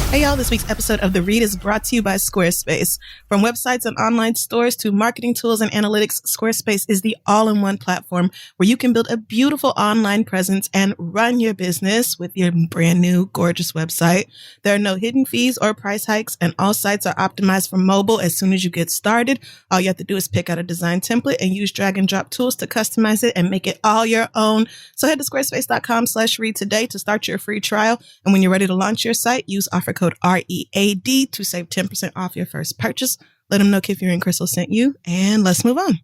Hey y'all, this week's episode of The Read is brought to you by Squarespace. From websites and online stores to marketing tools and analytics, Squarespace is the all-in-one platform where you can build a beautiful online presence and run your business with your brand new, gorgeous website. There are no hidden fees or price hikes, and all sites are optimized for mobile as soon as you get started. All you have to do is pick out a design template and use drag and drop tools to customize it and make it all your own. So head to squarespace.com/read today to start your free trial. And when you're ready to launch your site, use offer code READ to save 10% off your first purchase. Let them know Kid Fury and Crystal sent you, and let's move on.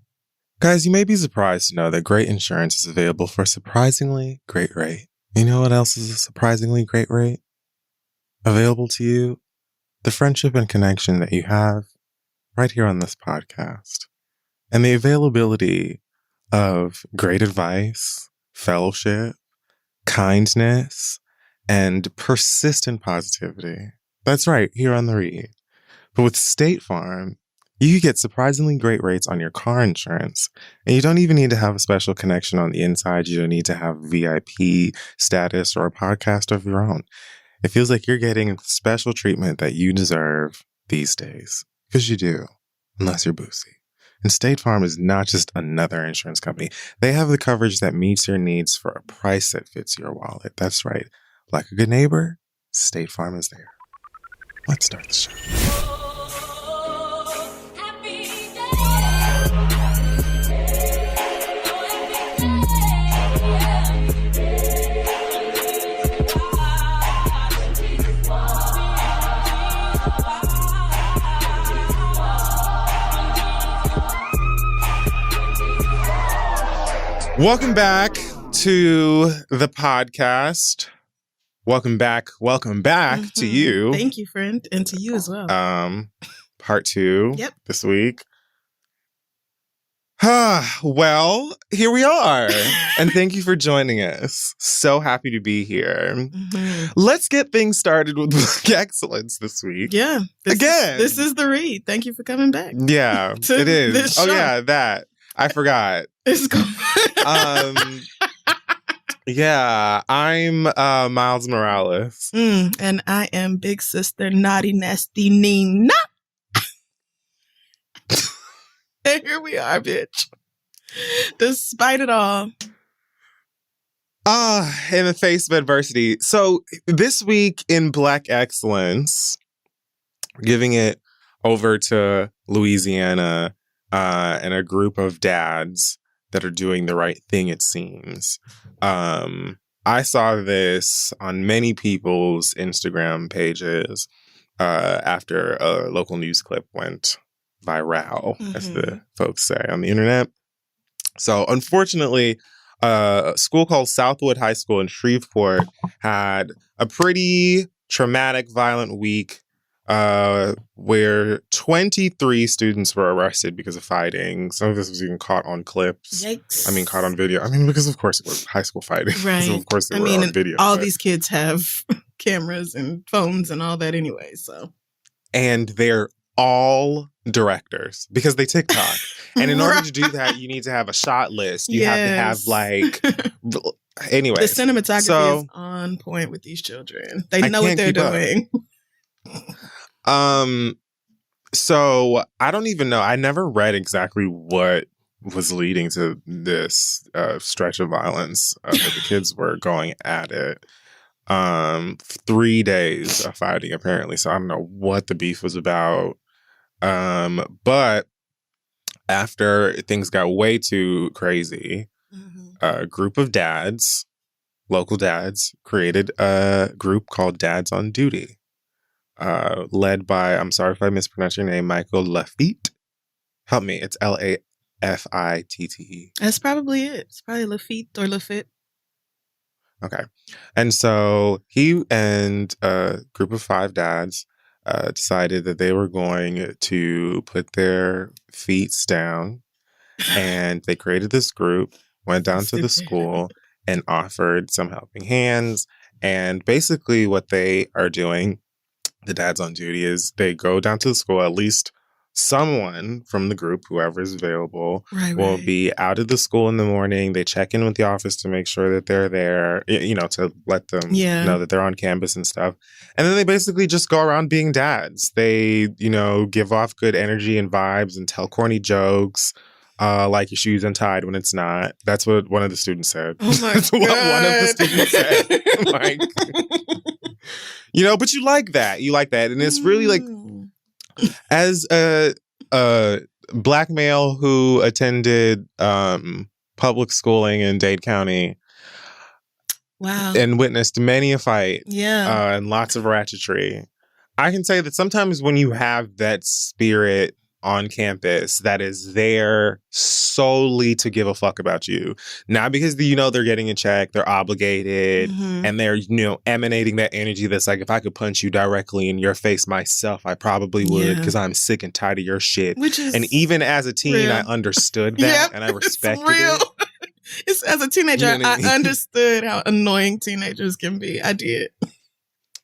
Guys, you may be surprised to know that great insurance is available for a surprisingly great rate. You know what else is a surprisingly great rate? Available to you? The friendship and connection that you have right here on this podcast. And the availability of great advice, fellowship, kindness, and persistent positivity. That's right, here on The Read. But with State Farm, you get surprisingly great rates on your car insurance. And you don't even need to have a special connection on the inside. You don't need to have VIP status or a podcast of your own. It feels like you're getting special treatment that you deserve these days. Because you do, unless you're Boosie. And State Farm is not just another insurance company. They have the coverage that meets your needs for a price that fits your wallet. That's right. Like a good neighbor, State Farm is there. Let's start the show. Welcome back to the podcast. Welcome back to you. Thank you, friend, and to you as well. Part 2 Yep. This week. Well, here we are. And thank you for joining us. So happy to be here. Mm-hmm. Let's get things started with Black Excellence this week. Yeah. This is The Read. Thank you for coming back. Yeah, it is. Oh, yeah, that. I forgot. It's cool. Yeah, I'm Miles Morales. And I am Big Sister Naughty Nasty Nina. And here we are, bitch. Despite it all. In the face of adversity. So this week in Black Excellence, giving it over to Louisiana and a group of dads that are doing the right thing, it seems. I saw this on many people's Instagram pages after a local news clip went viral, as the folks say on the internet. So unfortunately, a school called Southwood High School in Shreveport had a pretty traumatic, violent week where 23 students were arrested because of fighting. Some of this was even caught on clips. Yikes. I mean, caught on video. I mean, because of course it was high school fighting. Right. So of course they were on video. All these kids have cameras and phones and all that anyway, so. And they're all directors because they TikTok. And in order to do that, you need to have a shot list. You have to have like... Anyway. The cinematography is on point with these children. They know what they're doing. So I don't even know. I never read exactly what was leading to this stretch of violence. But the kids were going at it. 3 days of fighting, apparently. So I don't know what the beef was about. But after things got way too crazy, a group of dads, local dads, created a group called Dads on Duty. Led by, I'm sorry if I mispronounced your name, Michael Lafitte. Help me, it's Lafitte. That's probably it. It's probably Lafitte or Lafitte. Okay. And so he and a group of 5 dads decided that they were going to put their feet down. And they created this group, went down to the school, and offered some helping hands. And basically what they are doing, the Dads on Duty, is they go down to the school at least someone from the group, whoever is available, Right, will right. be out of the school in the morning. They check in with the office to make sure that they're there, you know, to let them know that they're on campus and stuff. And then they basically just go around being dads. They, you know, give off good energy and vibes and tell corny jokes. Like your shoes untied when it's not. That's what one of the students said. Oh my That's God. what one of the students said. Like, you know, but you like that. You like that. And it's really like, as a Black male who attended public schooling in Dade County, wow, and witnessed many a fight, yeah, and lots of ratchetry, I can say that sometimes when you have that spirit on campus that is there solely to give a fuck about you, not because you know they're getting a check, they're obligated, and they're, you know, emanating that energy that's like, if I could punch you directly in your face myself, I probably would, because I'm sick and tired of your shit. And even as a teen, I understood that and I respected it. It's, as a teenager, You know what I mean? I understood how annoying teenagers can be. I did.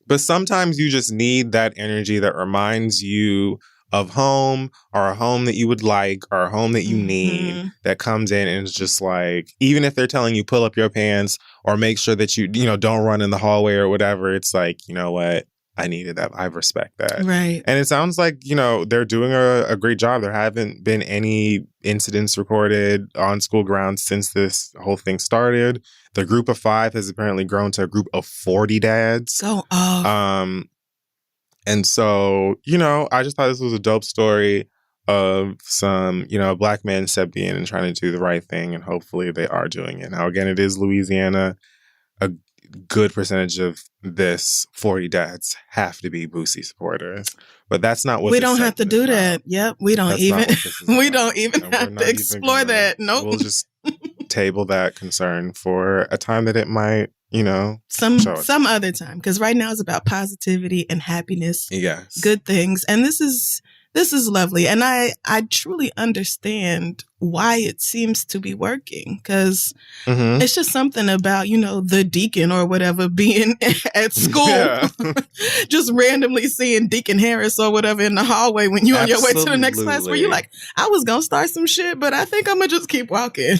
But sometimes you just need that energy that reminds you of home, or a home that you would like, or a home that you need, that comes in and is just like, even if they're telling you pull up your pants or make sure that you know, don't run in the hallway or whatever, it's like, you know what? I needed that. I respect that. Right. And it sounds like, you know, they're doing a great job. There haven't been any incidents recorded on school grounds since this whole thing started. The group of 5 has apparently grown to a group of 40 dads. Go off. And so, you know, I just thought this was a dope story of some, you know, Black men stepping in and trying to do the right thing. And hopefully they are doing it. Now, again, it is Louisiana. A good percentage of this 40 dads have to be Boosie supporters. But that's not what we don't have to do that. Yep. We don't even we don't even have to explore that. Nope. We'll just table that concern for a time that it might, you know, some other time, because right now it's about positivity and happiness. Yes. Good things. And this is lovely. And I truly understand why it seems to be working, because it's just something about, you know, the deacon or whatever being at school, just randomly seeing Deacon Harris or whatever in the hallway when you're on your way to the next class, where you're like, I was going to start some shit, but I think I'm going to just keep walking.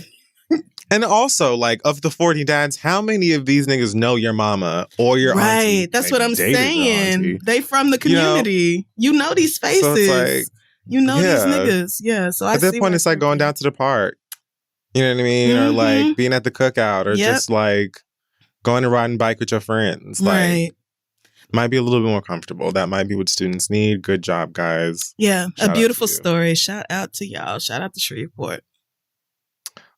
And also, like, of the 40 dads, how many of these niggas know your mama or your auntie? Right. That's what I'm saying. They from the community. You know these faces. So it's like, you know these niggas. Yeah. So at that point, it's like going down to the park. You know what I mean? Or like being at the cookout, or just like going to ride and bike with your friends. Like, might be a little bit more comfortable. That might be what students need. Good job, guys. Yeah. A beautiful story. Shout out to y'all. Shout out to Shreveport.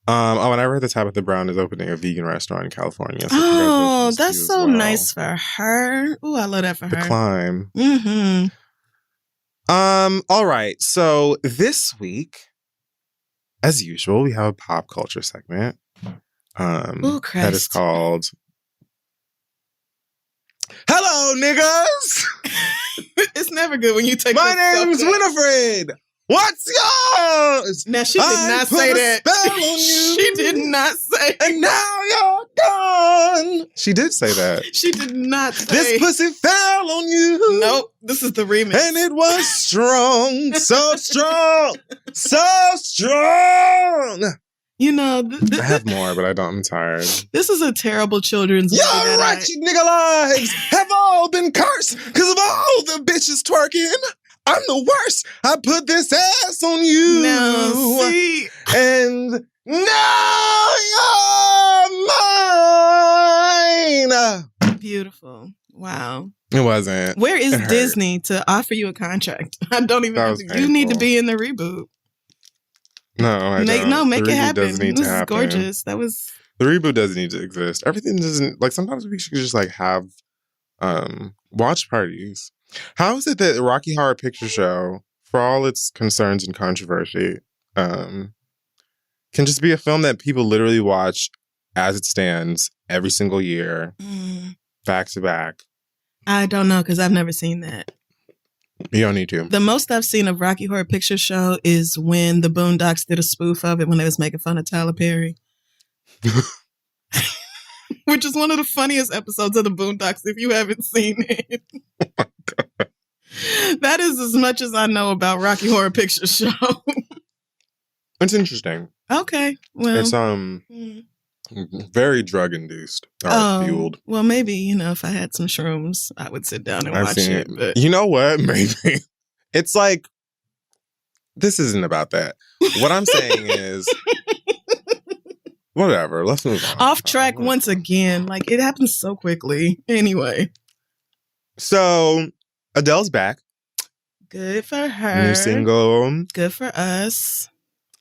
And I read that Tabitha Brown is opening a vegan restaurant in California. So that's so nice for her. Ooh, I love that for her. The climb. All right. So this week, as usual, we have a pop culture segment. That is called Hello, Niggas. It's never good when you take My name's Winifred. What's yours? Now, she did not say that. She did not say. And now you're gone. She did say that. She did not say. This pussy fell on you. Nope. This is the remix. And it was strong. So strong. So strong. You know. I have more, but I'm tired. This is a terrible children's movie. Your wretched nigga lives have all been cursed because of all the bitches twerking. I'm the worst. I put this ass on you. Now, see. And now you're mine. Beautiful. Wow. It wasn't. Where is Disney to offer you a contract? I don't even have to. You need to be in the reboot. No, I don't. No, make it happen. This is gorgeous. That was. The reboot doesn't need to exist. Everything doesn't, like, sometimes we should just like have watch parties. How is it that Rocky Horror Picture Show, for all its concerns and controversy, can just be a film that people literally watch as it stands every single year, back to back? I don't know, because I've never seen that. You don't need to. The most I've seen of Rocky Horror Picture Show is when the Boondocks did a spoof of it when they was making fun of Tyler Perry. Which is one of the funniest episodes of the Boondocks if you haven't seen it. Oh my God. That is as much as I know about Rocky Horror Picture Show. It's interesting. Okay. Well, It's very drug induced or fueled. Well, maybe, if I had some shrooms, I would sit down and watch it. But... You know what? Maybe. It's like, this isn't about that. What I'm saying is, whatever. Let's move on. Off track once again. Like, it happens so quickly. Anyway. So, Adele's back. Good for her. New single. Good for us.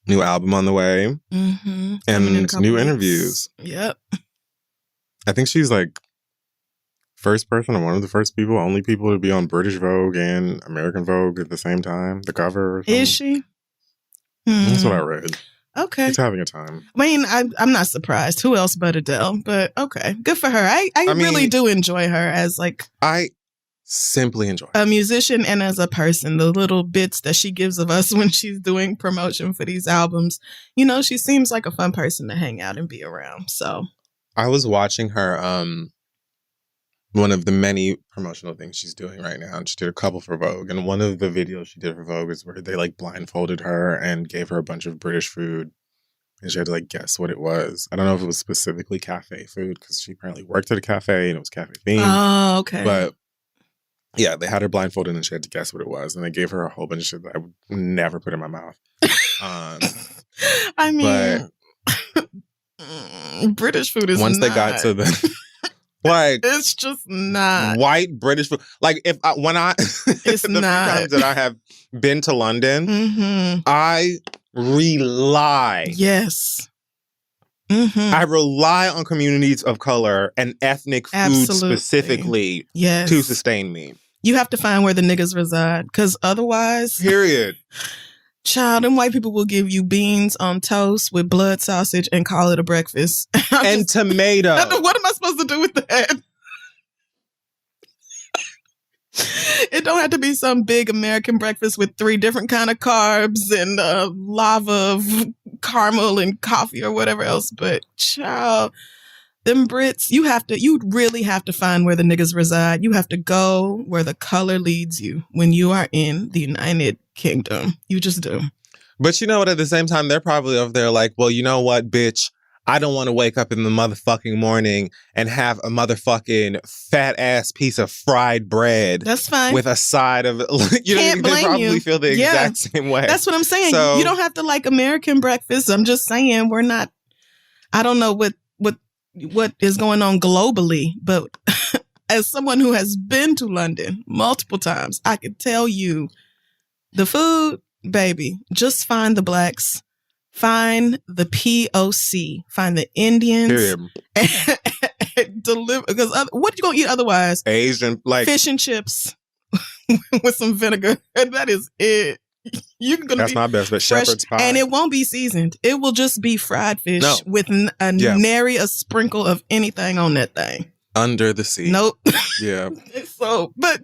New album on the way. Mm-hmm. And new interviews. Yep. I think she's like first person or one of the first people, only people to be on British Vogue and American Vogue at the same time. The cover. Or is she? That's what I read. Okay. She's having a time. I mean, I'm not surprised. Who else but Adele? But okay. Good for her. I really do enjoy her as like... I simply enjoy a musician and as a person. The little bits that she gives of us when she's doing promotion for these albums. She seems like a fun person to hang out and be around. So I was watching her one of the many promotional things she's doing right now. And she did a couple for Vogue. And one of the videos she did for Vogue is where they like blindfolded her and gave her a bunch of British food. And she had to like guess what it was. I don't know if it was specifically cafe food because she apparently worked at a cafe and it was cafe themed. Oh, okay. But yeah, they had her blindfolded and she had to guess what it was. And they gave her a whole bunch of shit that I would never put in my mouth. I mean, British food is once they got to the... Like, it's just not white British food. Like, it's not. Few times that I have been to London, I rely. Yes. I rely on communities of color and ethnic food specifically to sustain me. You have to find where the niggas reside, because otherwise... Period. Child, them white people will give you beans on toast with blood sausage and call it a breakfast. And tomato. What am I supposed to do with that? It don't have to be some big American breakfast with 3 different kind of carbs and lava of caramel and coffee or whatever else. But child, them Brits, you really have to find where the niggas reside. You have to go where the color leads you when you are in the United Kingdom. You just do. But you know what? At the same time, they're probably over there like, well, you know what, bitch? I don't want to wake up in the motherfucking morning and have a motherfucking fat ass piece of fried bread. That's fine. With a side of, Can't blame they probably you. feel the exact same way. That's what I'm saying. So, you don't have to like American breakfast. I'm just saying we're not, I don't know what is going on globally, but as someone who has been to London multiple times, I could tell you the food, baby, just find the blacks. Find the POC. Find the Indians. And deliver. Because what you gonna eat otherwise? Asian, like fish and chips with some vinegar, and that is it. That's my best, but fresh, shepherd's pie, and it won't be seasoned. It will just be fried fish with nary a sprinkle of anything on that thing. Under the sea. Nope. Yeah. So, but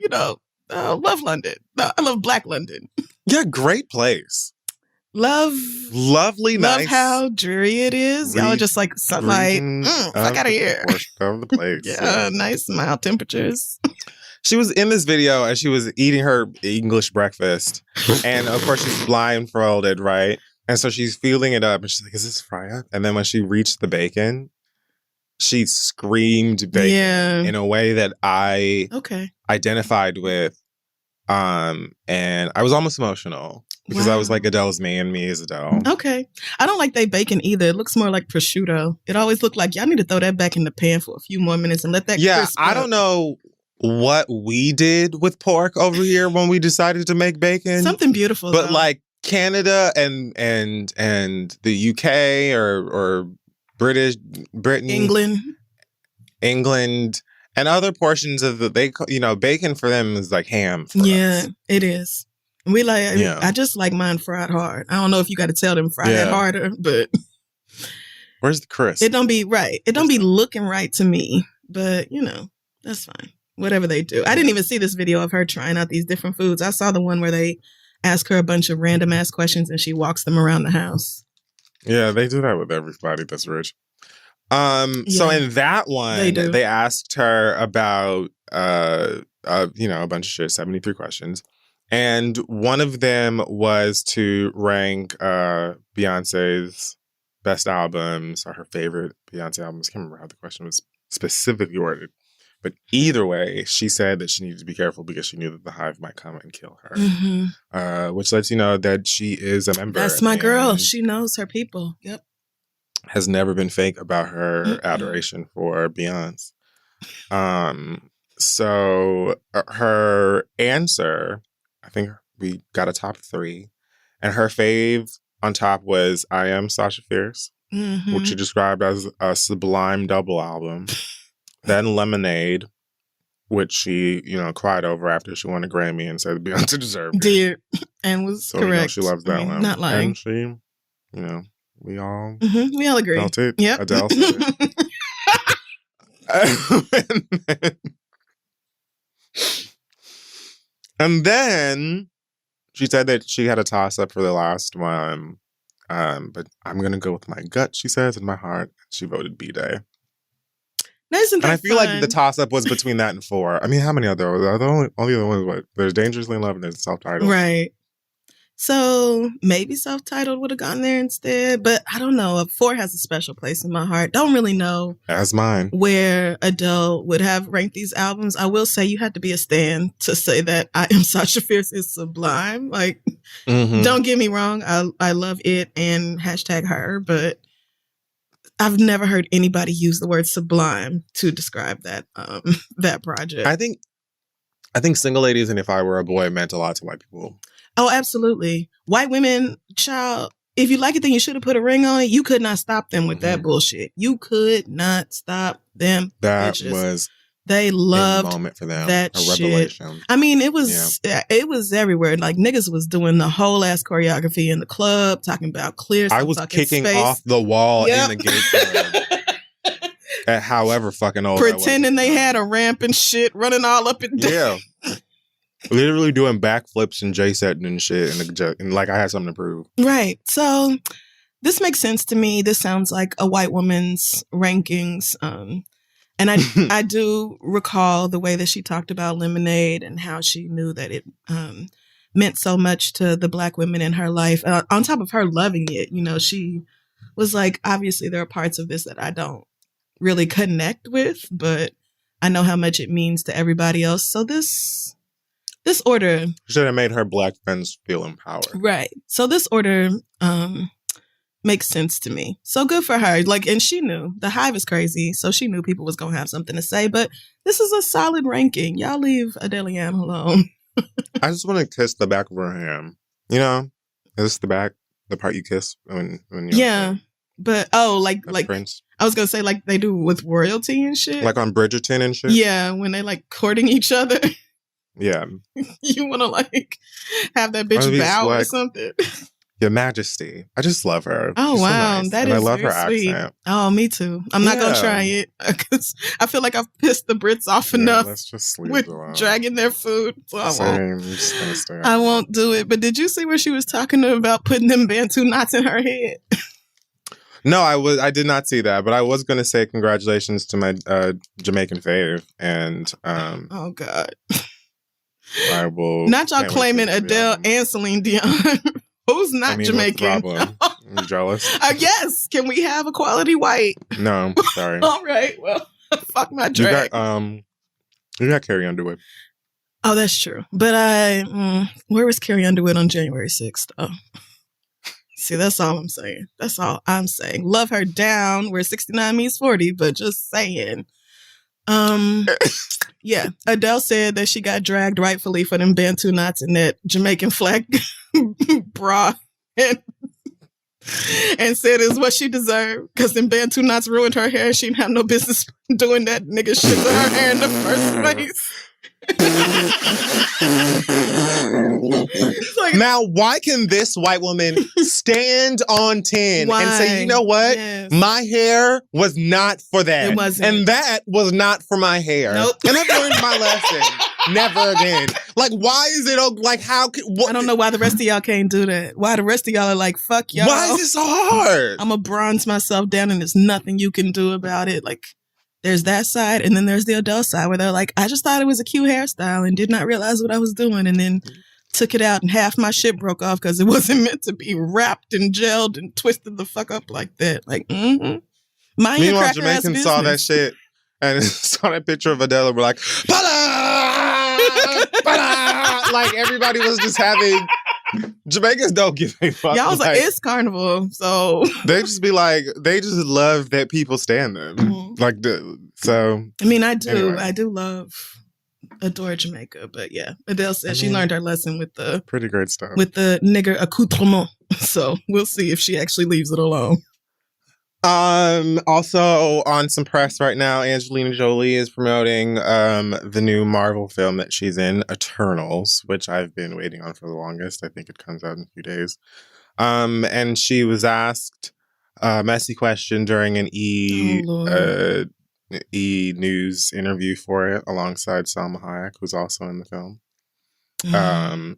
love London. I love Black London. Yeah, great place. Lovely, nice. Love how dreary it is. Y'all are just like sunlight. Fuck out of here. Of the place. Yeah, nice mild temperatures. She was in this video and she was eating her English breakfast, and of course she's blindfolded, right? And so she's feeling it up, and she's like, "Is this fry up?" And then when she reached the bacon, she screamed bacon in a way that I identified with, and I was almost emotional. Because I was like, Adele's me and me is Adele. Okay. I don't like they bacon either. It looks more like prosciutto. It always looked like y'all need to throw that back in the pan for a few more minutes and let that crisp I up. don't know what we did with pork over here when we decided to make bacon. Something beautiful. But like Canada and the UK or Britain, England and other portions of bacon for them is like ham for us. It is. We I just like mine fried hard. I don't know if you got to tell them fry it harder, but where's the crisp? It don't be right. It don't be looking right to me, but that's fine. Whatever they do. I didn't even see this video of her trying out these different foods. I saw the one where they ask her a bunch of random ass questions and she walks them around the house. Yeah, they do that with everybody that's rich. So in that one, they asked her about a bunch of shit, 73 questions. And one of them was to rank Beyonce's best albums or her favorite Beyonce albums. I can't remember how the question was specifically worded. But either way, she said that she needed to be careful because she knew that the Hive might come and kill her. Which lets you know that she is a member. That's my girl. She knows her people. Yep. Has never been fake about her adoration for Beyonce. So her answer, I think we got a top 3. And her fave on top was I Am Sasha Fierce, which she described as a sublime double album. Then Lemonade, which she, cried over after she won a Grammy and said Beyonce deserved it. Did. And was correct. She loves that one. Not lying. And she, we all agree. Felt it. Yep. Adele said it. And then she said that she had a toss-up for the last one. But I'm going to go with my gut, she says, and my heart. She voted B-Day. Isn't that and I feel fun? like the toss-up was between that and 4. I mean, how many other? Are the only other ones? What? There's Dangerously in Love and there's Self-Titled. Right. So maybe Self-Titled would have gotten there instead. But I don't know. 4 has a special place in my heart. Don't really know. As mine. Where Adele would have ranked these albums. I will say you had to be a stan to say that I Am Sasha Fierce is sublime. Like, don't get me wrong. I love it and #her. But I've never heard anybody use the word sublime to describe that that project. I think Single Ladies and If I Were a Boy meant a lot to white people. Oh, absolutely. White women, child, if you like it, then you should have put a ring on it. You could not stop them with that bullshit. You could not stop them. That bitches. was they loved a moment for them. That a shit. Revelation. I mean, it was everywhere. Like niggas was doing the whole ass choreography in the club, talking about clear. I was kicking space. off the wall in the gay club. At however fucking old, pretending they had a ramp and shit, running all up and down. Yeah. Literally doing backflips and J-setting and shit, and like I had something to prove. Right. So this makes sense to me. This sounds like a white woman's rankings. And I do recall the way that she talked about Lemonade and how she knew that it meant so much to the Black women in her life. On top of her loving it, she was like, obviously there are parts of this that I don't really connect with, but I know how much it means to everybody else. So this order should have made her Black friends feel empowered. Right. So this order makes sense to me. So good for her. Like, and she knew the Hive is crazy, so she knew people was gonna have something to say. But this is a solid ranking. Y'all leave Adele alone. I just want to kiss the back of her hand. Is this the back, the part you kiss when you're yeah. But like Prince? I was gonna say like they do with royalty and shit. Like on Bridgerton and shit. Yeah, when they like courting each other. Yeah. You want to like have that bitch bow or something. Your Majesty. I just love her. Oh, She's wow. So nice. That and is I love her sweet. accent. Oh, me too. I'm not going to try it because I feel like I've pissed the Brits off enough let's just leave with dragging their food. So I won't do it. But did you see where she was talking about putting them Bantu knots in her head? No, I did not see that, but I was going to say congratulations to my Jamaican fave. And oh, God. I will. Not y'all claiming Adele and Celine Dion. Who's not Jamaican? You jealous? Yes. Can we have equality white? No, sorry. All right. Well, fuck my drag. You got Carrie Underwood. Oh, that's true. But where was Carrie Underwood on January 6th? Oh. See, that's all I'm saying. That's all I'm saying. Love her down where 69 means 40, but just saying. Yeah, Adele said that she got dragged rightfully for them Bantu knots and that Jamaican flag bra and said it's what she deserved because them Bantu knots ruined her hair. She didn't have no business doing that nigga shit to her hair in the first place. Like, now, why can this white woman stand on 10 and say, you know what? Yes. My hair was not for that. It wasn't. And that was not for my hair. Nope. And I've learned my lesson. Never again. Like, why is it like, how can... I don't know why the rest of y'all can't do that. Why the rest of y'all are like, fuck y'all. Why is it so hard? I'm going to bronze myself down and there's nothing you can do about it. Like, there's that side, and then there's the Adele side where they're like, I just thought it was a cute hairstyle and did not realize what I was doing, and then took it out and half my shit broke off because it wasn't meant to be wrapped and gelled and twisted the fuck up like that. Like, Meanwhile, Jamaicans saw that shit and saw that picture of Adele and were like, Bala! Bala! Like, everybody was just having... Jamaicans don't give a fuck. Y'all was like, it's carnival, so... They just be like, they just love that people stand them. Like, so... I mean, I do. Anyway. I do adore Jamaica, but yeah. Adele said she learned her lesson with the... Pretty great stuff. With the nigger accoutrement. So, we'll see if she actually leaves it alone. Also on some press right now, Angelina Jolie is promoting the new Marvel film that she's in, Eternals, which I've been waiting on for the longest. I think it comes out in a few days. And she was asked a messy question during an E News interview for it alongside Salma Hayek, who's also in the film.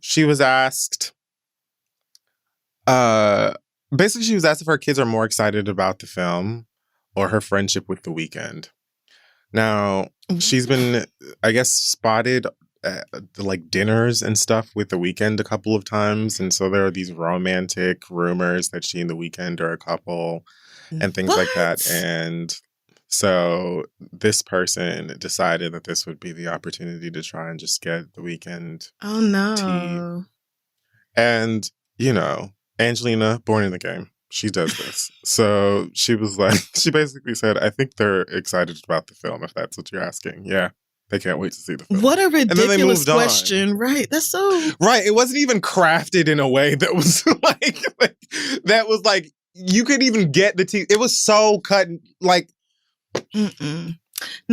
She was asked basically, she was asked if her kids are more excited about the film or her friendship with The Weeknd. Now, she's been, I guess, spotted at like dinners and stuff with The Weeknd a couple of times. And so there are these romantic rumors that she and The Weeknd are a couple and things like that. And so this person decided that this would be the opportunity to try and just get The Weeknd tea. And, you know, Angelina, born in the game. She does this. So she was like, she basically said, I think they're excited about the film, if that's what you're asking. Yeah. They can't wait to see the film. What a ridiculous question. Right. That's so... Right. It wasn't even crafted in a way that was like that was like, you could even get the tea. It was so cut, like... No,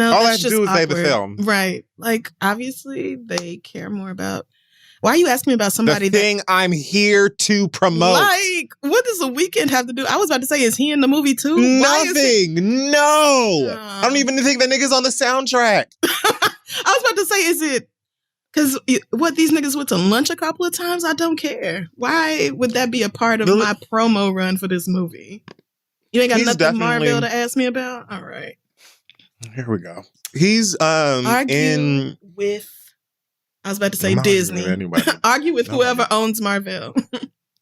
all I have to do is say the film. Right. Like, obviously, they care more about... Why are you asking me about somebody the thing I'm here to promote? Like, what does The Weeknd have to do? I was about to say, is he in the movie too? Nothing. No. I don't even think that nigga's on the soundtrack. I was about to say, is it... Because what, these niggas went to lunch a couple of times? I don't care. Why would that be a part of my promo run for this movie? You ain't got nothing Marvel to ask me about? All right. Here we go. He's Argue with... I was about to say Disney. Argue with whoever owns Marvel.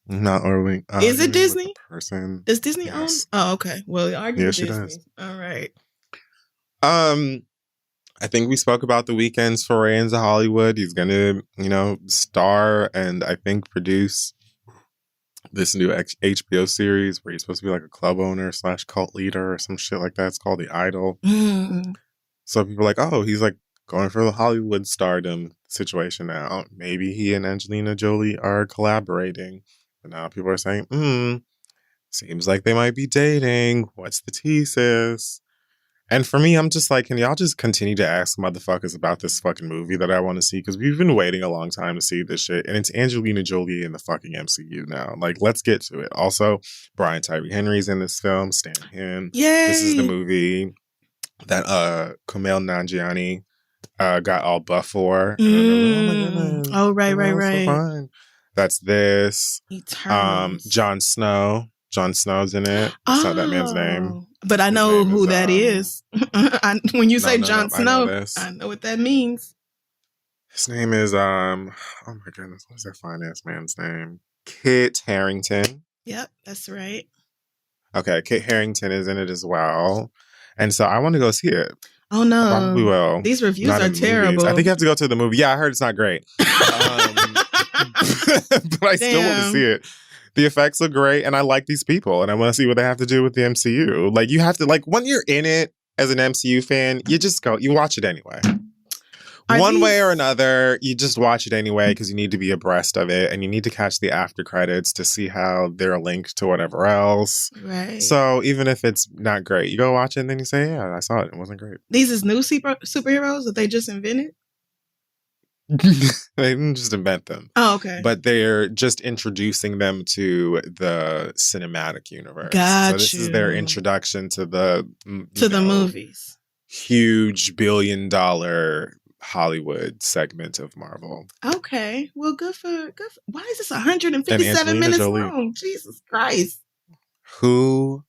Not arguing. Is it Disney? Person. Does Disney own? Oh, okay. Well, argue with Disney. Does. All right. I think we spoke about The Weeknd's foray into Hollywood. He's gonna, star and I think produce this new HBO series where he's supposed to be like a club owner / cult leader or some shit like that. It's called The Idol. So people are like, oh, he's like going for the Hollywood stardom situation now. Maybe he and Angelina Jolie are collaborating. But now people are saying, seems like they might be dating. What's the thesis? And for me, I'm just like, can y'all just continue to ask motherfuckers about this fucking movie that I want to see? Because we've been waiting a long time to see this shit. And it's Angelina Jolie in the fucking MCU now. Like, let's get to it. Also, Brian Tyree Henry's in this film. Stan him. Yay! This is the movie that Kumail Nanjiani got all buff for. Oh, right. So that's this. Eternals. Jon Snow. Jon Snow's in it. That's not that man's name. But I know who that is. When you say Jon Snow, I know what that means. His name is, oh my goodness, what's that finance man's name? Kit Harington. Yep, that's right. Okay, Kit Harington is in it as well. And so I want to go see it. Oh, no. I probably will. These reviews are terrible. Movies. I think you have to go to the movie. Yeah, I heard it's not great. But I still want to see it. The effects look great, and I like these people, and I want to see what they have to do with the MCU. Like, you have to, like, when you're in it as an MCU fan, you just go, you watch it anyway. One way or another, you just watch it anyway because you need to be abreast of it, and you need to catch the after credits to see how they're linked to whatever else. Right. So even if it's not great, you go watch it, and then you say, yeah, I saw it. It wasn't great. These is new superheroes that they just invented? They didn't just invent them. Oh, okay. But they're just introducing them to the cinematic universe. Got so this is their introduction to the movies. Huge $1 billion Hollywood segment of Marvel. Okay. Well, good for why is this 157 minutes long? Jesus Christ. Who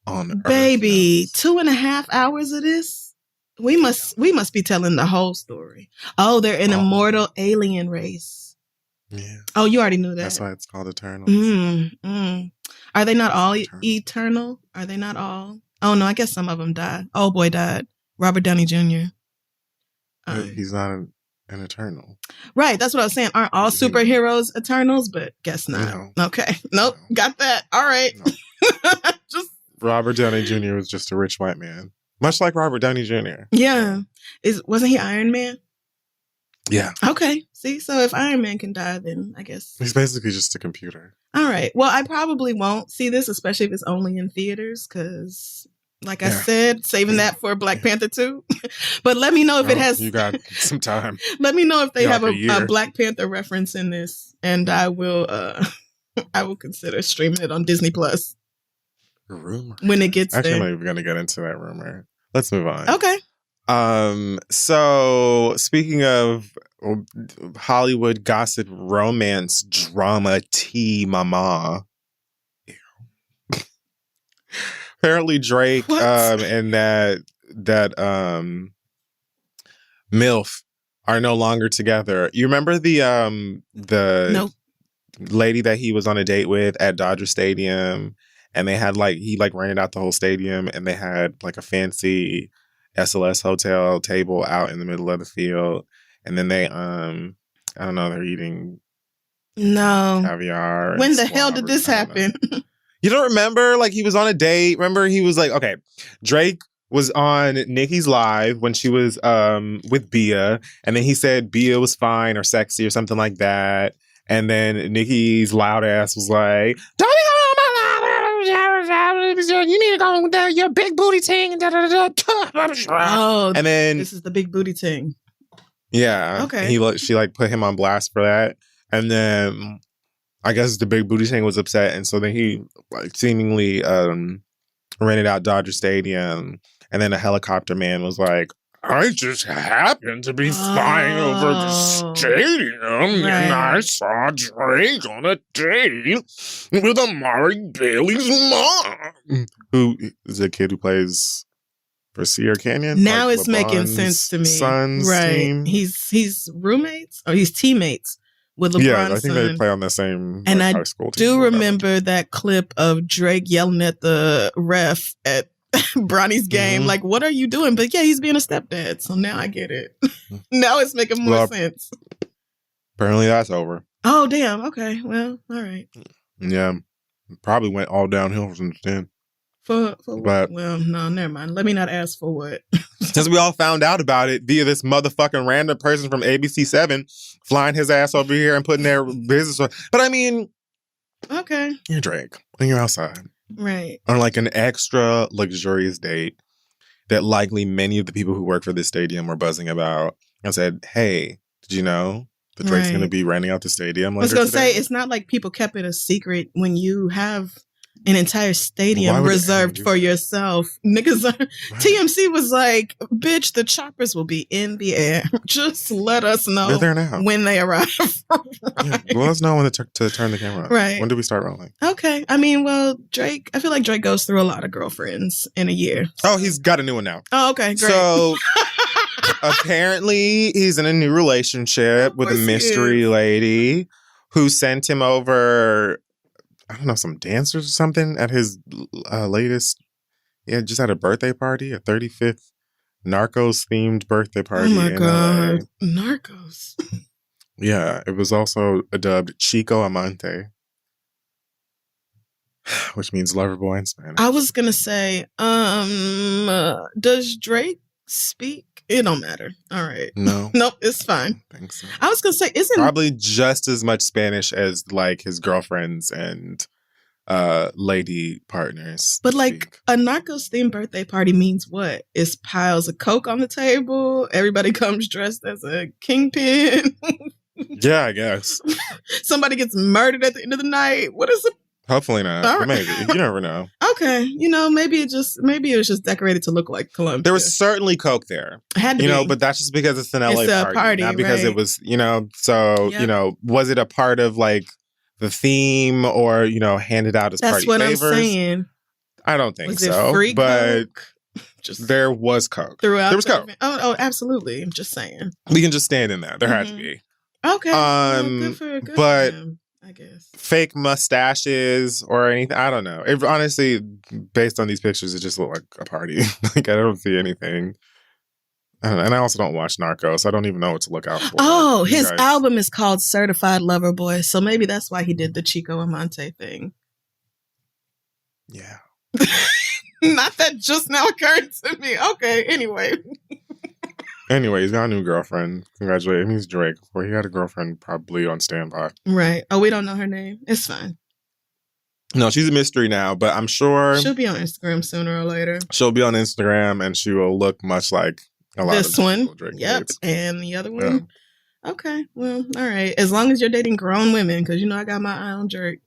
on Baby, earth 2.5 hours of this? We must be telling the whole story. Oh, they're an immortal alien race. Yeah. Oh, you already knew that. That's why it's called Eternals. Are they not all eternal? Are they not all? Oh no, I guess some of them died. Old boy died. Robert Downey Jr. He's not an Eternal. Right, that's what I was saying. Aren't all superheroes Eternals? But guess not. No. Okay. Nope. No. Got that. All right. No. Just Robert Downey Jr. was just a rich white man. Much like Robert Downey Jr. Yeah. Wasn't he Iron Man? Yeah. Okay. See, so if Iron Man can die, then I guess he's basically just a computer. All right. Well, I probably won't see this, especially if it's only in theaters, because like I said, saving that for Black Panther 2. But let me know if it has... You got some time. Let me know if they have a Black Panther reference in this, and I will consider streaming it on Disney Plus. Rumor. When it gets Actually, there. I'm not even going to get into that rumor. Let's move on. Okay. So speaking of Hollywood gossip, romance, drama, tea, mama. Apparently Drake and that MILF are no longer together. You remember the nope. lady that he was on a date with at Dodger Stadium, and they had he rented out the whole stadium, and they had like a fancy SLS hotel table out in the middle of the field, and then they I don't know, they're eating caviar. When the hell did this happen? You don't remember? Like, he was on a date. Remember, he was like, okay, Drake was on Nicki's live when she was with Bia, and then he said Bia was fine or sexy or something like that, and then Nicki's loud ass was like, "Don't be going on my live. You need to go with your big booty ting." Oh, and then this is the big booty ting. Yeah. Okay. She put him on blast for that, and then I guess the big booty thing was upset, and so then he seemingly rented out Dodger Stadium, and then a helicopter man was like, "I just happened to be flying over the stadium, and I saw Drake on a date with Amari Bailey's mom," who is a kid who plays for Sierra Canyon. Now it's making sense to me. Son's team. He's roommates or he's teammates with LeBron's son. Yeah, I think they play on the same and high school team. I do remember that clip of Drake yelling at the ref at Bronny's game, like, "What are you doing?" But yeah, he's being a stepdad, so now I get it. Now it's making more sense. Apparently that's over. Oh, damn. Okay, well, all right. Yeah, probably went all downhill since then. For what? Well, no, never mind. Let me not ask for what. Since we all found out about it via this motherfucking random person from ABC7 flying his ass over here and putting their business on. But I mean, okay, you're Drake and you're outside. Right. On like an extra luxurious date that likely many of the people who work for this stadium were buzzing about and said, "Hey, did you know that Drake's going to be renting out the stadium?" I was going to say, it's not like people kept it a secret when you have an entire stadium reserved for yourself. Niggas TMC was like, "Bitch, the choppers will be in the air. Just let us know." They're there now. When they arrive. Yeah, let us know when to turn the camera on. Right. When do we start rolling? Okay. I mean, well, Drake, I feel like Drake goes through a lot of girlfriends in a year. So. Oh, he's got a new one now. Oh, okay, great. So apparently he's in a new relationship with a mystery lady who sent him over, I don't know, some dancers or something at his latest, just had a birthday party, a 35th Narcos-themed birthday party. Oh my God. Narcos. Yeah, it was also dubbed Chico Amante, which means lover boy in Spanish. I was going to say, does Drake speak? It don't matter. All right. No. Nope, it's fine. I think so. I was going to say, isn't... Probably just as much Spanish as like his girlfriends and lady partners. But like a Narcos themed birthday party means what? It's piles of Coke on the table. Everybody comes dressed as a kingpin. Yeah, I guess. Somebody gets murdered at the end of the night. What is it? Hopefully not. Right. Maybe. You never know. Okay. Maybe it was just decorated to look like Columbia. There was certainly Coke there. It had to be. But that's just because it's an LA party. Not because it was, so, was it a part of like the theme or, handed out as party favors? That's what I'm saying. I don't think was so. It free but Coke? Just there was coke. Throughout. There was coke. Oh, absolutely. I'm just saying. We can just stand in there. There had to be. Okay. Good for him, I guess. Fake mustaches or anything. I don't know. It honestly, based on these pictures, it just looked like a party. Like I don't see anything. I don't know. And I also don't watch Narcos. So I don't even know what to look out for. Oh, his album is called Certified Lover Boy. So maybe that's why he did the Chico Amante thing. Yeah. Not that just now occurred to me. Okay, anyway. Anyway, he's got a new girlfriend. Congratulations. He's Drake. Well, he had a girlfriend probably on standby. Right. Oh, we don't know her name. It's fine. No, she's a mystery now, but I'm sure she'll be on Instagram sooner or later. She'll be on Instagram and she will look much like a lot this of one. Drake Yep. dates. And the other one. Yeah. Okay. Well, all right. As long as you're dating grown women, because I got my eye on Drake.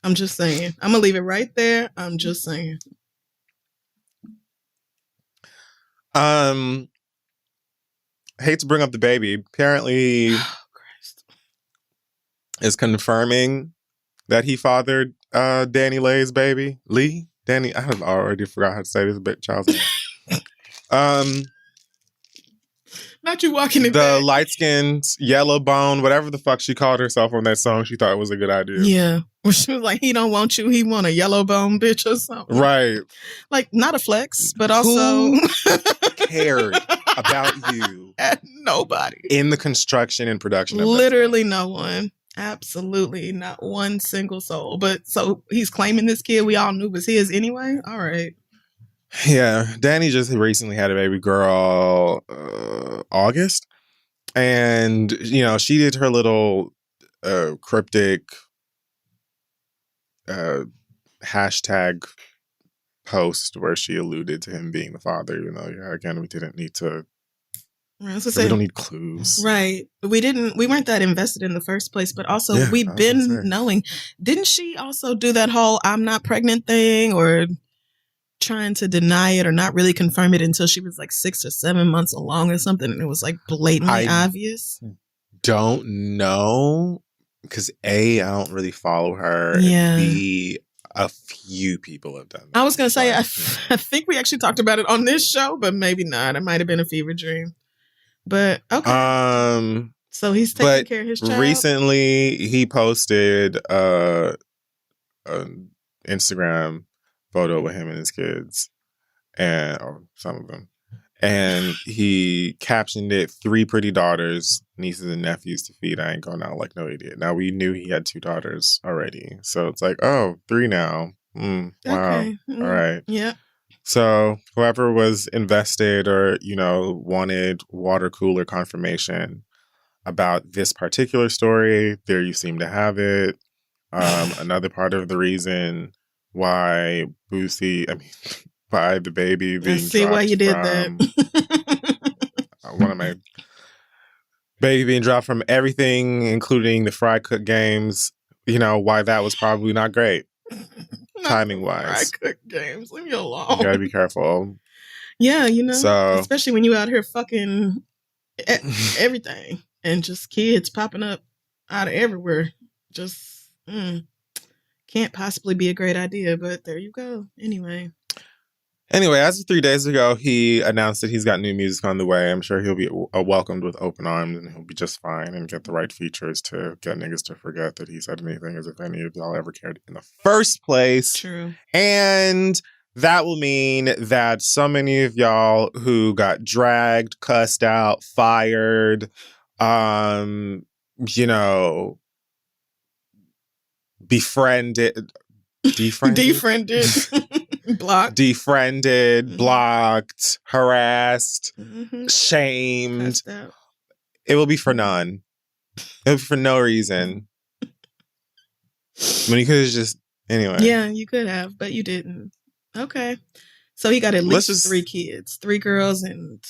I'm just saying. I'm going to leave it right there. I'm just saying. Hate to bring up DaBaby. Apparently is confirming that he fathered Danny Lay's baby. Danny, I have already forgot how to say this child's name. Not you walking in the light-skinned, yellow bone, whatever the fuck she called herself on that song, she thought it was a good idea. Yeah. Well, she was like, he don't want you, he want a yellow bone bitch or something. Right. Like, not a flex, but also... Who cared about you? Nobody. In the construction and production of literally no one. Absolutely not one single soul. But so he's claiming this kid we all knew was his anyway? All right. Yeah, Danny just recently had a baby girl, August, and she did her little cryptic hashtag post where she alluded to him being the father. Even though, again, we didn't need to. We don't need clues, right? We weren't that invested in the first place, but also we've been knowing. Didn't she also do that whole "I'm not pregnant" thing, or trying to deny it or not really confirm it until she was like 6 or 7 months along or something, and it was like blatantly obvious? Don't know, because I don't really follow her. Yeah. And B, a few people have done that. I was going to say, I think we actually talked about it on this show, but maybe not. It might have been a fever dream. But okay. So he's taking care of his child. Recently, he posted an Instagram photo with him and his kids, or some of them, and he captioned it, 3 pretty daughters, nieces and nephews to feed. I ain't going out like no idiot. Now, we knew he had 2 daughters already, so it's like, 3 now. Wow. Okay. All right. Yeah. So whoever was invested or wanted water cooler confirmation about this particular story, there you seem to have it. Another part of the reason why Boosie, by DaBaby being see why you did that. One of my baby being dropped from everything, including the Fry Cook games. Why that was probably not great, timing wise. Fry Cook games, leave me alone. You gotta be careful. Yeah, so, especially when you out here fucking everything and just kids popping up out of everywhere. Just can't possibly be a great idea, but there you go. Anyway, as of 3 days ago, he announced that he's got new music on the way. I'm sure he'll be welcomed with open arms, and he'll be just fine and get the right features to get niggas to forget that he said anything, as if any of y'all ever cared in the first place. True. And that will mean that so many of y'all who got dragged, cussed out, fired, defriended, blocked, harassed, shamed. It will be for none. It will be for no reason. When you could have just anyway. Yeah, you could have, but you didn't. Okay, so he got at least 3 kids, 3 girls and.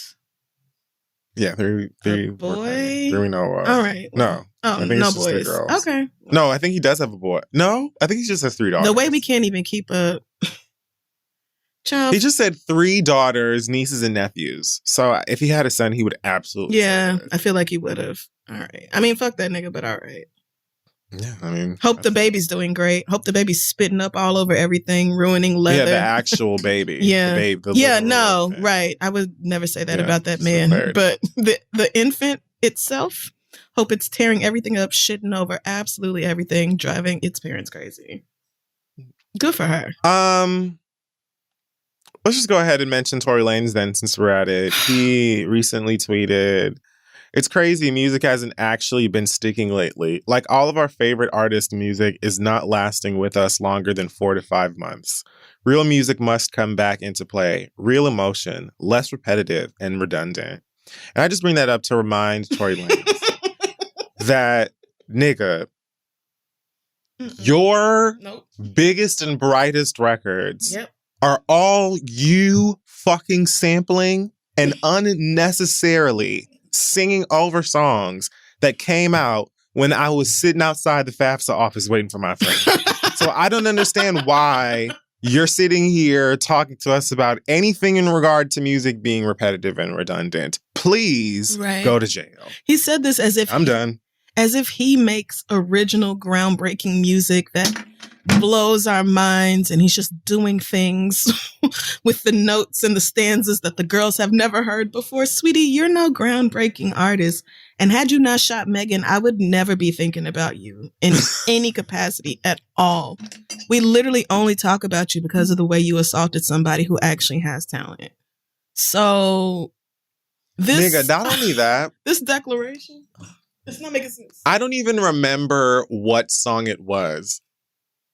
Yeah, 3 boy. 3 we know. All right. No. Oh, I think no it's just 3 boys. girls. Okay. No, I think he does have a boy. No, I think he just has 3 daughters. The way we can't even keep a child. He just said 3 daughters, nieces, and nephews. So if he had a son, he would absolutely. Yeah, I feel like he would have. All right. Fuck that nigga, but all right. Yeah, I mean, hope DaBaby's doing great. Hope DaBaby's spitting up all over everything, ruining leather. Yeah, the actual baby. Yeah, the babe. Right. I would never say that about that it's man. hilarious. But the infant itself, hope it's tearing everything up, shitting over absolutely everything, driving its parents crazy. Good for her. Let's just go ahead and mention Tory Lanez then, since we're at it. He recently tweeted, "It's crazy, music hasn't actually been sticking lately. Like, all of our favorite artists' music is not lasting with us longer than 4 to 5 months. Real music must come back into play. Real emotion, less repetitive and redundant." And I just bring that up to remind Tory Lanez that, nigga, your biggest and brightest records are all you fucking sampling and unnecessarily singing over songs that came out when I was sitting outside the FAFSA office waiting for my friend. So I don't understand why you're sitting here talking to us about anything in regard to music being repetitive and redundant. Please go to jail. He said this as if I'm done. As if he makes original, groundbreaking music that blows our minds, and he's just doing things with the notes and the stanzas that the girls have never heard before. Sweetie, you're no groundbreaking artist. And had you not shot Megan, I would never be thinking about you in any capacity at all. We literally only talk about you because of the way you assaulted somebody who actually has talent. So this... Nigga, not only that... This declaration... It's not making sense. I don't even remember what song it was.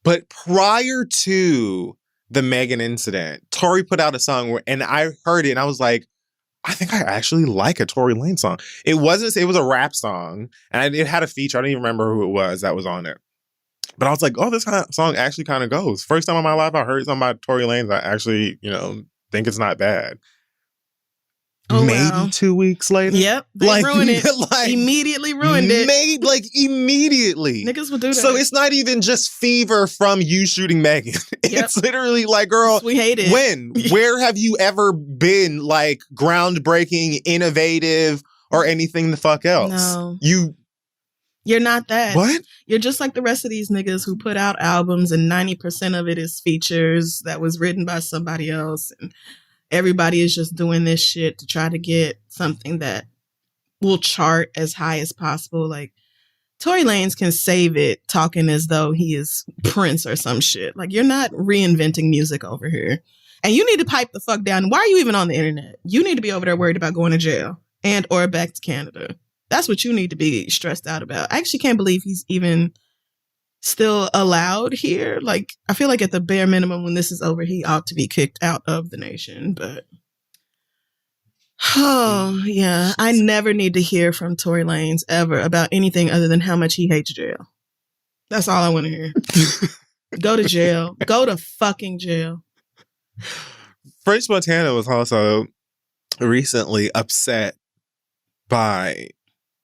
But prior to the Megan incident, Tory put out a song and I heard it and I was like, I think I actually like a Tory Lanez song. It was a rap song and it had a feature. I don't even remember who it was that was on it. But I was like, oh, this song actually kind of goes. First time in my life I heard something about Tory Lanez, I actually, think it's not bad. Oh, maybe 2 weeks later. Yep. They ruined it. Immediately ruined it. Immediately. Niggas will do that. So it's not even just fever from you shooting Megan. It's literally like, girl, we hate it. When? Where have you ever been groundbreaking, innovative, or anything the fuck else? No. You're not that. What? You're just like the rest of these niggas who put out albums and 90% of it is features that was written by somebody else, and everybody is just doing this shit to try to get something that will chart as high as possible. Like, Tory Lanez can save it talking as though he is Prince or some shit. Like, you're not reinventing music over here. And you need to pipe the fuck down. Why are you even on the internet? You need to be over there worried about going to jail and or back to Canada. That's what you need to be stressed out about. I actually can't believe he's even still allowed here. Like, I feel like at the bare minimum, when this is over, he ought to be kicked out of the nation. But yeah, I never need to hear from Tory Lanez ever about anything other than how much he hates jail. That's all I want to hear. Go to jail. Go to fucking jail. French Montana was also recently upset by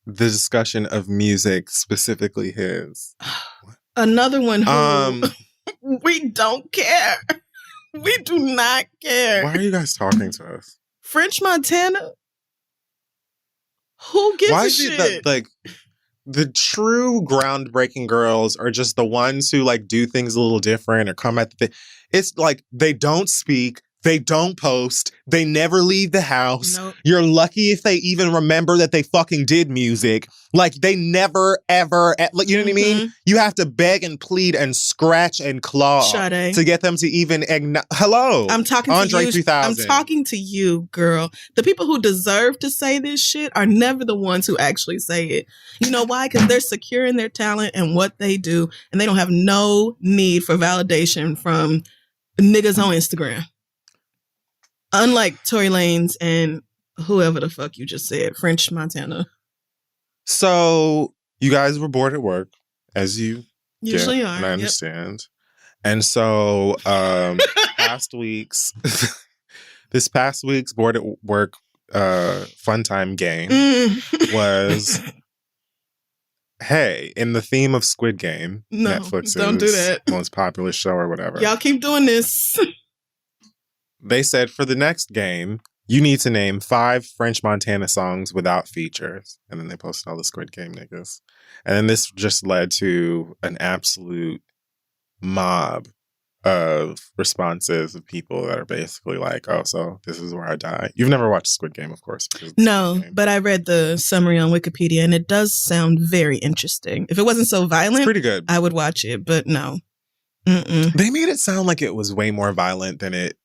the discussion of music, specifically his. Another one who we don't care. We do not care. Why are you guys talking to us? French Montana? Who gives a shit? The true groundbreaking girls are just the ones who do things a little different or come at the... It's like they don't speak. They don't post. They never leave the house. Nope. You're lucky if they even remember that they fucking did music. They never, ever, you know what I mean? You have to beg and plead and scratch and claw Sade. to get them to even hello. I'm talking Andre to you. 3000. I'm talking to you, girl. The people who deserve to say this shit are never the ones who actually say it. You know why? Because they're secure in their talent and what they do, and they don't have no need for validation from niggas on Instagram. Unlike Tory Lanez and whoever the fuck you just said, French Montana. So you guys were bored at work, as you usually are. And I understand. Yep. And so this past week's bored at work fun time game was, hey, in the theme of Squid Game, Netflix's don't do that. most popular show or whatever. Y'all keep doing this. They said for the next game, you need to name 5 French Montana songs without features. And then they posted all the Squid Game niggas. And then this just led to an absolute mob of responses of people that are basically like, oh, so this is where I die. You've never watched Squid Game, of course. No, but I read the summary on Wikipedia and it does sound very interesting. If it wasn't so violent, it's pretty good. I would watch it, but no. Mm-mm. They made it sound like it was way more violent than it.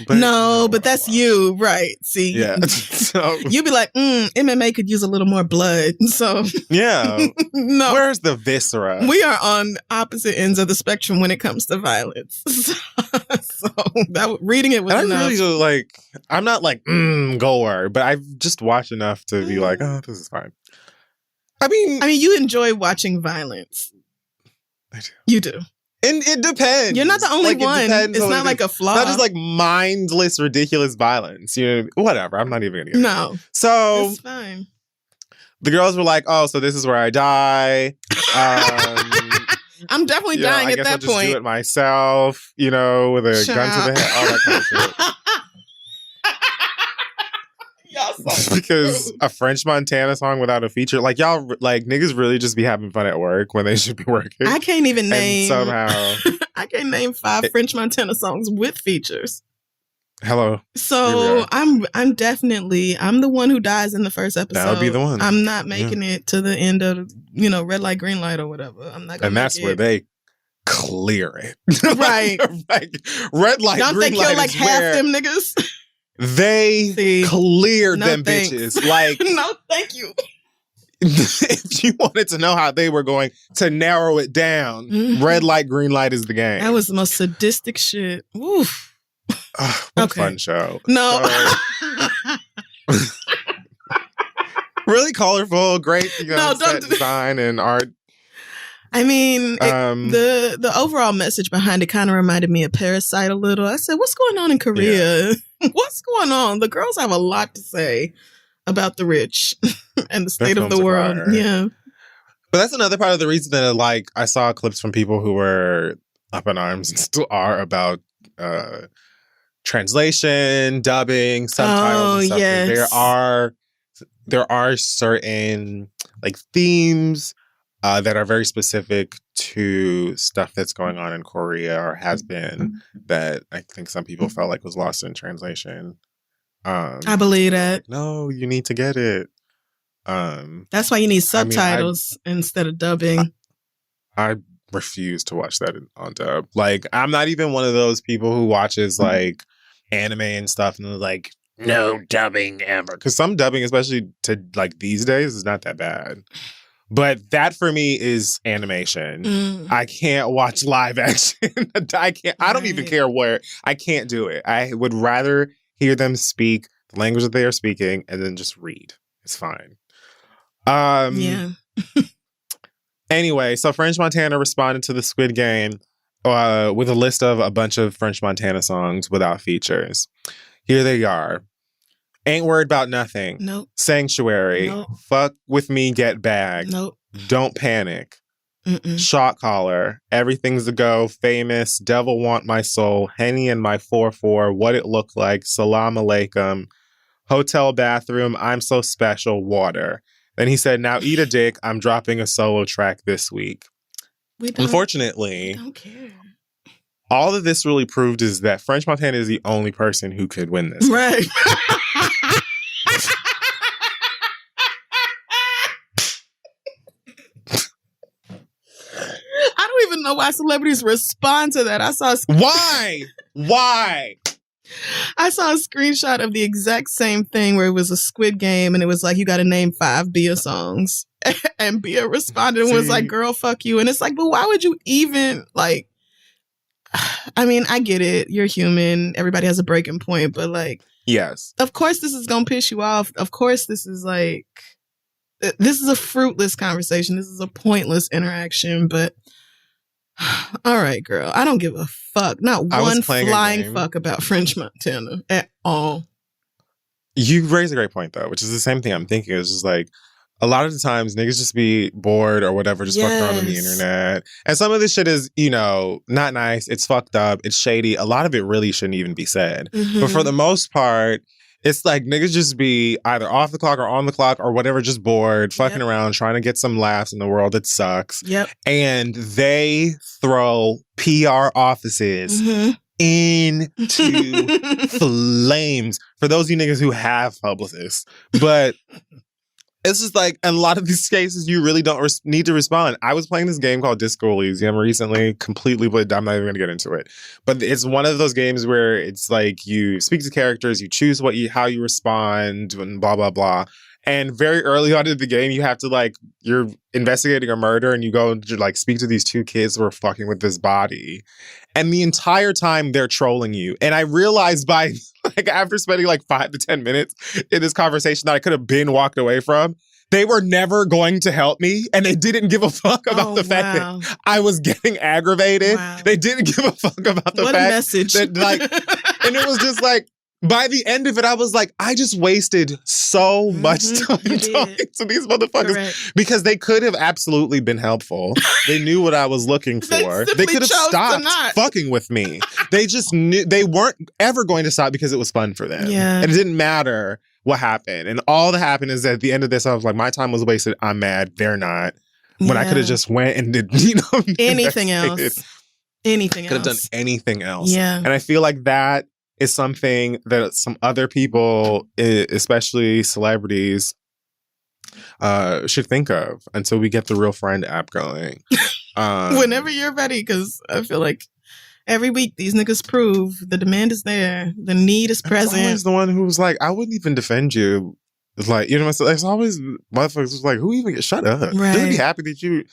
But that's you, right? See, yeah. So, you'd be like, MMA could use a little more blood. So yeah, no. Where's the viscera? We are on opposite ends of the spectrum when it comes to violence. So that reading it was enough. Really like. I'm not like gore, but I've just watched enough to be like, oh, this is fine. I mean, you enjoy watching violence. I do. You do. And it depends. You're not the only one. It's not like a flaw. Not just like mindless, ridiculous violence. You know, whatever. I'm not even going to get into it. So it's fine. The girls were like, "Oh, so this is where I die." I'm definitely dying at that point. I guess I'll just do it myself. You know, with a gun to the head, all that kind of shit. Because a French Montana song without a feature, like y'all, like niggas really just be having fun at work when they should be working. I can't even name somehow. I can't name 5 French Montana songs with features. Hello. So I'm the one who dies in the first episode. That would be the one. I'm not making it to the end of red light, green light, or whatever. I'm not. And that's where they clear it, right? Like red light, don't green they kill light like half them niggas? They cleared them thanks. Bitches. Like, no, thank you. If you wanted to know how they were going to narrow it down, red light, green light is the game. That was the most sadistic shit. Oof. What a fun show. No. So, really colorful, great set design and art. I mean, the overall message behind it kind of reminded me of Parasite a little. I said, what's going on in Korea? Yeah. What's going on? The girls have a lot to say about the rich and the state of the world. Fire. Yeah. But that's another part of the reason that, like, I saw clips from people who were up in arms and still are about translation, dubbing, subtitles and stuff. Yes. There are certain, like, themes that are very specific to stuff that's going on in Korea or has been that I think some people felt like was lost in translation. I believe that. No, you need to get it. That's why you need subtitles instead of dubbing. I refuse to watch that on dub. Like, I'm not even one of those people who watches like anime and stuff and like, no dubbing ever. Because some dubbing, especially to like these days, is not that bad. But that for me is animation. I can't watch live action. I can't. I don't even care where. I can't do it. I would rather hear them speak the language that they are speaking and then just read. It's fine. Yeah. Anyway, so French Montana responded to the Squid Game with a list of a bunch of French Montana songs without features. Here they are. Ain't Worried About Nothing. Nope. Sanctuary. Nope. Fuck With Me, Get Bagged. Nope. Don't Panic. Shot Caller. Everything's a Go. Famous. Devil Want My Soul. Henny and My 4-4. What It Looked Like. Salam Alaikum. Hotel Bathroom. I'm So Special. Water. Then he said, now eat a dick. I'm dropping a solo track this week. Unfortunately, we don't care. All that this really proved is that French Montana is the only person who could win this. Right. I don't even know why celebrities respond to that. Why? I saw a screenshot of the exact same thing where it was a Squid Game and it was like, you got to name 5 Bia songs. And Bia responded and was like, girl, fuck you. And it's like, but why would you even like, I mean, I get it. You're human. Everybody has a breaking point, but like, yes, of course this is going to piss you off. Of course this is like, this is a fruitless conversation. This is a pointless interaction, but all right, girl. I don't give a fuck. Not one flying fuck about French Montana at all. You raise a great point, though, which is the same thing I'm thinking. It's just like, a lot of the times niggas just be bored or whatever, just fucking around on the internet. And some of this shit is, not nice. It's fucked up. It's shady. A lot of it really shouldn't even be said. But for the most part, It's like niggas just be either off the clock or on the clock or whatever, just bored, fucking around, trying to get some laughs in the world that sucks. Yep. And they throw PR offices into flames. For those of you niggas who have publicists. But it's just like, in a lot of these cases, you really don't need to respond. I was playing this game called Disco Elysium recently, completely, but I'm not even going to get into it. But it's one of those games where it's like you speak to characters, you choose how you respond, and blah, blah, blah. And very early on in the game, you have to like, you're investigating a murder and you go to like speak to these two kids who are fucking with this body. And the entire time they're trolling you. And I realized by like after spending like 5 to 10 minutes in this conversation that I could have been walked away from, they were never going to help me. And they didn't give a fuck about the fact that I was getting aggravated. Wow. They didn't give a fuck about the what fact a message. that like, and it was just like, by the end of it, I was like, I just wasted so much time talking to these motherfuckers because they could have absolutely been helpful. They knew what I was looking for. They could have stopped fucking with me. They just knew they weren't ever going to stop because it was fun for them. Yeah. And it didn't matter what happened. And all that happened is that at the end of this, I was like, my time was wasted. I'm mad. They're not. When I could have just went and did, anything else. Anything else. Could have done anything else. Yeah. And I feel like that is something that some other people, especially celebrities, should think of until we get the Real Friend app going. Whenever you're ready, because I feel like every week these niggas prove the demand is there, the need is present. I'm always the one who's like, I wouldn't even defend you. It's like, you know, it's always motherfuckers who's like, who even shut up? Right. Just be happy that you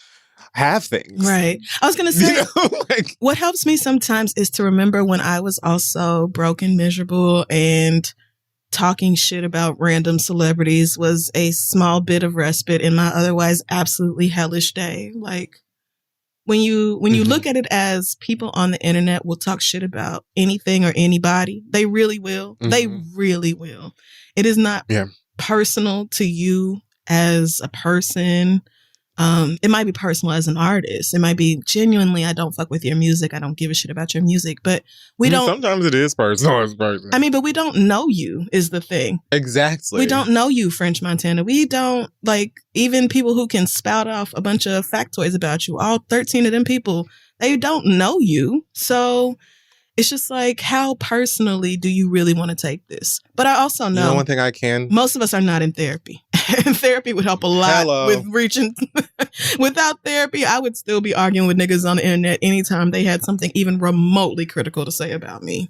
have things. Right. I was going to say, like, what helps me sometimes is to remember when I was also broke and miserable, and talking shit about random celebrities was a small bit of respite in my otherwise absolutely hellish day. Like, when you look at it as people on the internet will talk shit about anything or anybody, they really will. They really will. It is not personal to you as a person. It might be personal as an artist. It might be genuinely, I don't fuck with your music. I don't give a shit about your music. But we don't. Sometimes it is personal as person. I mean, but we don't know you is the thing. Exactly. We don't know you, French Montana. We don't, like, even people who can spout off a bunch of factoids about you, all 13 of them people, they don't know you. So it's just like, how personally do you really want to take this? But I also know, one thing I can. Most of us are not in therapy. Therapy would help a lot with reaching. Without therapy, I would still be arguing with niggas on the internet anytime they had something even remotely critical to say about me.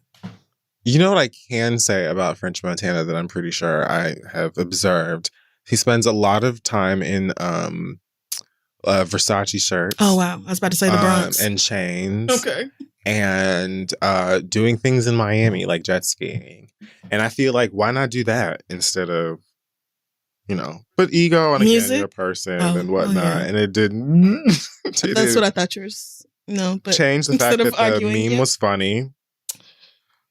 You know what I can say about French Montana that I'm pretty sure I have observed? He spends a lot of time in Versace shirts. Oh, wow. I was about to say the Bronx. And chains. Okay. And doing things in Miami, like jet skiing. And I feel like, why not do that instead of, but ego and music? Again, you're a person and whatnot. And it didn't. That's what I thought you were, but change the fact that arguing, the meme was funny.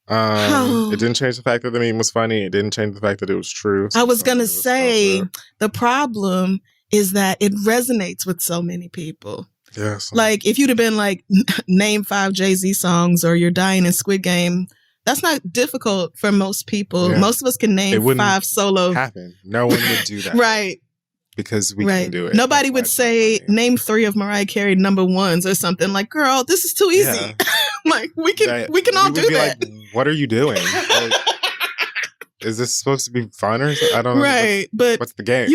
It didn't change the fact that the meme was funny. It didn't change the fact that it was true. I was going to say, the problem is that it resonates with so many people. Yes. Like, if you'd have been like, name 5 Jay-Z songs, or you're dying in Squid Game, that's not difficult for most people. Yeah. Most of us can name 5 solo. Happen. No one would do that. Right. Because we can do it. Nobody would say, name 3 of Mariah Carey #1s or something. Like, girl, this is too easy. Yeah. Like, we can all do that. Like, what are you doing? Like, is this supposed to be fun or something? I don't know. Right. But what's the game?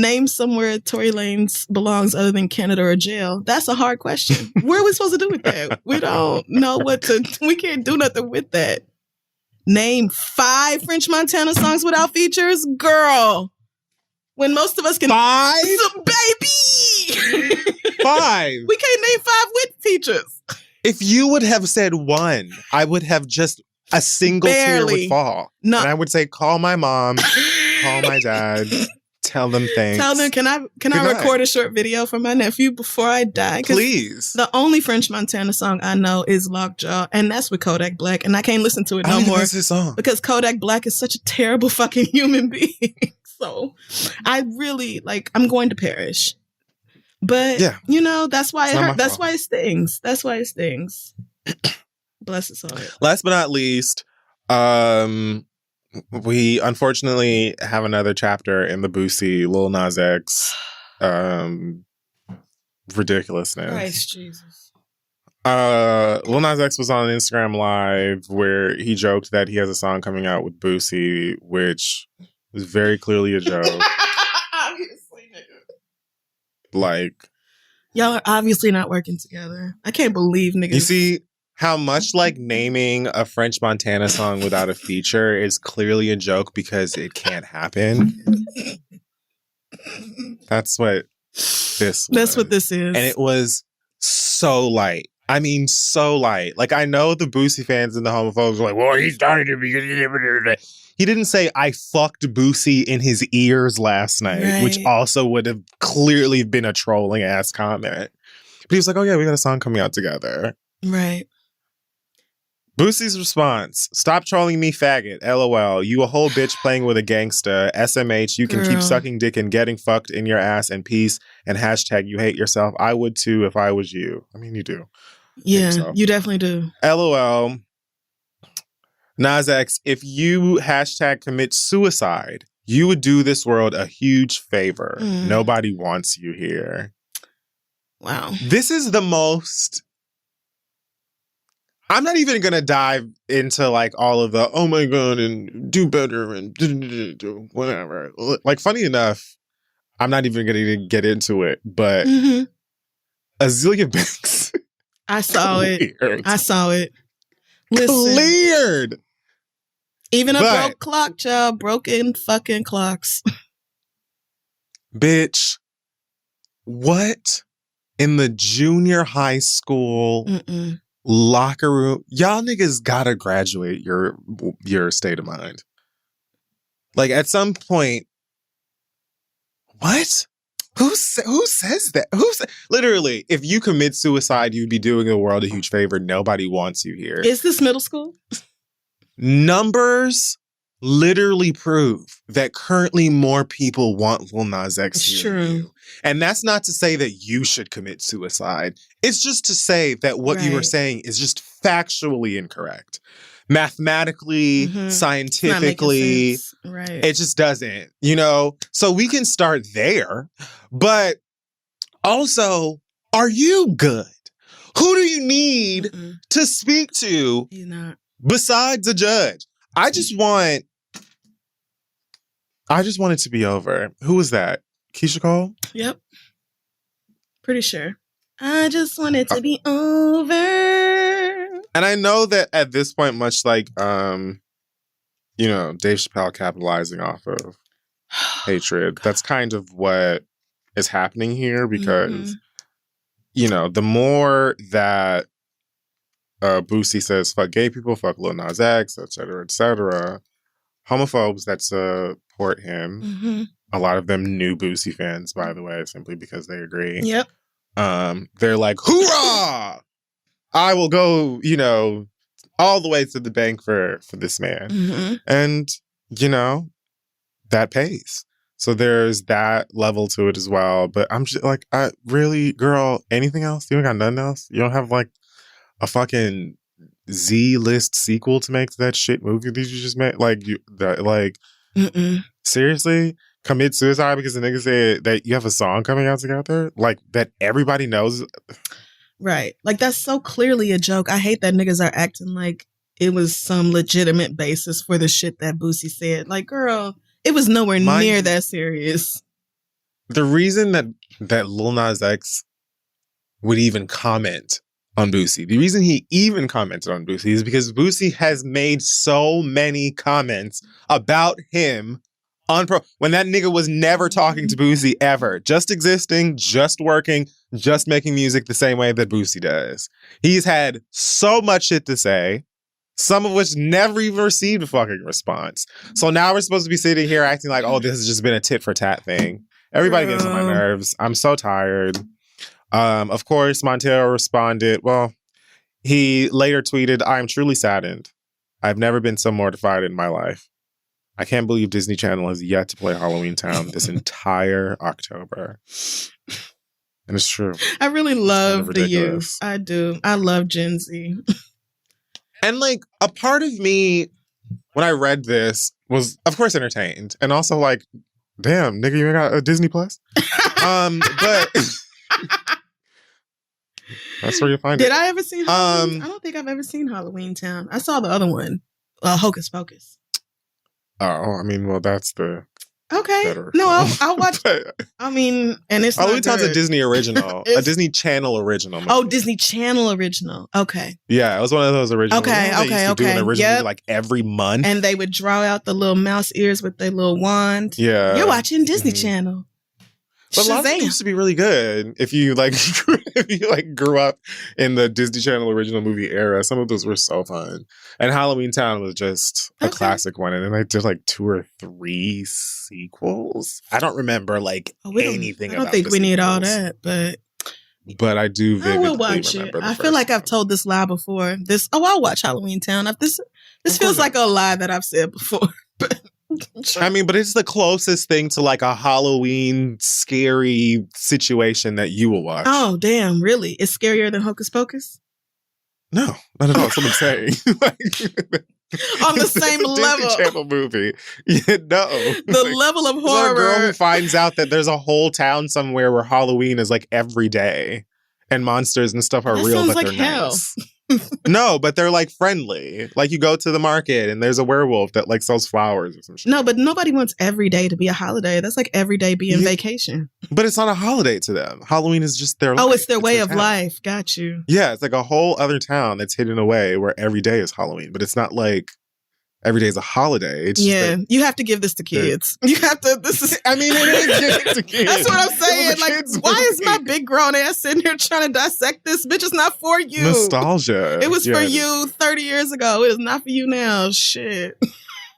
Name somewhere Tory Lanez belongs other than Canada or jail. That's a hard question. What are we supposed to do with that? We don't know we can't do nothing with that. Name 5 French Montana songs without features? Girl. When most of us can. 5? Baby! 5. We can't name 5 with features. If you would have said 1, I would have just a single tear would fall. No. And I would say, call my mom, call my dad, tell them things. Tell them, can I record a short video for my nephew before I die? Please. The only French Montana song I know is Lockjaw, and that's with Kodak Black, and I can't listen to it no more. That's his song. Because Kodak Black is such a terrible fucking human being. So I really, I'm going to perish. But, that's why it hurt. That's why it stings. That's why it stings. Bless his heart. Last but not least, we unfortunately have another chapter in the Boosie, Lil Nas X ridiculousness. Christ Jesus. Lil Nas X was on Instagram Live where he joked that he has a song coming out with Boosie, which was very clearly a joke. Obviously, nigga. Like, y'all are obviously not working together. I can't believe niggas. You see how much like naming a French Montana song without a feature is clearly a joke because it can't happen. That's what this was. That's what this is. And it was so light. I mean, so light. Like, I know the Boosie fans and the homophobes are like, well, he started to be... He didn't say, I fucked Boosie in his ears last night, right. Which also would have clearly been a trolling ass comment. But he was like, oh yeah, we got a song coming out together. Right. Boosie's response, stop trolling me, faggot. LOL. You a whole bitch playing with a gangsta. SMH, you can keep sucking dick and getting fucked in your ass and peace. And hashtag you hate yourself. I would too if I was you. I mean, you do. Yeah, you definitely do. LOL. Nas X, if you hashtag commit suicide, you would do this world a huge favor. Nobody wants you here. Wow. This is the most... I'm not even going to dive into like all of the, oh my God, and do better and whatever. Like, funny enough, I'm not even going to get into it, but Azealia Banks. I saw it. I saw it. Listen, cleared. Even a broke clock, child. Broken fucking clocks. Bitch, what in the junior high school locker room? Y'all niggas gotta graduate your state of mind. Like, at some point, what? Who says that? Literally, if you commit suicide, you'd be doing the world a huge favor. Nobody wants you here. Is this middle school? Numbers literally prove that currently more people want Lil Nas X here than you. And that's not to say that you should commit suicide. It's just to say that what you were saying is just factually incorrect. Mathematically, scientifically, it just doesn't, you know? So we can start there, but also, are you good? Who do you need to speak to besides a judge? I just want it to be over. Who was that? Keisha Cole? Yep. Pretty sure. I just want it to be over. And I know that at this point, much like, Dave Chappelle capitalizing off of hatred, that's kind of what is happening here because, the more that Boosie says, fuck gay people, fuck Lil Nas X, et cetera, homophobes that support him, a lot of them new Boosie fans, by the way, simply because they agree. Yep. They're like, hoorah! I will go, all the way to the bank for this man. And, that pays. So there's that level to it as well. But I'm just like, girl, anything else? You don't got nothing else? You don't have like a fucking Z-list sequel to make to that shit movie that you just made? Seriously? Commit suicide because the nigga said that you have a song coming out together? Like, that everybody knows? Right. Like, that's so clearly a joke. I hate that niggas are acting like it was some legitimate basis for the shit that Boosie said. Like, girl, it was nowhere near that serious. The reason that Lil Nas X would even comment on Boosie, the reason he even commented on Boosie is because Boosie has made so many comments about him when that nigga was never talking to Boosie ever. Just existing, just working, just making music the same way that Boosie does. He's had so much shit to say, some of which never even received a fucking response. So now we're supposed to be sitting here acting like, oh, this has just been a tit for tat thing. Everybody gets on my nerves. I'm so tired. Of course, Montero responded. Well, he later tweeted, I am truly saddened. I've never been so mortified in my life. I can't believe Disney Channel has yet to play Halloween Town this entire October. And it's true. I really love the youth. I do. I love Gen Z. And like, a part of me, when I read this, was, of course, entertained. And also like, damn, nigga, you ain't got a Disney Plus? But that's where you find it. Did I ever see Halloween? I don't think I've ever seen Halloween Town. I saw the other one, Hocus Pocus. Oh, I mean, well, that's the better. No, I'll watch. I mean, and it's Halloween Town's a Disney original, a Disney Channel original movie. Oh, Disney Channel original. Okay. Yeah, it was one of those original. Okay, they used to do an original movie, like every month, and they would draw out the little mouse ears with their little wand. Yeah, you're watching Disney Channel. But a lot of them used to be really good. If you grew up in the Disney Channel original movie era, some of those were so fun. And Halloween Town was just a classic one. And then they did like 2 or 3 sequels. I don't remember anything. I don't think we need all that, but I do vividly I will watch it. I feel like I've told this lie before. I'll watch Halloween Town. This feels like a lie that I've said before. I mean, but it's the closest thing to like a Halloween scary situation that you will watch. Oh, damn. Really? It's scarier than Hocus Pocus? No, not at all. That's what I'm saying. On the same level. Disney Channel movie. Yeah, no. The level of horror. There's a girl who finds out that there's a whole town somewhere where Halloween is like every day. And monsters and stuff are real, but they're nice. No, but they're like friendly. Like you go to the market and there's a werewolf that like sells flowers or some shit. No, but nobody wants every day to be a holiday. That's like every day being vacation. But it's not a holiday to them. Halloween is just their life. Oh, it's their way of life. Got you. Yeah, it's like a whole other town that's hidden away where every day is Halloween. But it's not like every day is a holiday. It's just like, you have to give this to kids. You have to. I mean, it is giving to kids. That's what I'm saying. Like, why is my big grown ass sitting here trying to dissect this? Bitch, it's not for you. Nostalgia. It was for you 30 years ago. It is not for you now. Shit.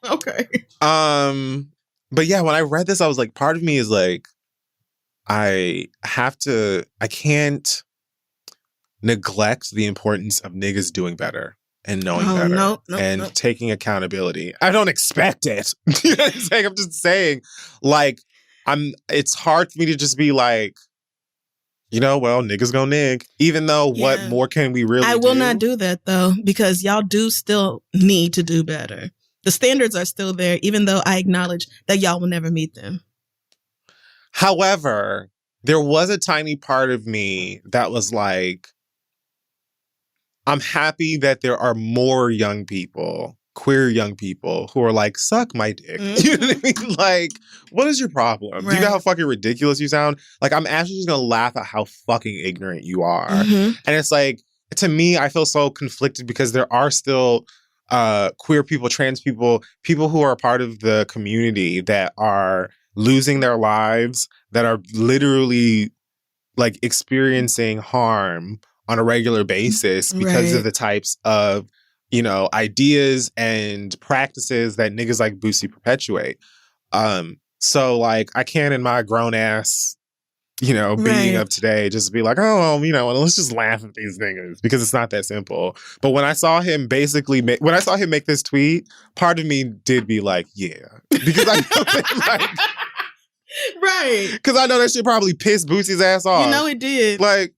Okay. But yeah, when I read this, I was like, part of me is like, I can't neglect the importance of niggas doing better. And knowing better and taking accountability. I don't expect it. You know what I'm saying? I'm just saying, like, it's hard for me to just be like, well, niggas gonna nig. Even though what more can we really do? I will not do that though, because y'all do still need to do better. The standards are still there, even though I acknowledge that y'all will never meet them. However, there was a tiny part of me that was like, I'm happy that there are more young people, queer young people, who are like, suck my dick. Mm-hmm. You know what I mean? Like, what is your problem? Right. Do you know how fucking ridiculous you sound? Like, I'm actually just gonna laugh at how fucking ignorant you are. Mm-hmm. And it's like, to me, I feel so conflicted because there are still queer people, trans people, people who are a part of the community that are losing their lives, that are literally like experiencing harm on a regular basis because of the types of, ideas and practices that niggas like Boosie perpetuate. So like I can't in my grown ass, being of today just be like, oh, let's just laugh at these niggas because it's not that simple. But when I saw him make this tweet, part of me did be like, yeah, because I know that, right. Because I know that shit probably pissed Boosie's ass off. It did. Like,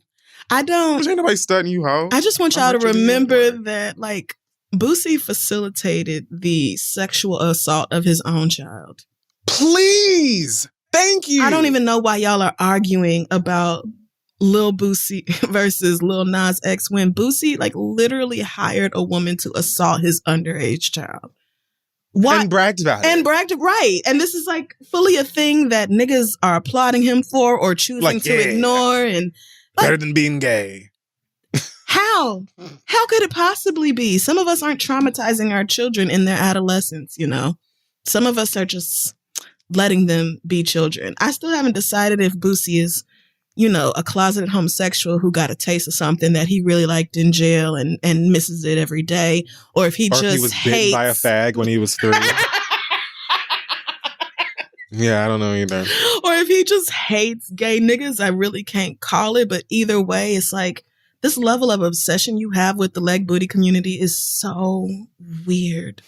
ain't nobody stunting you, ho. I just want y'all to remember that, like, Boosie facilitated the sexual assault of his own child. Please! Thank you! I don't even know why y'all are arguing about Lil Boosie versus Lil Nas X when Boosie, like, literally hired a woman to assault his underage child. Why? And bragged about it. Right. And this is, like, fully a thing that niggas are applauding him for or choosing to ignore and... Better than being gay. How? How could it possibly be? Some of us aren't traumatizing our children in their adolescence, Some of us are just letting them be children. I still haven't decided if Boosie is, a closeted homosexual who got a taste of something that he really liked in jail and misses it every day, or if he was bitten by a fag when he was 3. Yeah, I don't know either. Or if he just hates gay niggas, I really can't call it. But either way, it's like this level of obsession you have with the leg booty community is so weird.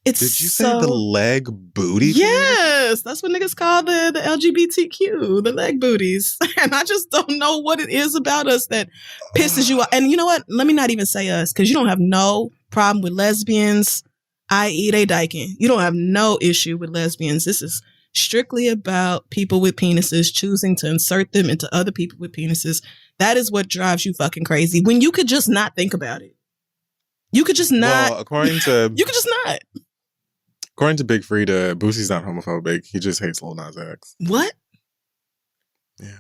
Did you say the leg booty? Yes, that's what niggas call the LGBTQ, the leg booties. And I just don't know what it is about us that pisses you off. And you know what? Let me not even say us, because you don't have no problem with lesbians. i.e. they dyking. You don't have no issue with lesbians. This is strictly about people with penises choosing to insert them into other people with penises. That is what drives you fucking crazy. When you could just not think about it. You could just not. Well, according to you could just not. According to Big Frida, Boosie's not homophobic. He just hates Lil Nas X. What? Yeah.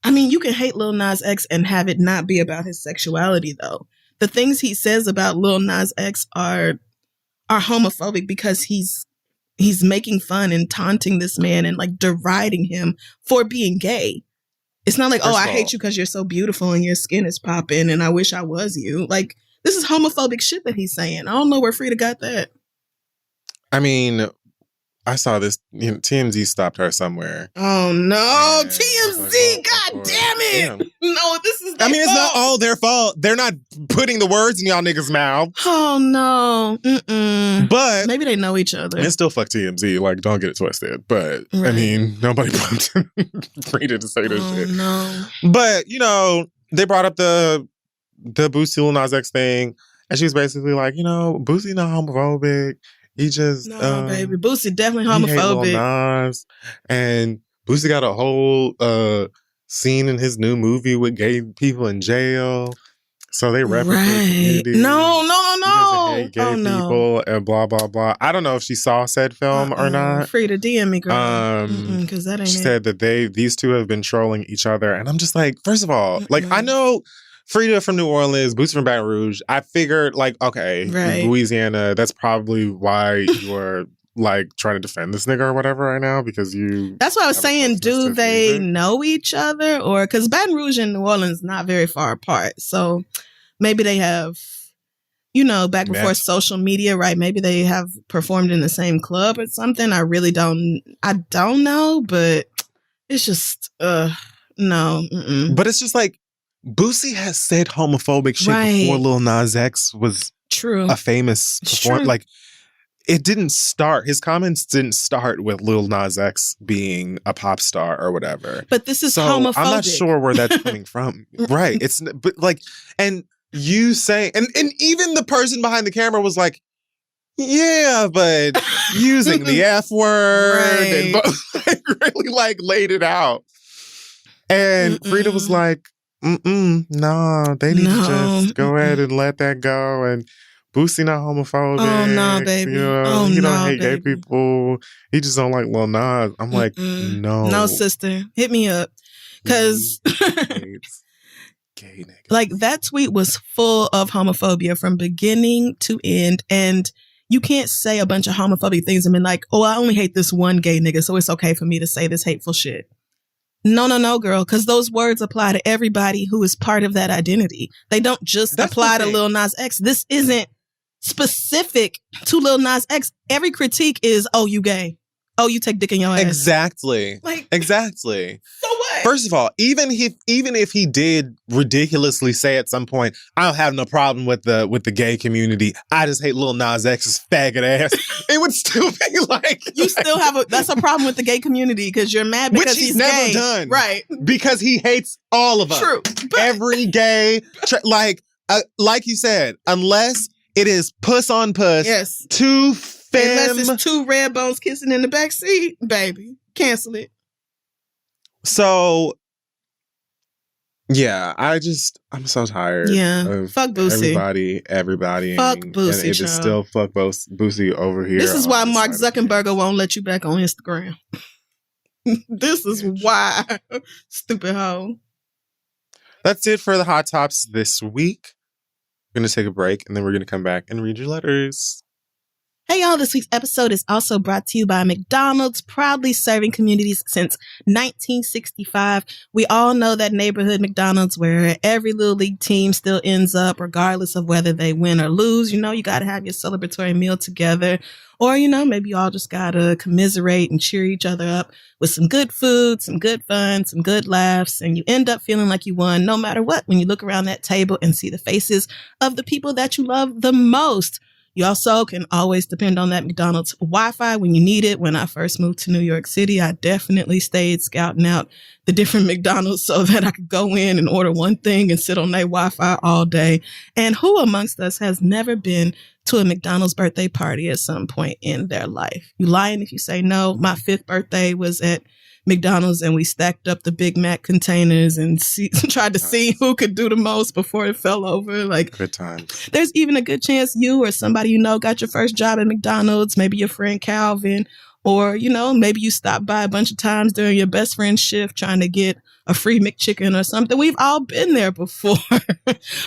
I mean, you can hate Lil Nas X and have it not be about his sexuality, though. The things he says about Lil Nas X are homophobic because he's making fun and taunting this man and like deriding him for being gay. It's not like, I hate you because you're so beautiful and your skin is popping and I wish I was you. Like, this is homophobic shit that he's saying. I don't know where Frida got that. I mean, I saw this. TMZ stopped her somewhere. Oh no, TMZ! Like, God damn it! Damn. No, this is. It's not all their fault. They're not putting the words in y'all niggas' mouth. Oh no! But maybe they know each other. And still fuck TMZ. Like, don't get it twisted. But right. I mean, nobody prompted Frida to say this shit. No. But they brought up the Boosie Lil Nas X thing, and she was basically like, Boosie not homophobic. He just baby. Boosie definitely homophobic. He Lil Nas, and Boosie got a whole scene in his new movie with gay people in jail. So they represent the community. No. He hate gay people and blah blah blah. I don't know if she saw said film or not. Free to DM me, girl. Because that ain't. She said that these two have been trolling each other, and I'm just like, first of all, like I know. Frida from New Orleans, Boosie from Baton Rouge. I figured, like, okay, right. Louisiana, that's probably why you're, like, trying to defend this nigga or whatever right now, because you... That's what I was saying. Do they know each other? Or, because Baton Rouge and New Orleans not very far apart. So, maybe they have, back before social media, right? Maybe they have performed in the same club or something. I don't know, but it's just, no. Mm-mm. But it's just like, Boosie has said homophobic shit before Lil Nas X was a famous performer. Like, it didn't start. His comments didn't start with Lil Nas X being a pop star or whatever. But this is homophobic. I'm not sure where that's coming from. Right. It's but like, and you say, and even the person behind the camera was like, yeah, but using the F word and like, really like laid it out. And Frida was like, no, they need to just go ahead and let that go. And Boosie not homophobic. Oh, no, baby. He don't hate gay people. He just don't like Lil Nas. I'm like, no. No, sister. Hit me up. Because gay niggas. Like, that tweet was full of homophobia from beginning to end. And you can't say a bunch of homophobic things and be like, I only hate this one gay nigga, so it's okay for me to say this hateful shit. No, girl, because those words apply to everybody who is part of that identity. They don't just apply to Lil Nas X. This isn't specific to Lil Nas X. Every critique is, you gay. You take dick in your ass. Exactly. Exactly. So what? First of all, even if he did ridiculously say at some point, I don't have no problem with the gay community. I just hate Lil Nas X's faggot ass. It would still be like you still have that's a problem with the gay community because you're mad because he's never gay. Done, right? Because he hates all of us. True. Every gay, like you said, unless it is puss on puss. Yes. Unless it's two red bones kissing in the back seat, baby. Cancel it. So, yeah, I'm so tired. Yeah. Fuck Boosie. Everybody. Fuck Boosie. And it is still fuck Boosie over here. This is why Mark Zuckerberg won't let you back on Instagram. This is why. Stupid hoe. That's it for the Hot Tops this week. We're going to take a break and then we're going to come back and read your letters. Hey y'all, this week's episode is also brought to you by McDonald's, proudly serving communities since 1965. We all know that neighborhood McDonald's where every little league team still ends up, regardless of whether they win or lose. You got to have your celebratory meal together. Or, maybe you all just got to commiserate and cheer each other up with some good food, some good fun, some good laughs. And you end up feeling like you won no matter what when you look around that table and see the faces of the people that you love the most. You also can always depend on that McDonald's Wi-Fi when you need it. When I first moved to New York City, I definitely stayed scouting out the different McDonald's so that I could go in and order one thing and sit on their Wi-Fi all day. And who amongst us has never been to a McDonald's birthday party at some point in their life? You lying if you say no. My 5th birthday was at McDonald's and we stacked up the Big Mac containers and tried to see who could do the most before it fell over. Like, good times. There's even a good chance you or somebody you know got your first job at McDonald's, maybe your friend Calvin, or, you know, maybe you stopped by a bunch of times during your best friend's shift trying to get a free McChicken or something. We've all been there before.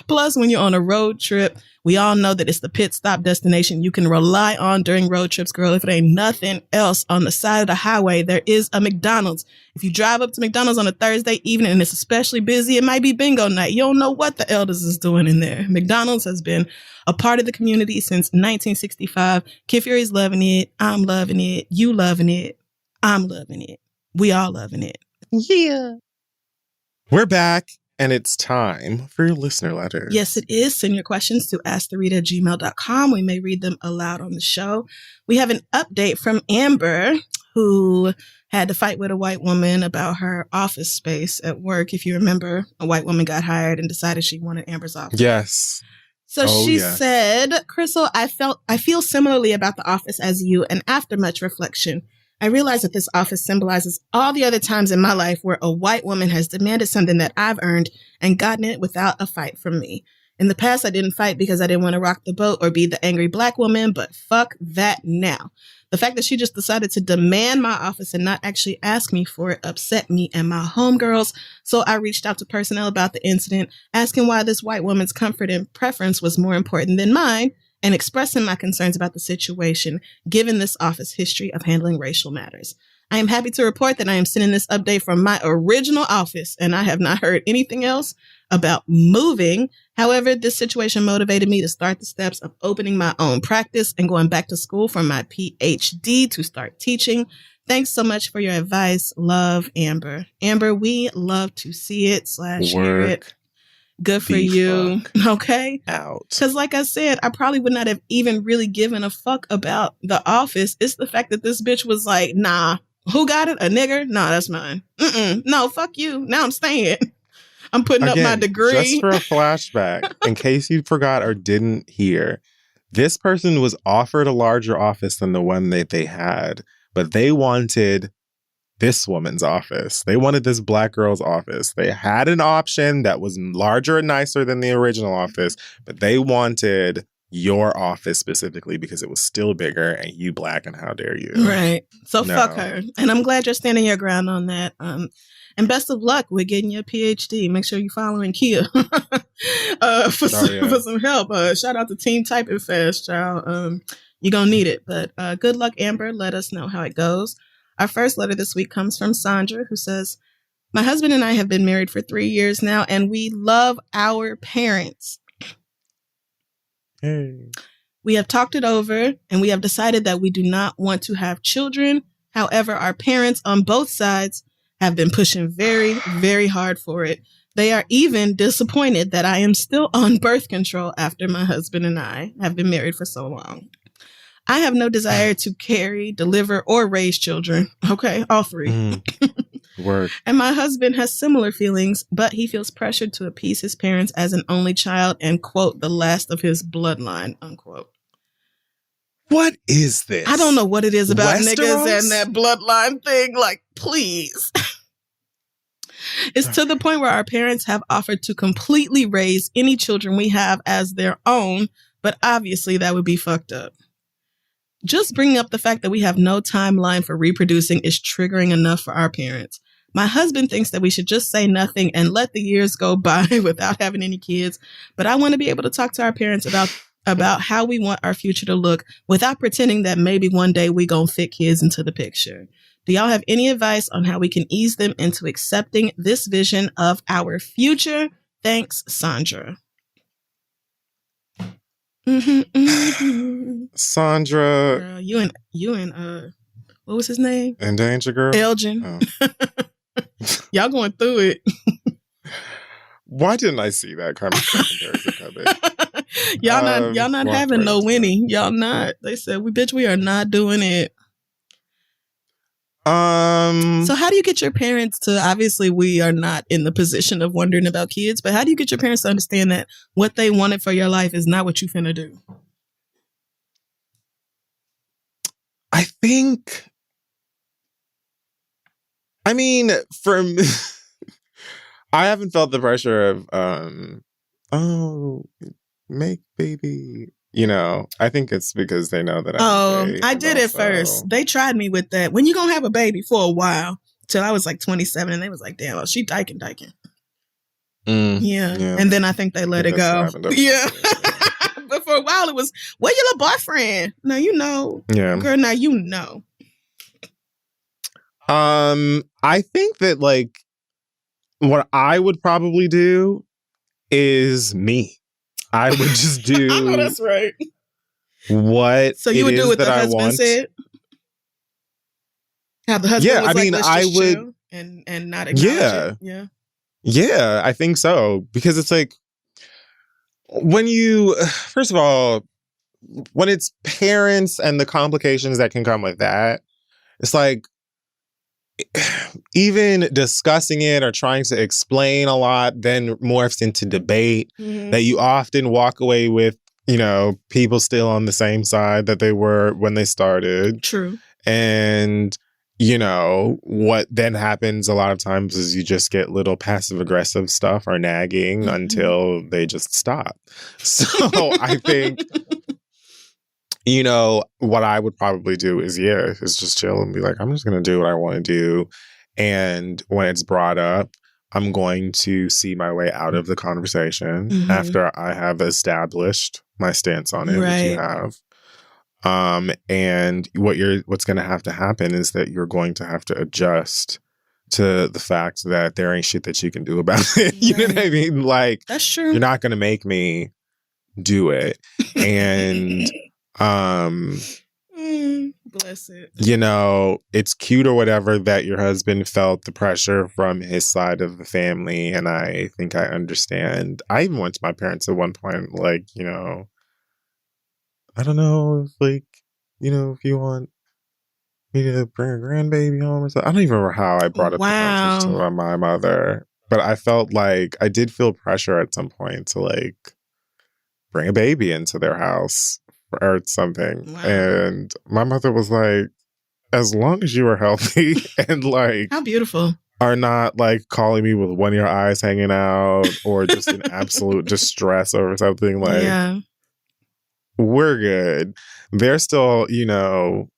Plus, when you're on a road trip, we all know that it's the pit stop destination you can rely on during road trips, girl. If it ain't nothing else on the side of the highway, there is a McDonald's. If you drive up to McDonald's on a Thursday evening and it's especially busy, it might be bingo night. You don't know what the elders is doing in there. McDonald's has been a part of the community since 1965. Kid Fury's loving it. I'm loving it. You loving it. I'm loving it. We all loving it. Yeah. We're back, and it's time for your listener letters. Yes, it is. Send your questions to asktherita@gmail.com. We may read them aloud on the show. We have an update from Amber, who had to fight with a white woman about her office space at work. If you remember, a white woman got hired and decided she wanted Amber's office. Yes. So she said, Crystal, I feel similarly about the office as you, and after much reflection, I realize that this office symbolizes all the other times in my life where a white woman has demanded something that I've earned and gotten it without a fight from me. In the past, I didn't fight because I didn't want to rock the boat or be the angry black woman, but fuck that now. The fact that she just decided to demand my office and not actually ask me for it upset me and my homegirls. So I reached out to personnel about the incident, asking why this white woman's comfort and preference was more important than mine, and expressing my concerns about the situation, given this office history of handling racial matters. I am happy to report that I am sending this update from my original office, and I have not heard anything else about moving. However, this situation motivated me to start the steps of opening my own practice and going back to school for my PhD to start teaching. Thanks so much for your advice. Love, Amber. Amber, we love to see it / hear it. Good for you. Okay. Out. Because like I said, I probably would not have even really given a fuck about the office. It's the fact that this bitch was like, nah, who got it? A nigger? Nah, that's mine. No, fuck you. Now I'm staying. I'm putting up my degree. Just for a flashback, in case you forgot or didn't hear, this person was offered a larger office than the one that they had, but they wanted this woman's office. They wanted this black girl's office. They had an option that was larger and nicer than the original office, but they wanted your office specifically because it was still bigger and you black and how dare you. Right. So fuck her. And I'm glad you're standing your ground on that. And best of luck with getting your PhD. Make sure you're following Kia for some help. Shout out to Team Typing Fast, child. You're going to need it. But good luck, Amber. Let us know how it goes. Our first letter this week comes from Sandra, who says, my husband and I have been married for 3 years now, and we love our parents. Hey. We have talked it over, and we have decided that we do not want to have children. However, our parents on both sides have been pushing very, very hard for it. They are even disappointed that I am still on birth control after my husband and I have been married for so long. I have no desire to carry, deliver, or raise children. Okay, all three. Word. And my husband has similar feelings, but he feels pressured to appease his parents as an only child and, quote, the last of his bloodline, unquote. What is this? I don't know what it is about Westeros? niggas and that bloodline thing. Like, please. It's to the point where our parents have offered to completely raise any children we have as their own, but obviously that would be fucked up. Just bringing up the fact that we have no timeline for reproducing is triggering enough for our parents. My husband thinks that we should just say nothing and let the years go by without having any kids. But I want to be able to talk to our parents about how we want our future to look without pretending that maybe one day we gonna fit kids into the picture. Do y'all have any advice on how we can ease them into accepting this vision of our future? Thanks, Sandra. Sandra. Girl, you and what was his name? Endanger Girl? Elgin. Oh. Y'all going through it. Why didn't I see that comparison coming? Y'all not having no Winnie. Y'all not. They said, we are not doing it. So how do you get your parents to, obviously we are not in the position of wondering about kids, but how do you get your parents to understand that what they wanted for your life is not what you finna do? I think, I mean, I haven't felt the pressure of, make baby. You know, I think it's because they know that I did it first. They tried me with that. When you gonna have a baby for a while? Till I was like 27, and they was like, damn, oh, she dyking. Yeah. And then I think they let it go. Yeah. But for a while it was, where your little boyfriend? Now you know. Yeah. Girl, now you know. I think that like what I would probably do is me. I would just do. I know that's right. What? So you would do what the husband said? How the husband was like, I would, chill and not acknowledge it. Yeah, I think so. Because it's like, when you, first of all, when it's parents and the complications that can come with that, it's like, even discussing it or trying to explain a lot then morphs into debate that you often walk away with, you know, people still on the same side that they were when they started. True. And, you know, what then happens a lot of times is you just get little passive aggressive stuff or nagging until they just stop. So I think, you know, what I would probably do is just chill and be like, I'm just going to do what I want to do. And when it's brought up, I'm going to see my way out of the conversation after I have established my stance on it, which you have. And what's going to have to happen is that you're going to have to adjust to the fact that there ain't shit that you can do about it. You know what I mean? Like, that's true. You're not going to make me do it. And bless it. You know, it's cute or whatever that your husband felt the pressure from his side of the family. And I think I understand. I even went to my parents at one point, like, you know, I don't know, like, you know, if you want me to bring a grandbaby home or something. I don't even remember how I brought up the conversation to my mother. But I felt like I did feel pressure at some point to, like, bring a baby into their house or something. Wow. And my mother was like, as long as you are healthy and, like, how beautiful, are not, like, calling me with one of your eyes hanging out or just in absolute distress over something, like, we're good. They're still, you know,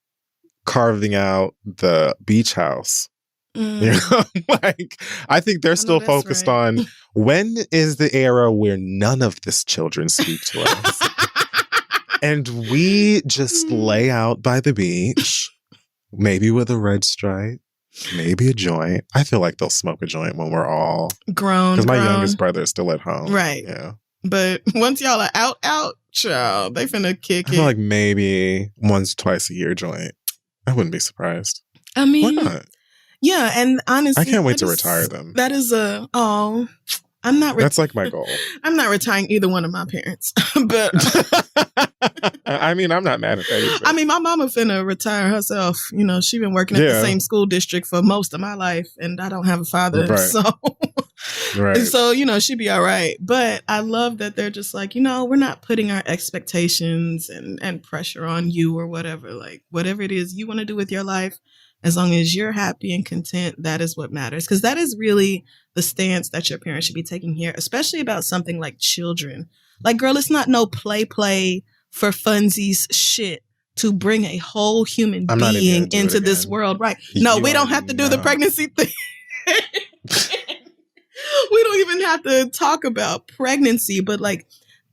carving out the beach house. You know, like, I think they're still focused on when is the era where none of this children speak to us. And we just lay out by the beach, maybe with a red stripe, maybe a joint. I feel like they'll smoke a joint when we're all grown. Because my youngest brother is still at home. Right. Yeah. But once y'all are out, child, they finna kick it. I feel like maybe once, twice a year joint. I wouldn't be surprised. I mean, why not? Yeah, and honestly, I can't wait to retire them. That is I'm not. That's like my goal. I'm not retiring either one of my parents, but I mean, I'm not mad at that either. I mean, my mama finna retire herself. You know, she been working at the same school district for most of my life, and I don't have a father, so and so, you know, she'd be all right. But I love that they're just like, you know, we're not putting our expectations and pressure on you or whatever. Like, whatever it is you want to do with your life, as long as you're happy and content, that is what matters. Because that is really the stance that your parents should be taking here, especially about something like children. Like, girl, it's not no play for funsies shit to bring a whole human being into this world. Right. No, we don't have to do the pregnancy thing. We don't even have to talk about pregnancy, but like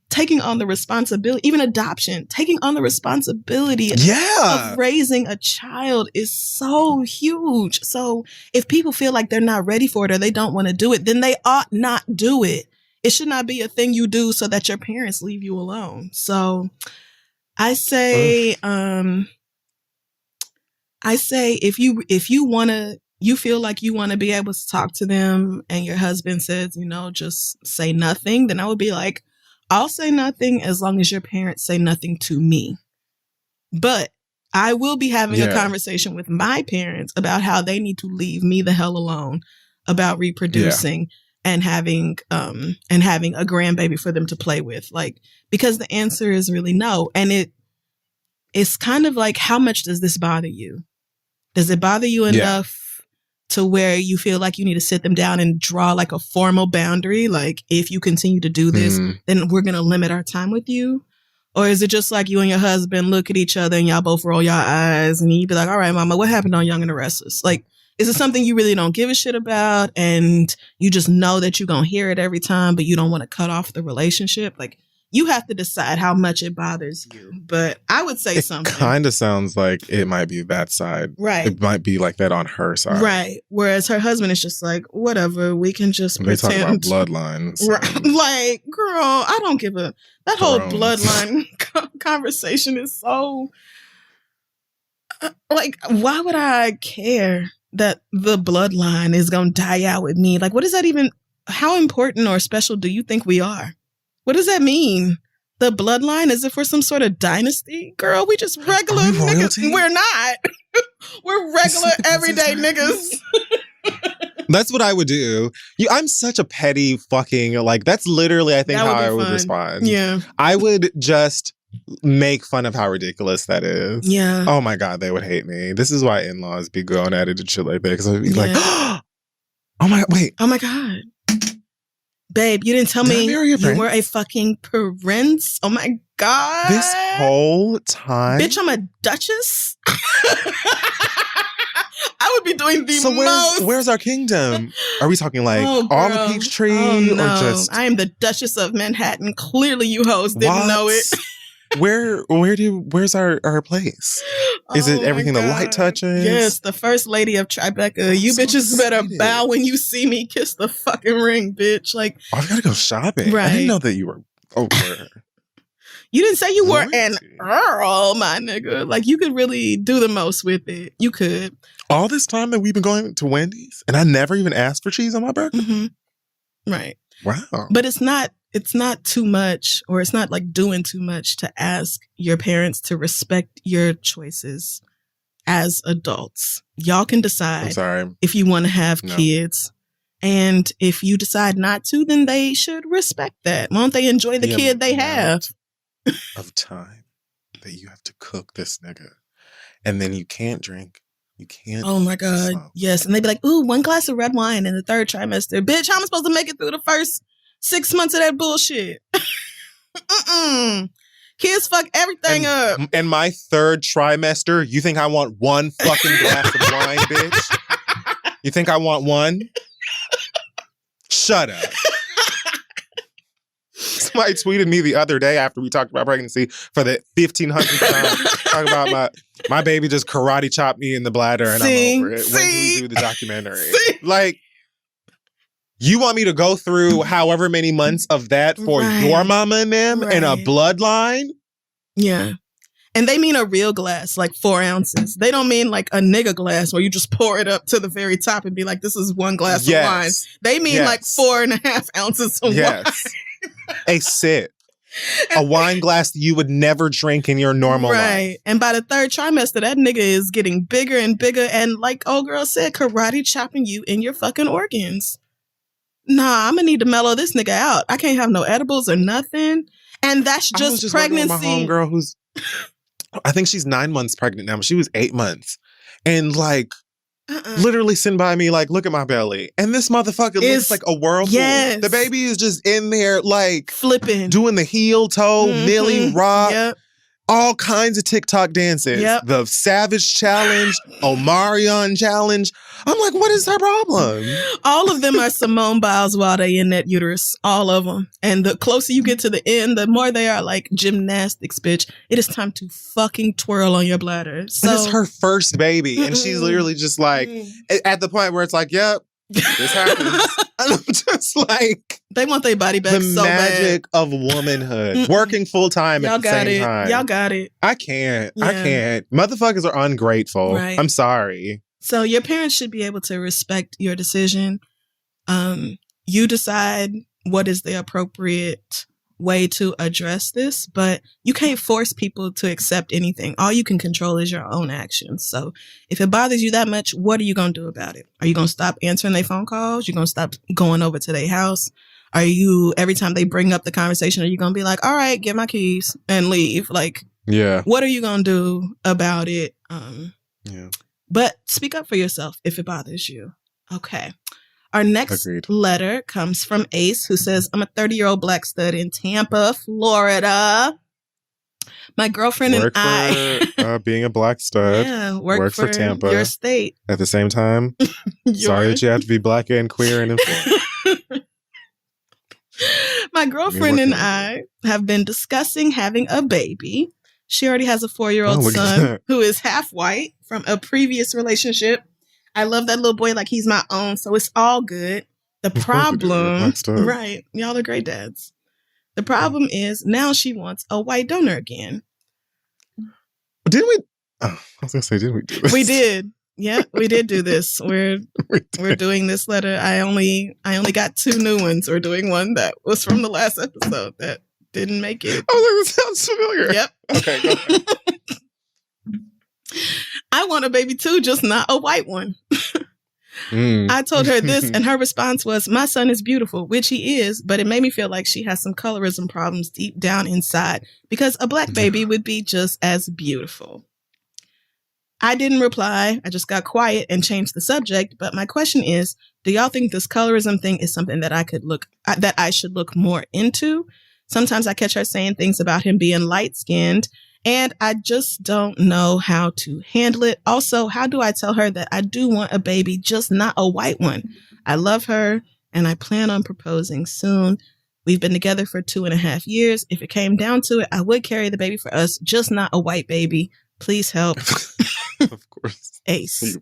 taking on the responsibility, even adoption, taking on the responsibility of raising a child is so huge. So if people feel like they're not ready for it or they don't want to do it, then they ought not do it. It should not be a thing you do so that your parents leave you alone. So I say, if you want to, you feel like you want to be able to talk to them and your husband says, you know, just say nothing, then I would be like, I'll say nothing as long as your parents say nothing to me. But I will be having a conversation with my parents about how they need to leave me the hell alone about reproducing and having a grandbaby for them to play with. Like, because the answer is really no. And it's kind of like, how much does this bother you? Does it bother you enough to where you feel like you need to sit them down and draw like a formal boundary? Like, if you continue to do this, then we're going to limit our time with you. Or is it just like you and your husband look at each other and y'all both roll your eyes and you be like, all right, mama, what happened on Young and the Restless? Like, is it something you really don't give a shit about and you just know that you're going to hear it every time, but you don't want to cut off the relationship? Like, you have to decide how much it bothers you. But I would say something. It kind of sounds like it might be that side. Right. It might be like that on her side. Right. Whereas her husband is just like, whatever, we can just pretend. They talk about bloodlines. Right. Like, girl, I don't give a... That whole bloodline conversation is so... like, why would I care that the bloodline is going to die out with me? Like, what does that even... How important or special do you think we are? What does that mean? The bloodline? Is it for some sort of dynasty? Girl, we just regular niggas. We're not. We're regular everyday niggas. That's what I would do. I'm such a petty fucking, like, that's literally, I think, how I would respond. Yeah. I would just make fun of how ridiculous that is. Yeah. Oh my God, they would hate me. This is why in-laws be going at it and shit like that. Because I'd be like, oh my, wait. Oh my God. Babe, you didn't tell me you were a fucking prince. Oh my God. This whole time? Bitch, I'm a duchess. I would be doing the most. Where's our kingdom? Are we talking like all the Peachtree or just... I am the Duchess of Manhattan. Clearly you hoes didn't know it. Where's our place? Is it everything the light touches? Yes, the first lady of Tribeca. You bitches better bow when you see me kiss the fucking ring, bitch. Like, I gotta go shopping. Right. I didn't know that you were over. You didn't say you were an earl, my nigga. Like, you could really do the most with it. You could. All this time that we've been going to Wendy's, and I never even asked for cheese on my burger. Mm-hmm. Right. Wow. But it's not too much, or it's not like doing too much to ask your parents to respect your choices as adults. Y'all can decide if you want to have kids. And if you decide not to, then they should respect that. Won't they enjoy the kid they have? Of time that you have to cook this nigga. And then you can't drink. You can't. Oh my God. Smoke. Yes. And they'd be like, ooh, 1 glass of red wine in the 3rd trimester. Bitch, how am I supposed to make it through the first 6 months of that bullshit? Kids fuck everything up. In my 3rd trimester, you think I want 1 fucking glass of wine, bitch? You think I want 1? Shut up. Somebody tweeted me the other day after we talked about pregnancy for the 1500th time. Talking about my baby just karate chopped me in the bladder and I'm over it. When do we do the documentary? Like, you want me to go through however many months of that for your mama and them and a bloodline? Yeah. And they mean a real glass, like 4 ounces. They don't mean like a nigga glass where you just pour it up to the very top and be like, this is 1 glass of wine. They mean like 4.5 ounces of wine. A sip. A wine glass that you would never drink in your normal life. And by the 3rd trimester, that nigga is getting bigger and bigger. And like old girl said, karate chopping you in your fucking organs. Nah, I'm gonna need to mellow this nigga out. I can't have no edibles or nothing. And that's just pregnancy. My homegirl who's, I think she's 9 months pregnant now, but she was 8 months. And like, literally sitting by me like, look at my belly. And this motherfucker looks like a whirlpool. Yes. The baby is just in there like flipping, doing the heel toe, Millie rock, all kinds of TikTok dances. The Savage Challenge, Omarion Challenge. I'm like, what is her problem? All of them are Simone Biles while they in that uterus. All of them. And the closer you get to the end, the more they are like gymnastics, bitch. It is time to fucking twirl on your bladder. So, and it's her first baby. And she's literally just like, at the point where it's like, yep, this happens. And I'm just like, they want their body back so bad. The magic of womanhood. Working full time at the same time. Y'all got it. I can't. I can't. Motherfuckers are ungrateful. Right. I'm sorry. So your parents should be able to respect your decision. You decide what is the appropriate way to address this, but you can't force people to accept anything. All you can control is your own actions. So if it bothers you that much, what are you going to do about it? Are you going to stop answering their phone calls? You're going to stop going over to their house? Are you, every time they bring up the conversation, are you going to be like, all right, get my keys and leave? Like, yeah. What are you going to do about it? Yeah. But speak up for yourself if it bothers you. Okay. Our next letter comes from Ace, who says, I'm a 30-year-old black stud in Tampa, Florida. My girlfriend and I... being a black stud. Yeah, work for Tampa. Your state. At the same time, sorry that you have to be black and queer and in Florida. My girlfriend and I have been discussing having a baby. She already has a 4-year-old son who is half white from a previous relationship. I love that little boy like he's my own, so it's all good. The problem, right? Y'all are great dads. The problem is now she wants a white donor again. Didn't we? Oh, I was gonna say, didn't we do this? We did. Yeah, we did do this. We're doing this letter. I only got 2 new ones. We're doing one that was from the last episode that didn't make it. I was like, this sounds familiar. Yep. Okay, go ahead. I want a baby too, just not a white one. I told her this, and her response was, my son is beautiful, which he is, but it made me feel like she has some colorism problems deep down inside because a black baby would be just as beautiful. I didn't reply. I just got quiet and changed the subject. But my question is, do y'all think this colorism thing is something that I should look more into? Sometimes I catch her saying things about him being light-skinned, and I just don't know how to handle it. Also, how do I tell her that I do want a baby, just not a white one? I love her, and I plan on proposing soon. We've been together for 2.5 years. If it came down to it, I would carry the baby for us, just not a white baby. Please help. Of course. Ace.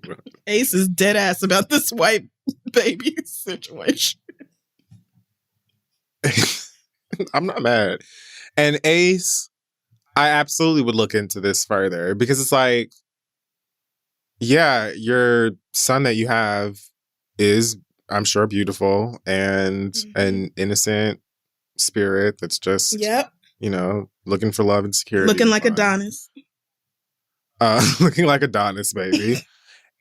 Ace is dead ass about this white baby situation. I'm not mad. And Ace, I absolutely would look into this further because it's like, yeah, your son that you have is, I'm sure, beautiful and an innocent spirit that's just, looking for love and security. Looking like Adonis. Looking like Adonis, baby.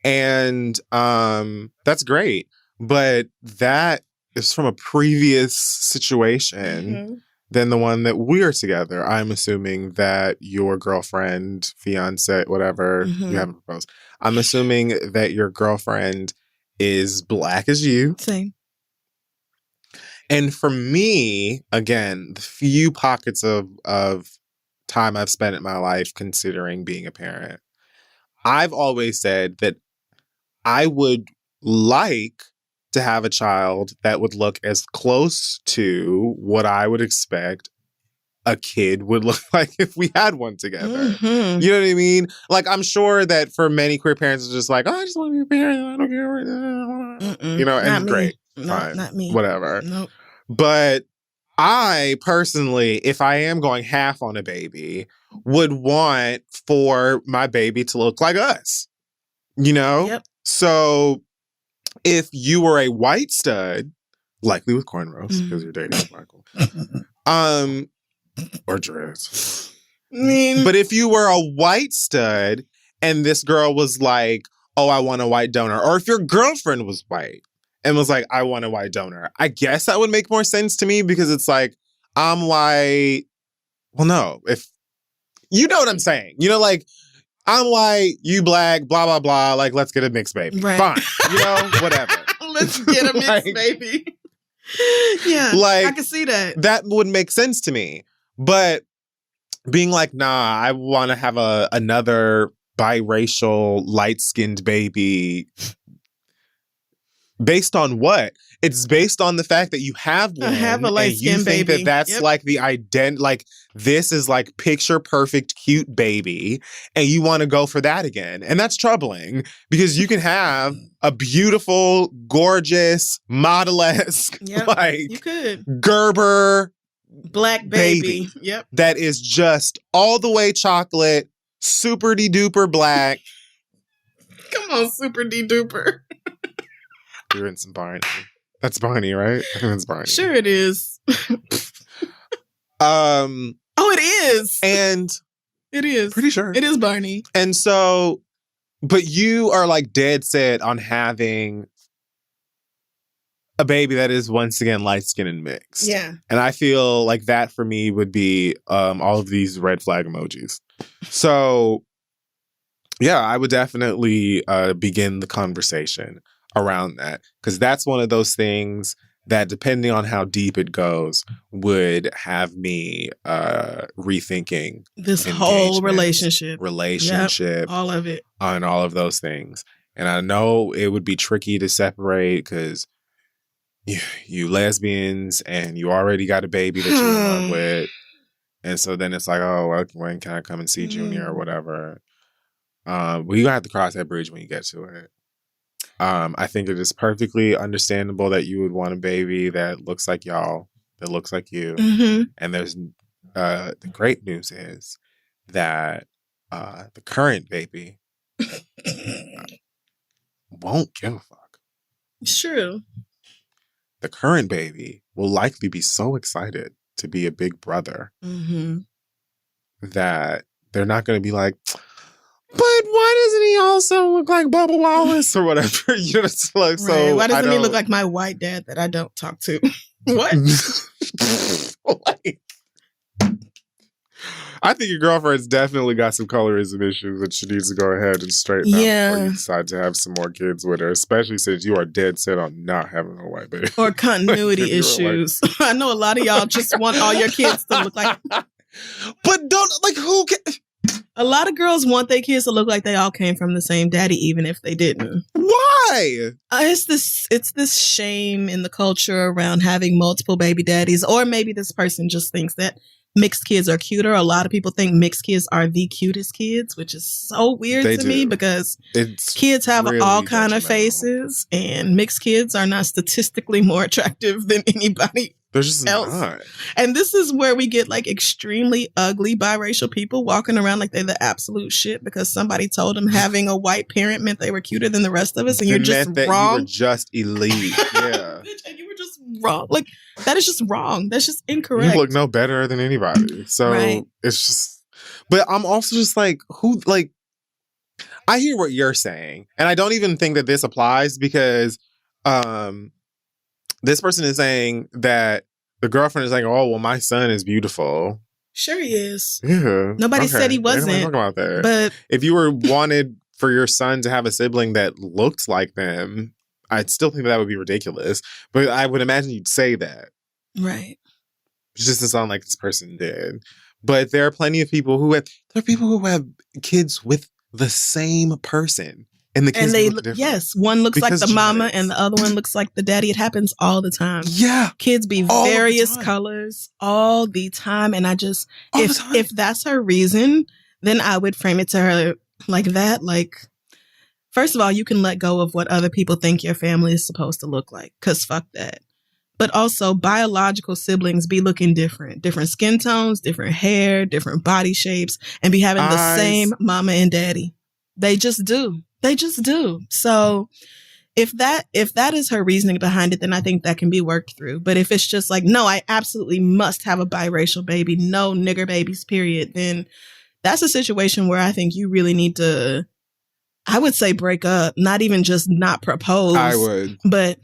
And that's great. But that is from a previous situation than the one that we're together. I'm assuming that your girlfriend, fiance, whatever, you haven't proposed. I'm assuming that your girlfriend is black as you. Same. And for me, again, the few pockets of time I've spent in my life considering being a parent, I've always said that I would like to have a child that would look as close to what I would expect a kid would look like if we had one together. You know what I mean? Like, I'm sure that for many queer parents, it's just like, oh, I just want to be a parent. I don't care. And great. Fine. Not me. Whatever. Nope. But I personally, if I am going half on a baby, would want for my baby to look like us. You know? Yep. So if you were a white stud, likely with cornrows, because you're dating Michael, or dreads. But if you were a white stud and this girl was like, oh, I want a white donor, or if your girlfriend was white and was like, I want a white donor, I guess that would make more sense to me because it's like, I'm white. Well, no, if you know what I'm saying, like, I'm white, you black, blah, blah, blah. Like, let's get a mixed baby. Right. Fine. Whatever. Let's get a mixed baby. Yeah, like, I can see that. That would make sense to me. But being like, nah, I want to have another biracial, light-skinned baby. Based on what? It's based on the fact that you have one. I have a light-skinned baby. You think that's like the like, this is like picture perfect, cute baby, and you want to go for that again. And that's troubling because you can have a beautiful, gorgeous, model-esque, like, you could. Gerber black baby. Yep. That is just all the way chocolate, super duper black. Come on, super duper. You're in some Barney. That's Barney, right? I think that's Barney. Sure it is. Oh, it is. And it is. Pretty sure. It is Barney. And so, but you are like dead set on having a baby that is once again light-skinned and mixed. Yeah. And I feel like that for me would be all of these red flag emojis. So, yeah, I would definitely begin the conversation around that. Because that's one of those things that, depending on how deep it goes, would have me rethinking this whole relationship. Yep, all of it. On all of those things. And I know it would be tricky to separate because you lesbians and you already got a baby that you're in love with. And so then it's like, oh, when can I come and see Junior or whatever? Well, you're going to have to cross that bridge when you get to it. I think it is perfectly understandable that you would want a baby that looks like y'all, that looks like you. Mm-hmm. And there's the great news is that the current baby won't give a fuck. It's true. The current baby will likely be so excited to be a big brother that they're not going to be like, but why doesn't he also look like Bubba Wallace or whatever? You know, it's like, right. So why doesn't he look like my white dad that I don't talk to? What? Like, I think your girlfriend's definitely got some colorism issues that she needs to go ahead and straighten out before you decide to have some more kids with her, especially since you are dead set on not having a white baby. Or continuity issues. Like, I know a lot of y'all just want all your kids to look like... But don't, like, who can... A lot of girls want their kids to look like they all came from the same daddy, even if they didn't. Why? It's this shame in the culture around having multiple baby daddies, or maybe this person just thinks that mixed kids are cuter. A lot of people think mixed kids are the cutest kids, which is so weird to me because kids have really all kind of faces, and mixed kids are not statistically more attractive than anybody They're just else. Not. And this is where we get like extremely ugly biracial people walking around like they're the absolute shit because somebody told them having a white parent meant they were cuter than the rest of us, and you're just wrong. You were just elite. Yeah. And you were just wrong. Like, that is just wrong. That's just incorrect. You look no better than anybody. So It's just, but I'm also just like, who, like, I hear what you're saying. And I don't even think that this applies because this person is saying that the girlfriend is like, oh, well, my son is beautiful. Sure he is. Yeah. Nobody said he wasn't. Talk about that. But if you were wanted for your son to have a sibling that looked like them, I'd still think that would be ridiculous. But I would imagine you'd say that. Right. It just doesn't sound like this person did. But there are plenty of people who have kids with the same person. And the kids look different. Yes, one looks like the mama and the other one looks like the daddy. It happens all the time. Yeah. Kids be various colors all the time. And I just, if that's her reason, then I would frame it to her like that. Like, first of all, you can let go of what other people think your family is supposed to look like. Because fuck that. But also, biological siblings be looking different. Different skin tones, different hair, different body shapes, and be having the same mama and daddy. They just do. They just do. So if that is her reasoning behind it, then I think that can be worked through. But if it's just like, no, I absolutely must have a biracial baby, no nigger babies, period, then that's a situation where I think you really need to, I would say, break up, not even just not propose. I would. But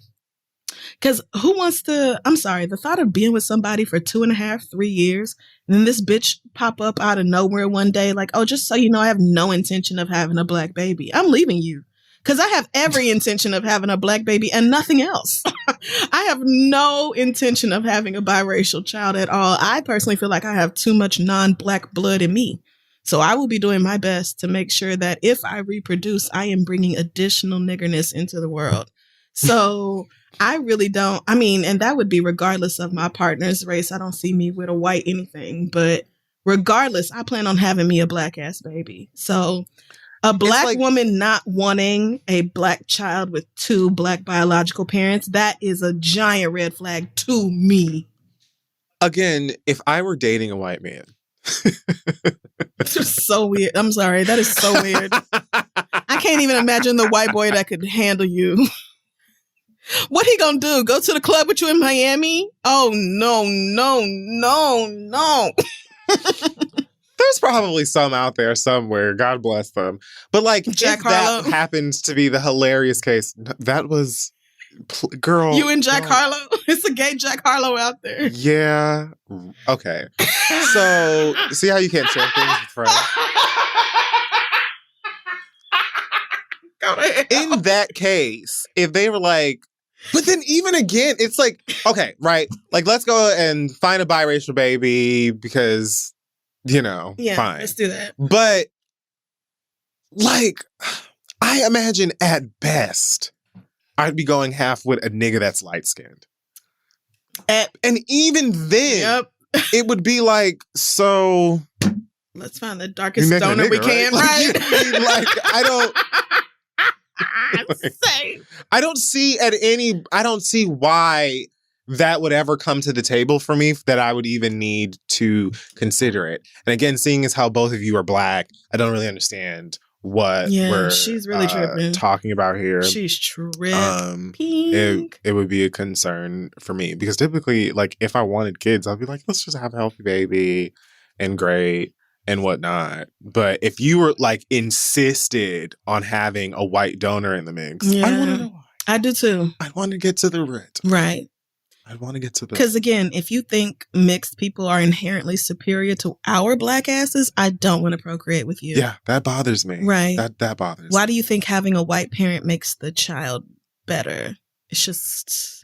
because who wants to, I'm sorry, the thought of being with somebody for 2.5, 3 years, and then this bitch pop up out of nowhere one day, like, oh, just so you know, I have no intention of having a black baby. I'm leaving you. Because I have every intention of having a black baby and nothing else. I have no intention of having a biracial child at all. I personally feel like I have too much non-black blood in me. So I will be doing my best to make sure that if I reproduce, I am bringing additional niggerness into the world. So I really don't, I mean, and that would be regardless of my partner's race. I don't see me with a white anything, but regardless, I plan on having me a black ass baby. So a black woman not wanting a black child with 2 black biological parents, that is a giant red flag to me. Again, if I were dating a white man. It's just so weird. I'm sorry. That is so weird. I can't even imagine the white boy that could handle you. What he gonna do? Go to the club with you in Miami? Oh, no. There's probably some out there somewhere. God bless them. But like, Jack if Harlow. that happens to be the hilarious case, that was, girl. You and Jack Harlow? It's a gay Jack Harlow out there. Yeah. Okay. So, see how you can't share things with friends? In that case, if they were like, but then even again, it's like, okay, right? Like, let's go and find a biracial baby because, you know, Yeah, fine. let's do that. But, like, I imagine at best, I'd be going half with a nigga that's light-skinned. And even then, it would be like, so... Let's find the darkest stoner we can, right? Like, I don't... I don't see why that would ever come to the table for me that I would even need to consider it. And again, seeing as how both of you are Black, I don't really understand what we're she's really tripping. Talking about here. She's tripping. It would be a concern for me because typically, like, if I wanted kids, I'd be like, let's just have a healthy baby and great and whatnot. But if you were like insisted on having a white donor in the mix, I want to know why. I do too. I want to get to the root. Right. I want to get to the... Because again, if you think mixed people are inherently superior to our Black asses, I don't want to procreate with you. Yeah, that bothers me. Right. That bothers me. Why do you think having a white parent makes the child better? It's just...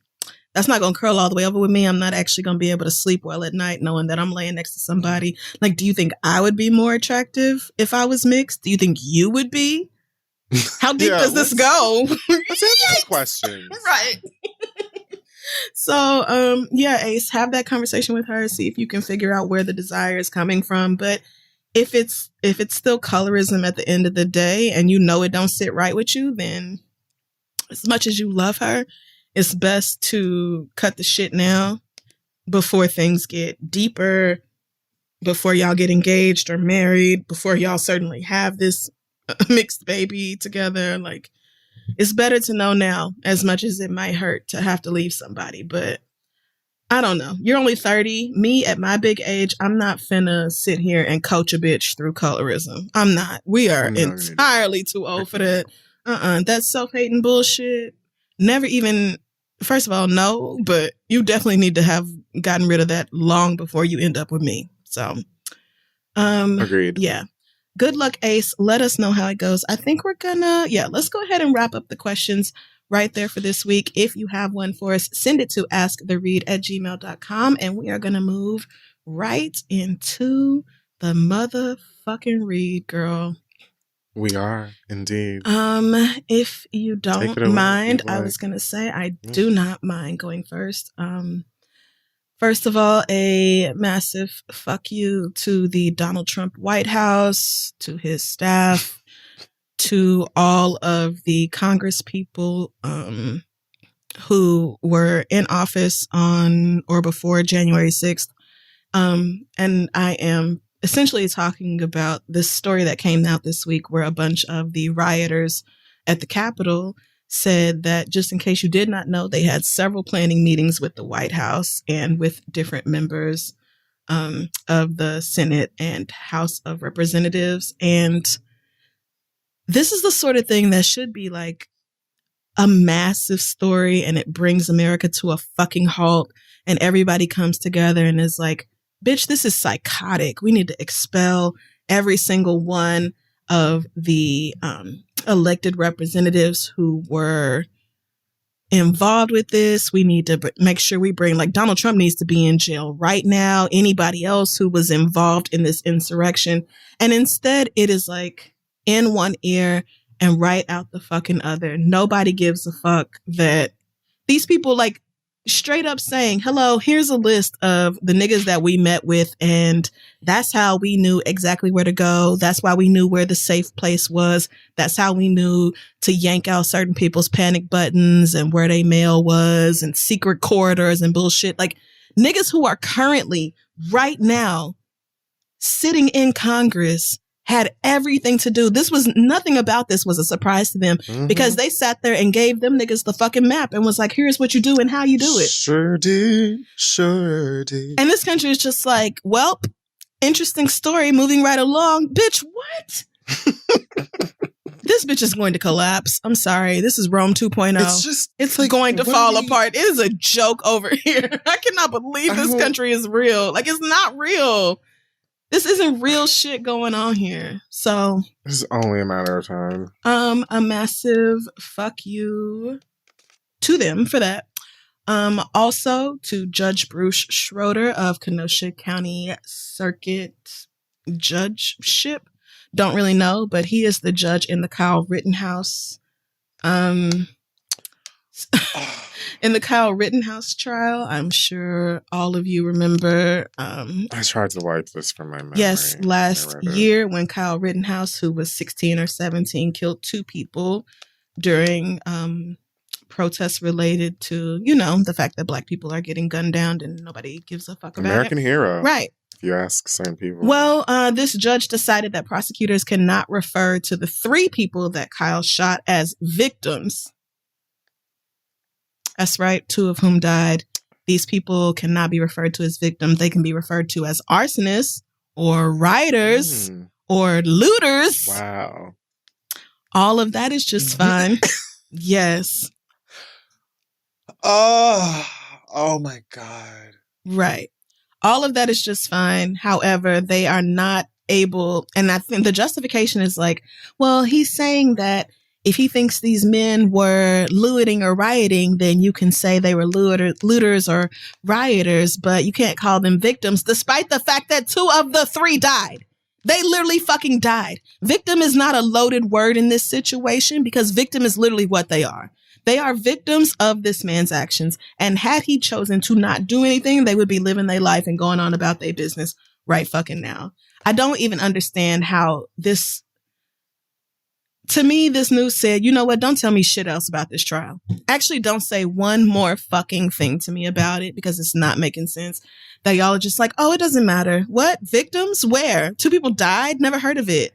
That's not going to curl all the way over with me. I'm not actually going to be able to sleep well at night knowing that I'm laying next to somebody. Like, do you think I would be more attractive if I was mixed? Do you think you would be? How deep does this go? Let's answer the question. Right. So, Ace, have that conversation with her. See if you can figure out where the desire is coming from. But if it's still colorism at the end of the day and you know it don't sit right with you, then as much as you love her, it's best to cut the shit now before things get deeper, before y'all get engaged or married, before y'all certainly have this mixed baby together. Like, it's better to know now, as much as it might hurt to have to leave somebody. But I don't know. You're only 30. Me, at my big age, I'm not finna sit here and coach a bitch through colorism. I'm not. We are entirely too old for that. That's self-hating bullshit. Never even, first of all, no, but you definitely need to have gotten rid of that long before you end up with me. So, agreed. Yeah. Good luck, Ace. Let us know how it goes. I think we're gonna, let's go ahead and wrap up the questions right there for this week. If you have one for us, send it to asktheread@gmail.com, and we are gonna move right into the motherfucking read, girl. We are indeed. If you don't mind, I was gonna say I do not mind going first. First of all, a massive fuck you to the Donald Trump White House, to his staff, to all of the Congress people who were in office on or before January 6th. And I am essentially talking about this story that came out this week where a bunch of the rioters at the Capitol said that, just in case you did not know, they had several planning meetings with the White House and with different members of the Senate and House of Representatives. And this is the sort of thing that should be like a massive story, and it brings America to a fucking halt, and everybody comes together and is like, bitch, this is psychotic. We need to expel every single one of the elected representatives who were involved with this. We need to make sure we bring, like, Donald Trump needs to be in jail right now. Anybody else who was involved in this insurrection. And instead, it is like in one ear and right out the fucking other. Nobody gives a fuck that these people, like, straight up saying, hello, here's a list of the niggas that we met with, and that's how we knew exactly where to go. That's why we knew where the safe place was. That's how we knew to yank out certain people's panic buttons and where their mail was and secret corridors and bullshit. Like, niggas who are currently right now sitting in Congress had everything to do. Nothing about this was a surprise to them because they sat there and gave them niggas the fucking map and was like, here's what you do and how you do it. Sure did. And this country is just like, well, interesting story, moving right along. Bitch, what? This bitch is going to collapse. I'm sorry. This is Rome 2.0. It's like, going to fall apart. It is a joke over here. I cannot believe this country is real. Like, it's not real. This isn't real shit going on here. So it's only a matter of time. A massive fuck you to them for that. Also to Judge Bruce Schroeder of Kenosha County Circuit Judgeship. Don't really know, but he is the judge in the Kyle Rittenhouse, in the Kyle Rittenhouse trial. I'm sure all of you remember. I tried to wipe this from my memory. Yes, last year when Kyle Rittenhouse, who was 16 or 17, killed 2 people during protests related to, the fact that Black people are getting gunned down and nobody gives a fuck about it. American hero. Right. You ask certain people. Well, this judge decided that prosecutors cannot refer to the 3 people that Kyle shot as victims. That's right. 2 of whom died. These people cannot be referred to as victims. They can be referred to as arsonists or rioters or looters. Wow. All of that is just fine. Yes. Oh my God. Right. All of that is just fine. However, they are not able, and I think the justification is like, well, he's saying that if he thinks these men were looting or rioting, then you can say they were looters or rioters, but you can't call them victims, despite the fact that 2 of the 3 died. They literally fucking died. Victim is not a loaded word in this situation because victim is literally what they are. They are victims of this man's actions. And had he chosen to not do anything, they would be living their life and going on about their business right fucking now. I don't even understand how this, to me, this news said, you know what? Don't tell me shit else about this trial. Actually, don't say one more fucking thing to me about it because it's not making sense. That y'all are just like, oh, it doesn't matter. What? Victims? Where? 2 people died? Never heard of it.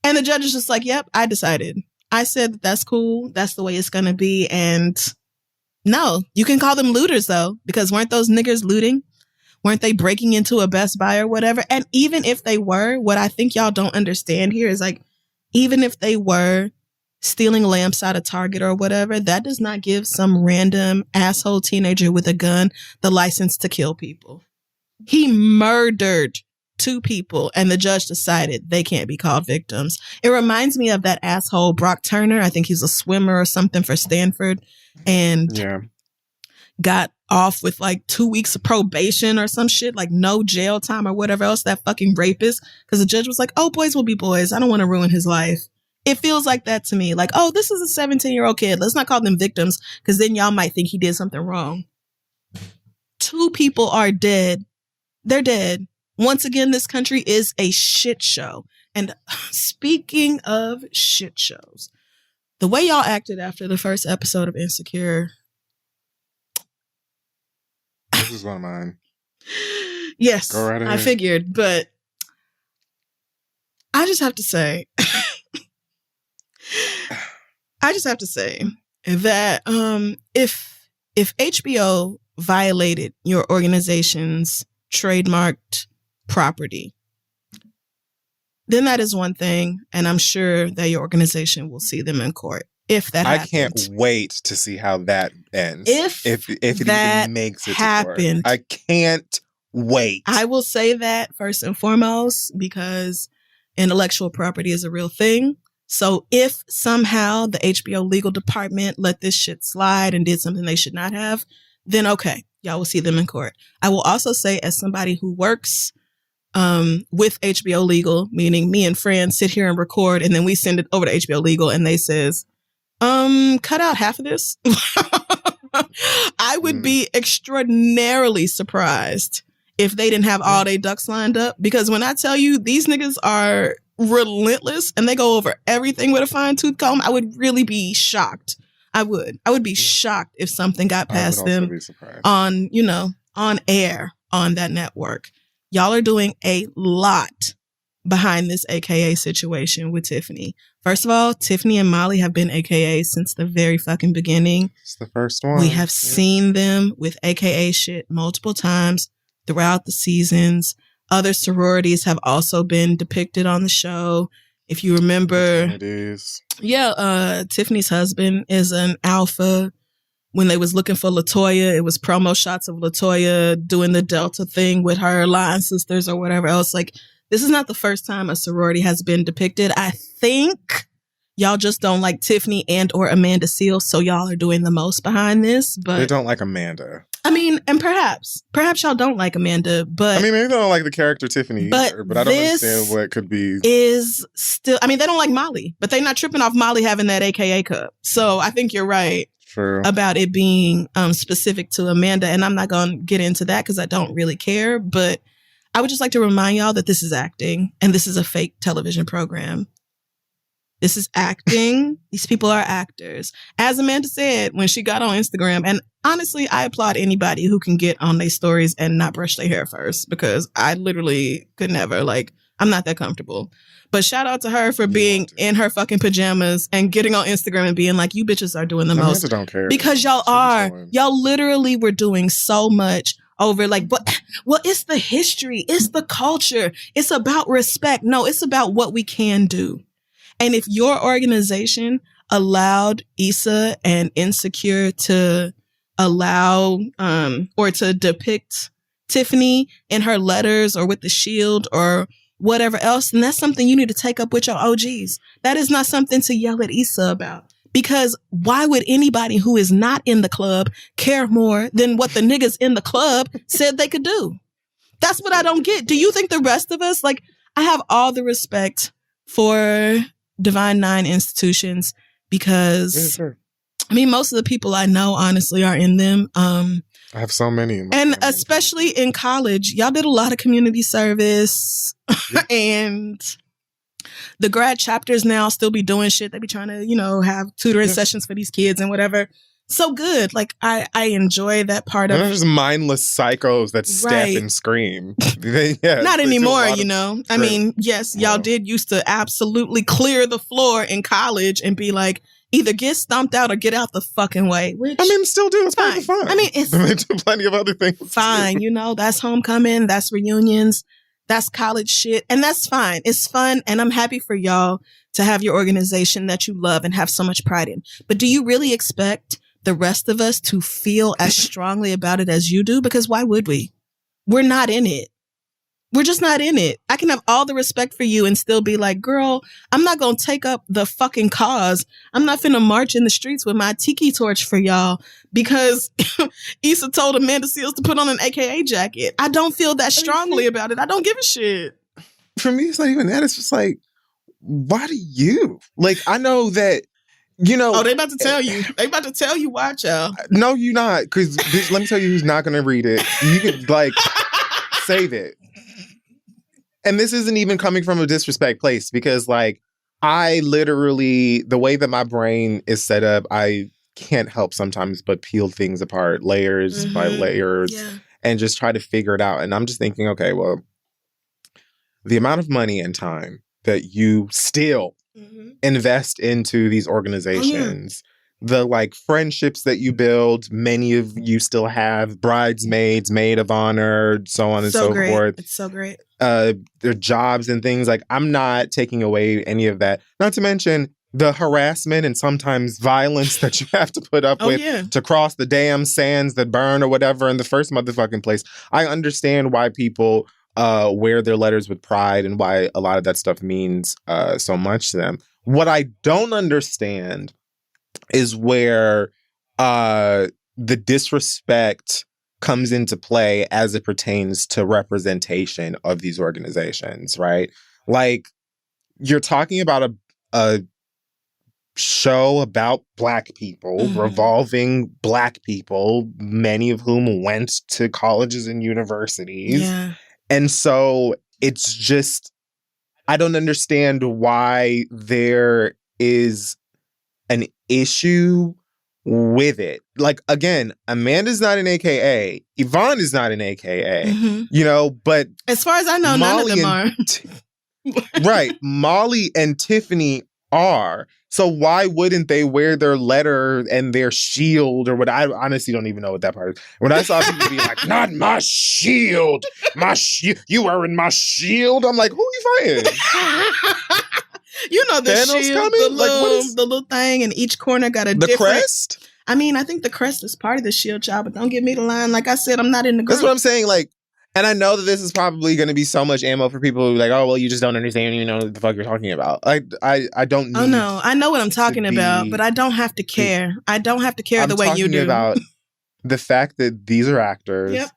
And the judge is just like, yep, I decided. I said that's cool. That's the way it's going to be. And no, you can call them looters, though, because weren't those niggers looting? Weren't they breaking into a Best Buy or whatever? And even if they were, what I think y'all don't understand here is like, even if they were stealing lamps out of Target or whatever, that does not give some random asshole teenager with a gun the license to kill people. He murdered 2 people and the judge decided they can't be called victims. It reminds me of that asshole Brock Turner. I think he's a swimmer or something for Stanford and got off with like 2 weeks of probation or some shit, like no jail time or whatever else, that fucking rapist. Because the judge was like, oh, boys will be boys. I don't want to ruin his life. It feels like that to me. Like, oh, this is a 17-year-old kid. Let's not call them victims because then y'all might think he did something wrong. 2 people are dead. They're dead. Once again, this country is a shit show. And speaking of shit shows, the way y'all acted after the first episode of Insecure. This is one of mine. Yes, go right ahead. I figured, but I just have to say, that if HBO violated your organization's trademarked property, then that is one thing, and I'm sure that your organization will see them in court if that happens. I can't wait to see how that ends. If it even makes it happened, to court. I can't wait. I will say that first and foremost because intellectual property is a real thing. So if somehow the HBO legal department let this shit slide and did something they should not have, then okay, y'all will see them in court. I will also say, as somebody who works with HBO Legal, meaning me and friends sit here and record, and then we send it over to HBO Legal, and they says, cut out half of this. I would be extraordinarily surprised if they didn't have all their ducks lined up, because when I tell you these niggas are relentless and they go over everything with a fine tooth comb, I would really be shocked. I would be shocked if something got past them on air on that network. Y'all are doing a lot behind this AKA situation with Tiffany. First of all, Tiffany and Molly have been AKA since the very fucking beginning. It's the first one. We have seen them with AKA shit multiple times throughout the seasons. Other sororities have also been depicted on the show. If you remember, Tiffany's husband is an alpha. When they was looking for LaToya, it was promo shots of LaToya doing the Delta thing with her line sisters or whatever else. Like, this is not the first time a sorority has been depicted. I think y'all just don't like Tiffany and or Amanda Seales, so y'all are doing the most behind this. But they don't like Amanda. I mean, and perhaps y'all don't like Amanda, but... I mean, maybe they don't like the character Tiffany either, but I don't understand what could be... is still... I mean, they don't like Molly, but they're not tripping off Molly having that AKA cup. So I think you're right. True. About it being specific to Amanda, and I'm not going to get into that because I don't really care, but I would just like to remind y'all that this is acting, and this is a fake television program. This is acting. These people are actors. As Amanda said when she got on Instagram, and honestly, I applaud anybody who can get on their stories and not brush their hair first, because I literally could never. Like, I'm not that comfortable. But shout out to her for being in her fucking pajamas and getting on Instagram and being like, you bitches are doing the most. I don't care. Because y'all are. Y'all literally were doing so much over like, but well, it's the history. It's the culture. It's about respect. No, it's about what we can do. And if your organization allowed Issa and Insecure to allow or to depict Tiffany in her letters or with the shield or whatever else, then that's something you need to take up with your OGs. That is not something to yell at Issa about. Because why would anybody who is not in the club care more than what the niggas in the club said they could do? That's what I don't get. Do you think the rest of us, like, I have all the respect for Divine Nine institutions because, yes, sir. I mean, most of the people I know, honestly, are in them. I have so many. And especially in college, y'all did a lot of community service. Yep. And the grad chapters now still be doing shit. They be trying to, have tutoring sessions for these kids and whatever. So good. Like, I enjoy that part of it. They're just mindless psychos that step and scream. Not anymore, I mean, yes, y'all did used to absolutely clear the floor in college and be like, either get stomped out or get out the fucking way. Which, I mean, still do. It's fine. I mean, it's... They do plenty of other things. Fine. That's homecoming. That's reunions. That's college shit. And that's fine. It's fun. And I'm happy for y'all to have your organization that you love and have so much pride in. But do you really expect the rest of us to feel as strongly about it as you do? Because why would we? We're not in it. We're just not in it. I can have all the respect for you and still be like, girl, I'm not going to take up the fucking cause. I'm not finna march in the streets with my tiki torch for y'all because Issa told Amanda Seales to put on an AKA jacket. I don't feel that strongly about it. I don't give a shit. For me, it's not even that. It's just like, why do you? Like, I know that, Oh, they about to tell you. They about to tell you why, y'all. No, you not. Because let me tell you who's not going to read it. You could, save it. And this isn't even coming from a disrespect place because, I literally, the way that my brain is set up, I can't help sometimes but peel things apart, layers by layers, and just try to figure it out. And I'm just thinking, okay, well, the amount of money and time that you still invest into these organizations, the friendships that you build, many of you still have bridesmaids, maid of honor, so on and so forth. It's so great. Their jobs and things. I'm not taking away any of that. Not to mention the harassment and sometimes violence that you have to put up with to cross the damn sands that burn or whatever in the first motherfucking place. I understand why people wear their letters with pride and why a lot of that stuff means so much to them. What I don't understand is where the disrespect comes into play as it pertains to representation of these organizations, right? You're talking about a show about Black people, revolving Black people, many of whom went to colleges and universities. Yeah. And so it's just, I don't understand why there is an issue with it. Again, Amanda's not an AKA. Yvonne is not an AKA. But as far as I know, Molly none of them are. Right. Molly and Tiffany are. So why wouldn't they wear their letter and their shield or what? I honestly don't even know what that part is. When I saw people be like, not my shield, you wearing my shield. I'm like, who are you fighting? You know the Thanos shield, coming? the little thing, and each corner got a different crest. I mean, I think the crest is part of the shield, child, but don't give me the line. Like I said, I'm not in the group. That's what I'm saying. Like, and I know that this is probably going to be so much ammo for people who are like, oh, well, you just don't understand. You know what the fuck you're talking about. I don't need. Oh no, I know what I'm talking about, but I don't have to care. I don't have to care the way you do. I'm talking about the fact that these are actors. Yep.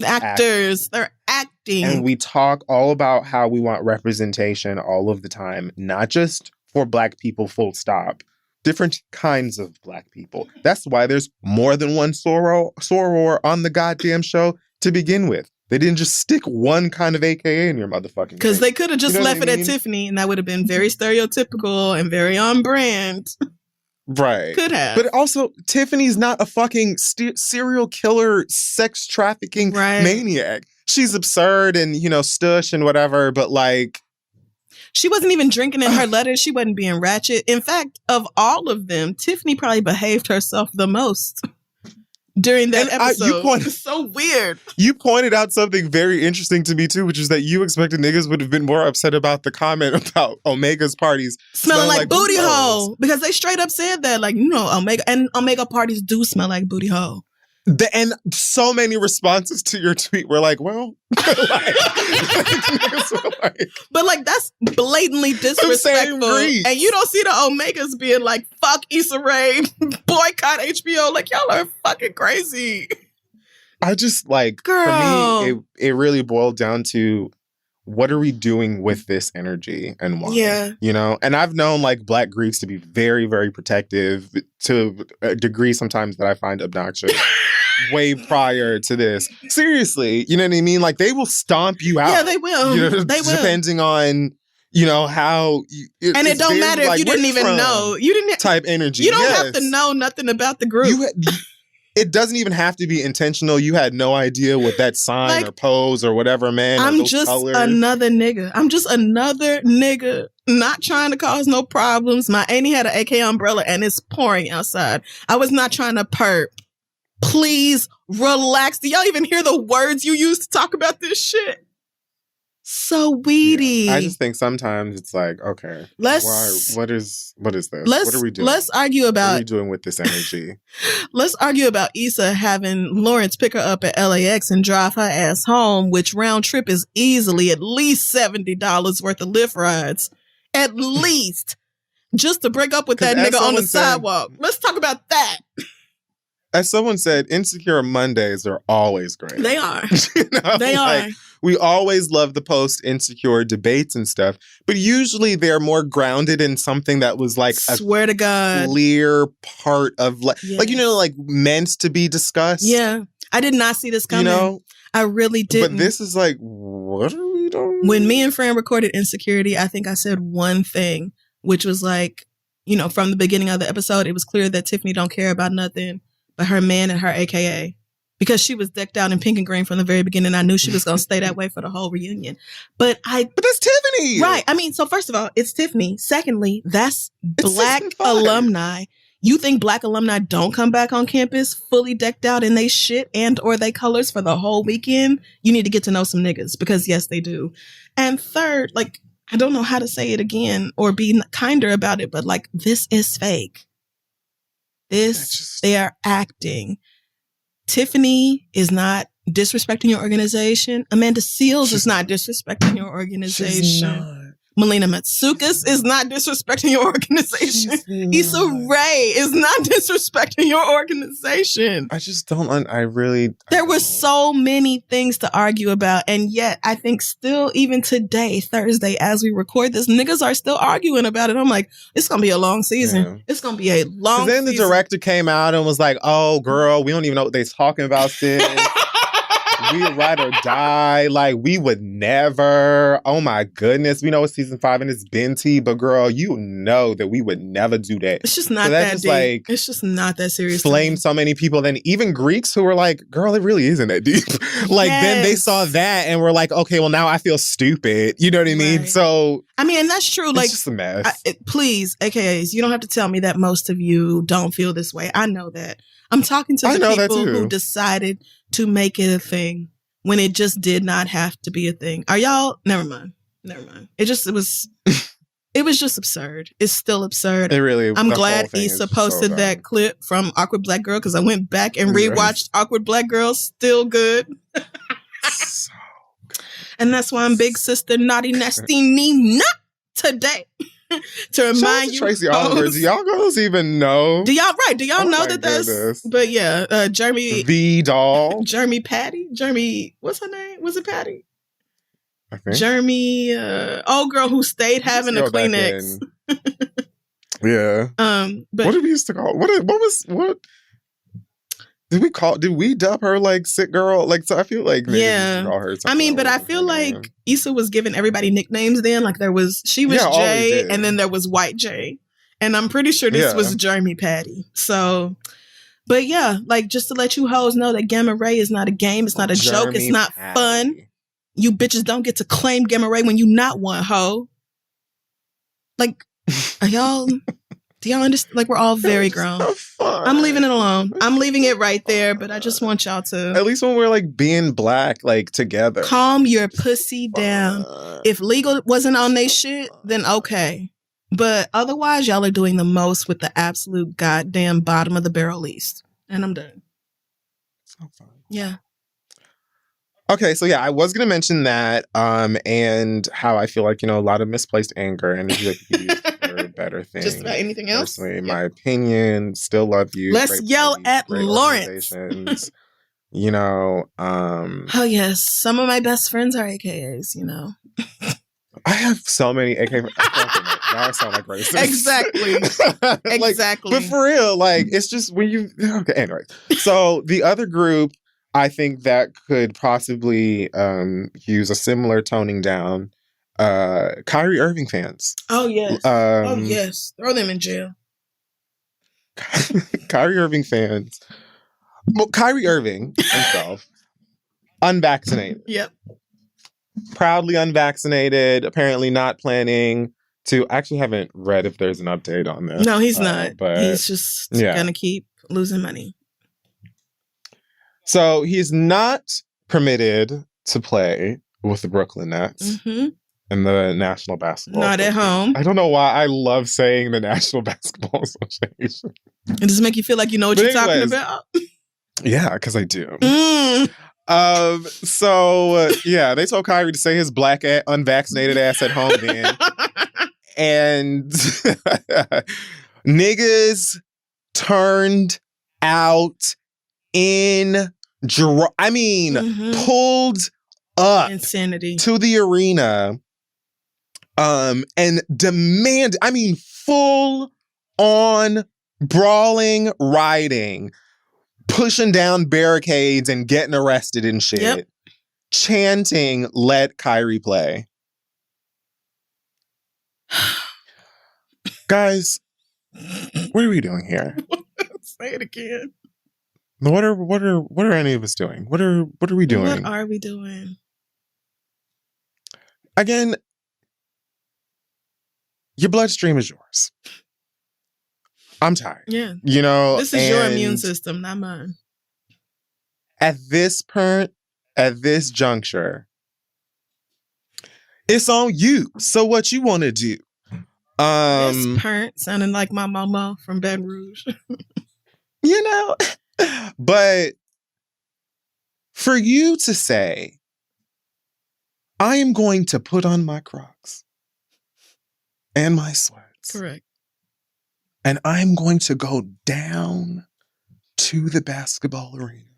Actors. They're acting. And we talk all about how we want representation all of the time, not just for Black people, full stop. Different kinds of Black people. That's why there's more than one soror on the goddamn show to begin with. They didn't just stick one kind of AKA in your motherfucking because they could have just left it at Tiffany, and that would have been very stereotypical and very on brand. Right. Could have. But also, Tiffany's not a fucking serial killer, sex trafficking maniac. She's absurd and, stush and whatever, but like... She wasn't even drinking in her letters. She wasn't being ratchet. In fact, of all of them, Tiffany probably behaved herself the most during that episode. It's so weird. You pointed out something very interesting to me, too, which is that you expected niggas would have been more upset about the comment about Omega's parties smelling like booty hole. Because they straight up said that, like, Omega parties do smell like booty hole. And so many responses to your tweet were like, well, but like that's blatantly disrespectful. And you don't see the Omegas being like, fuck Issa Rae, boycott HBO. Like, y'all are fucking crazy. I just like, girl, for me, it really boiled down to what are we doing with this energy and why? Yeah. And I've known like Black Greeks to be very, very protective to a degree sometimes that I find obnoxious. Way prior to this. Seriously, you know what I mean? Like, they will stomp you out. Yeah, they will. They will. Depending on, how... and it don't matter if you didn't even know. You didn't... Type energy. You don't have to know nothing about the group. It doesn't even have to be intentional. You had no idea what that sign or pose or whatever, man. I'm just another nigga. I'm just another nigga. Not trying to cause no problems. My auntie had an AK umbrella and it's pouring outside. I was not trying to perp. Please relax. Do y'all even hear the words you use to talk about this shit? So weedy. Yeah. I just think sometimes it's like, okay, what is this? What are we doing? Let's argue about what are we doing with this energy? Let's argue about Issa having Lawrence pick her up at LAX and drive her ass home, which round trip is easily at least $70 worth of Lyft rides. At least. Just to break up with that nigga on the sidewalk. Let's talk about that. As someone said, Insecure Mondays are always great. They are. They are. We always love the post-Insecure debates and stuff, but usually they're more grounded in something that was like swear to God, clear part of like meant to be discussed. Yeah. I did not see this coming. I really didn't. But this is like, what are we doing? When me and Fran recorded Insecurity, I think I said one thing, which was like, from the beginning of the episode, it was clear that Tiffany don't care about nothing but her man and her AKA, because she was decked out in pink and green from the very beginning. I knew she was going to stay that way for the whole reunion. But that's Tiffany. Right. I mean, so first of all, it's Tiffany. Secondly, that's Black alumni. You think Black alumni don't come back on campus fully decked out in they shit and or they colors for the whole weekend? You need to get to know some niggas, because yes, they do. And third, like, I don't know how to say it again or be kinder about it, but like, this is fake. They are acting. Tiffany is not disrespecting your organization. Amanda Seales is not disrespecting your organization. Melina Matsoukas is not disrespecting your organization. Issa Rae is not disrespecting your organization. I just don't. There were so many things to argue about. And yet, I think still, even today, Thursday, as we record this, niggas are still arguing about it. I'm like, it's going to be a long season. Yeah. It's going to be a long season. Then the director came out and was like, oh, girl, we don't even know what they're talking about, sis. We ride or die. Like, we would never. Oh my goodness. We know it's season 5 and it's been tea, but girl, you know that we would never do that. It's just not that deep. Like, it's just not that serious. Flamed so many people. Then even Greeks who were like, girl, it really isn't that deep. Like, then they saw that and were like, okay, well, now I feel stupid. You know what I mean? Right. So, I mean, and that's true. Like, it's just a mess. Please, AKAs, you don't have to tell me that most of you don't feel this way. I know that. I'm talking to the people who decided to make it a thing when it just did not have to be a thing. Are y'all? Never mind. It was just absurd. It's still absurd. It really. I'm glad Issa posted that clip from Awkward Black Girl because I went back and rewatched Awkward Black Girl. Still good. So good. And that's why I'm Big Sister Naughty Nasty Nina today. To remind you, Tracy Oliver. Do y'all girls even know? Do y'all know that that's? But yeah, Jeremy the doll, Jeremy Patty, Jeremy. What's her name? Was it Patty? I think Jeremy, old girl who stayed having a Kleenex. Yeah. But what did we used to call? What did we dub her like sick girl? Like, so I feel like maybe we should call her. I mean, but I feel like Issa was giving everybody nicknames then. Like she was Jay, and then there was White Jay, and I'm pretty sure this was Jeremy Patty. So, but yeah, like just to let you hoes know that Gamma Ray is not a game. It's not a joke. It's not fun. You bitches don't get to claim Gamma Ray when you not one hoe. Like, are y'all? Do y'all understand? Like, we're all very grown. I'm leaving it alone. I'm leaving it right there, but I just want y'all to... At least when we're, like, being black, like, together. Calm your pussy down. If legal wasn't on they shit, then okay. But otherwise, y'all are doing the most with the absolute goddamn bottom of the barrel least. And I'm done. So fun. Yeah. Okay, so yeah, I was going to mention that and how I feel like, a lot of misplaced anger and better things. Just about anything else? Personally, in my opinion, still love you. Let's yell at Lawrence. Oh, yes. Some of my best friends are AKAs, I have so many AK. Now I sound like racist. Exactly. Exactly. But for real, like, it's just when you... Okay, anyway. So the other group, I think that could possibly use a similar toning down. Kyrie Irving fans. Oh, yes. Oh, yes. Throw them in jail. Kyrie Irving fans. Well, Kyrie Irving himself, unvaccinated. Yep. Proudly unvaccinated, apparently not planning to... I actually haven't read if there's an update on this. No, he's not. But he's just going to keep losing money. So he's not permitted to play with the Brooklyn Nets. Mm-hmm. In the National Basketball Not at home. I don't know why I love saying the National Basketball Association. Does it make you feel like you know what you're talking about? Yeah, because I do. So they told Kyrie to say his black unvaccinated ass at home then. And niggas turned out pulled up insanity to the arena and demand, full on brawling, rioting, pushing down barricades and getting arrested and shit, chanting, "Let Kyrie play." Guys, what are we doing here? Say it again. What are any of us doing? What are we doing? What are we doing? Again, your bloodstream is yours. I'm tired. Yeah. This is your immune system, not mine. At this juncture, it's on you. So what you want to do? This parent sounding like my mama from Baton Rouge. But for you to say, I am going to put on my Crocs and my sweats. Correct. And I'm going to go down to the basketball arena.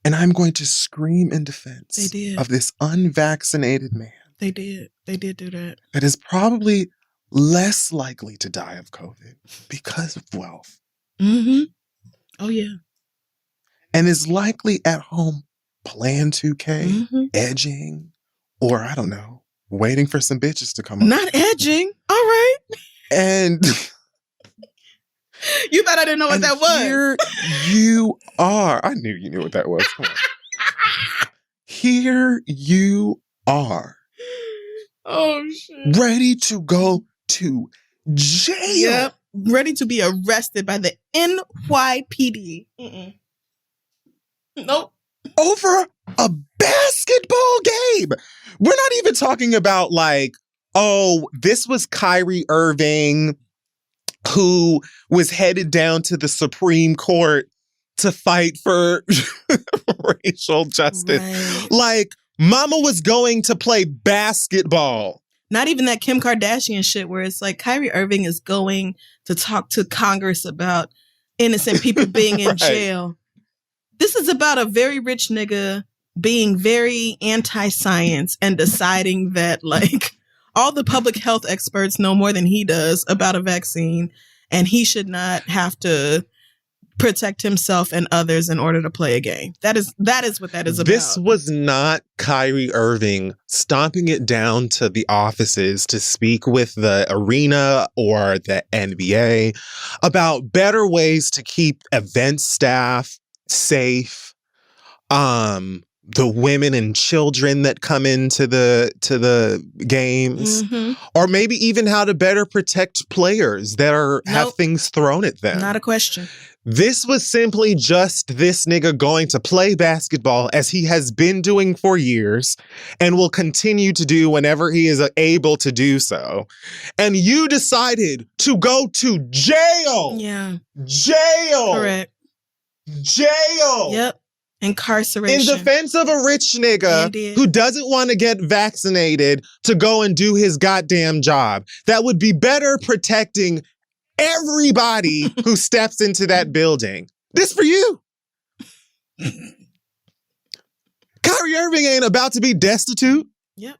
And I'm going to scream in defense of this unvaccinated man. They did. They did do that. That is probably less likely to die of COVID because of wealth. Mm-hmm. Oh, yeah. and is likely at home playing 2K, Mm-hmm. edging, or I don't know, waiting for some bitches to come up. Not edging. All right. And you thought I didn't know what that was. Here you are. I knew you knew what that was. Come on. Here you are. Oh, shit. Ready to go to jail. Yep. Ready to be arrested by the NYPD. Mm-mm. Nope. Over a basketball game. We're not even talking about like, oh, this was Kyrie Irving who was headed down to the Supreme Court to fight for racial justice. Right. Like, mama was going to play basketball. Not even that Kim Kardashian shit where it's like Kyrie Irving is going to talk to Congress about innocent people being in Right. jail. This is about a very rich nigga being very anti-science and deciding that like all the public health experts know more than he does about a vaccine, and he should not have to protect himself and others in order to play a game. That is what that is about. This was not Kyrie Irving stomping it down to the offices to speak with the arena or the NBA about better ways to keep event staff safe. The women and children that come into the games, Mm-hmm. or maybe even how to better protect players that have things thrown at them. Not a question. This was simply just this nigga going to play basketball as he has been doing for years and will continue to do whenever he is able to do so. And you decided to go to jail. Yeah. Jail. Correct. Jail. Yep. Incarceration. In defense of a rich nigga who doesn't want to get vaccinated to go and do his goddamn job. That would be better protecting everybody who steps into that building. This for you. Kyrie Irving ain't about to be destitute. Yep.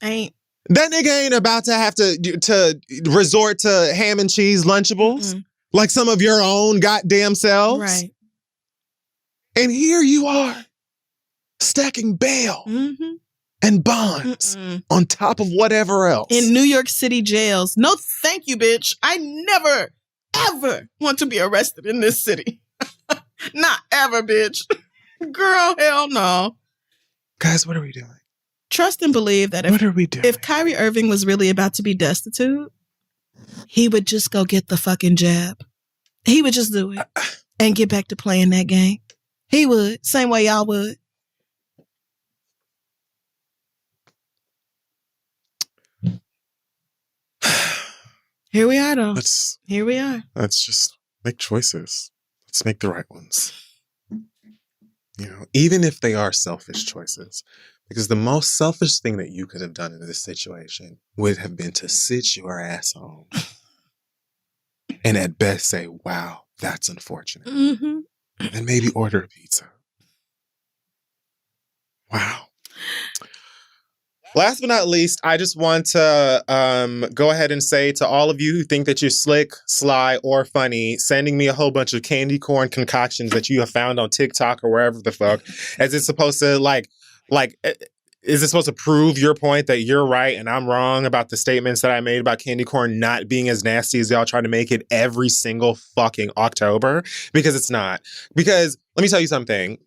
Ain't. That nigga ain't about to have to resort to ham and cheese Lunchables like some of your own goddamn selves. Right. And here you are, stacking bail and bonds on top of whatever else. In New York City jails. No, thank you, bitch. I never, ever want to be arrested in this city. Not ever, bitch. Girl, hell no. Guys, what are we doing? Trust and believe that what are we doing? If Kyrie Irving was really about to be destitute, he would just go get the fucking jab. He would just do it and get back to playing that game. He would. Same way y'all would. Here we are, though. Here we are. Let's just make choices. Let's make the right ones. You know, even if they are selfish choices. Because the most selfish thing that you could have done in this situation would have been to sit your ass home and at best say, wow, that's unfortunate. Mm-hmm. And maybe order a pizza. Wow. Last but not least, I just want to go ahead and say to all of you who think that you're slick, sly, or funny, sending me a whole bunch of candy corn concoctions that you have found on TikTok or wherever the fuck, as it's supposed to is it supposed to prove your point that you're right and I'm wrong about the statements that I made about candy corn not being as nasty as y'all try to make it every single fucking October? Because it's not. Because let me tell you something.